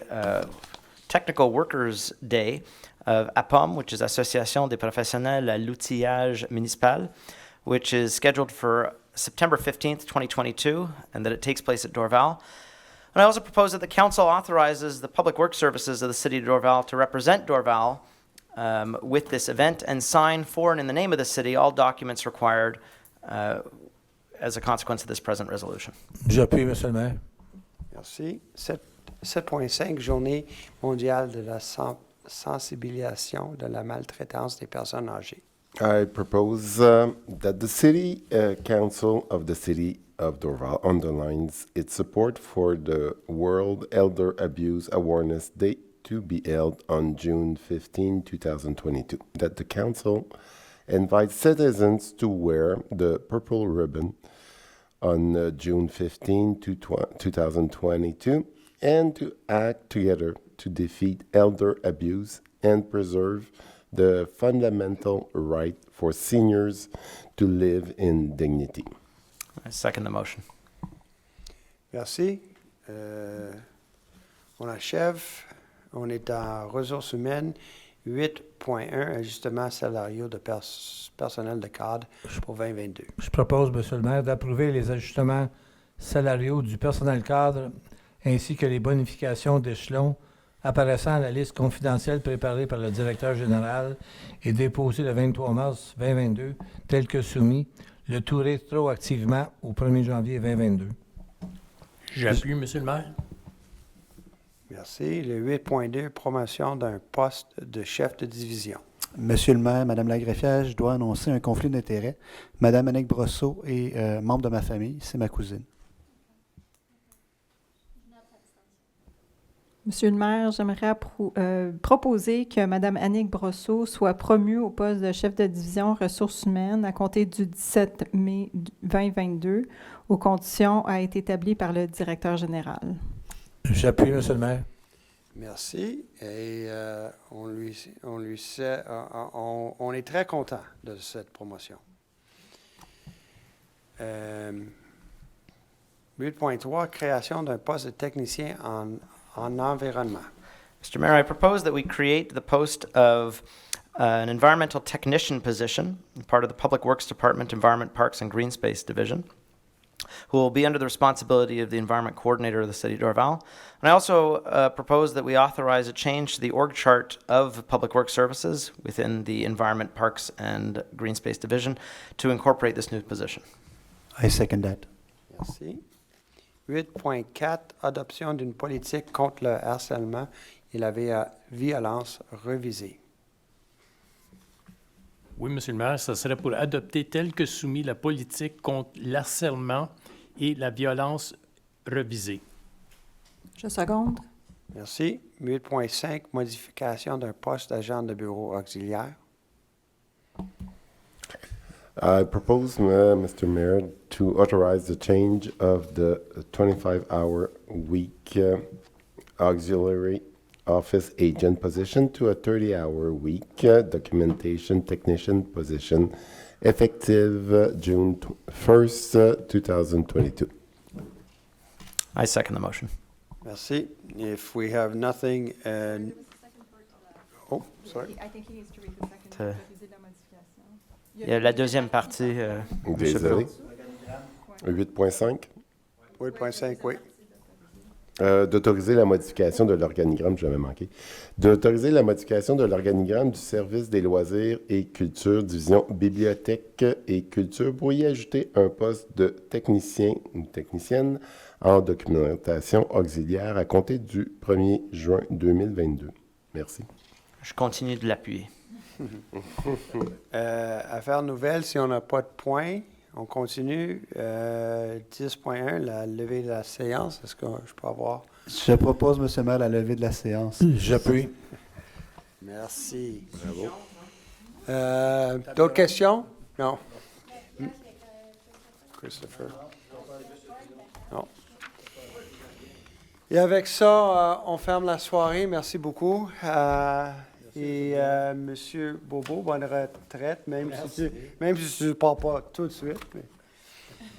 Technical Workers Day of APOM, which is Association des professionnels à l'outillage municipal, which is scheduled for September 15th, 2022, and that it takes place at Dorval. And I also propose that the council authorizes the Public Works Services of the City of Dorval to represent Dorval with this event and sign for and in the name of the city all documents required as a consequence of this present resolution. J'appuie, Monsieur le maire. Merci. 7.5, journée mondiale de la sensibilisation de la maltraitance des personnes âgées. I propose that the City Council of the City of Dorval underlines its support for the World Elder Abuse Awareness Day to be held on June 15, 2022. That the Council invites citizens to wear the purple ribbon on June 15, 2022 and to act together to defeat elder abuse and preserve the fundamental right for seniors to live in dignity. I second the motion. Merci. On achève. On est en ressources humaines. 8.1, ajustement salariaux de personnel de cadre pour 2022. Je propose, Monsieur le maire, d'approuver les ajustements salariaux du personnel cadre ainsi que les bonifications d'échelon apparaissant à la liste confidentielle préparée par le directeur général et déposée le 23 mars 2022, tel que soumis, le tout rétroactivement au 1er janvier 2022. J'appuie, Monsieur le maire. Merci. Le 8.2, promotion d'un poste de chef de division. Monsieur le maire, Madame la greffière, je dois annoncer un conflit d'intérêts. Madame Annick Brosseau est membre de ma famille, c'est ma cousine. Monsieur le maire, j'aimerais proposer que Mme Annick Brosseau soit promue au poste de chef de division ressources humaines à compter du 17 mai 2022, aux conditions à être établies par le directeur général. J'appuie, Monsieur le maire. Merci. Et on est très content de cette promotion. 8.3, création d'un poste de technicien en environnement. Mr. Mayor, I propose that we create the post of An environmental technician position, part of the Public Works Department, Environment, Parks, and Green Space Division, who will be under the responsibility of the Environment Coordinator of the City of Dorval. And I also propose that we authorize a change to the org chart of Public Works Services within the Environment, Parks, and Green Space Division to incorporate this new position. I second that. Merci. 8.4, adoption d'une politique contre le harcèlement et la violence revisée. Oui, Monsieur le maire, ça serait pour adopter tel que soumis la politique contre l'harcèlement et la violence revisée. Je seconde. Merci. 8.5, modification d'un poste d'agent de bureau auxiliaire. I propose, Mr. Mayor, to authorize the change of the 25-hour week auxiliary office agent position to a 30-hour week documentation technician position effective June 1st, 2022. I second the motion. Merci. If we have nothing, oh, sorry. I think he needs to read the second To- reviser la modification. Il y a la deuxième partie. Désolé. 8.5. 8.5, oui. D'autoriser la modification de l'organigramme, j'avais manqué, d'autoriser la modification de l'organigramme du service des loisirs et culture, division bibliothèque et culture, pour y ajouter un poste de technicien ou technicienne en documentation auxiliaire à compter du 1er juin 2022. Merci. Je continue de l'appuyer. Affaire nouvelle, si on n'a pas de points, on continue. 10.1, la levée de la séance. Est-ce que je peux avoir? Je propose, M. Maire, la levée de la séance. J'appuie. Merci. Bravo. D'autres questions? Non. Christopher? Non. Et avec ça, on ferme la soirée. Merci beaucoup. Monsieur Bobo, bonne retraite, même si tu ne pars pas tout de suite. Mais...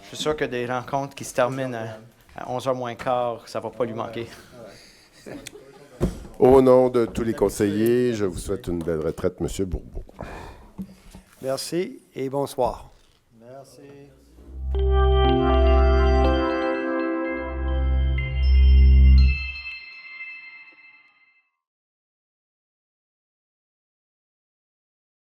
Je suis sûr que des rencontres qui se terminent à 11h moins quart, ça ne va pas lui manquer. Au nom de tous les conseillers, je vous souhaite une belle retraite, M. Bourbeau. Merci et bonsoir. Merci.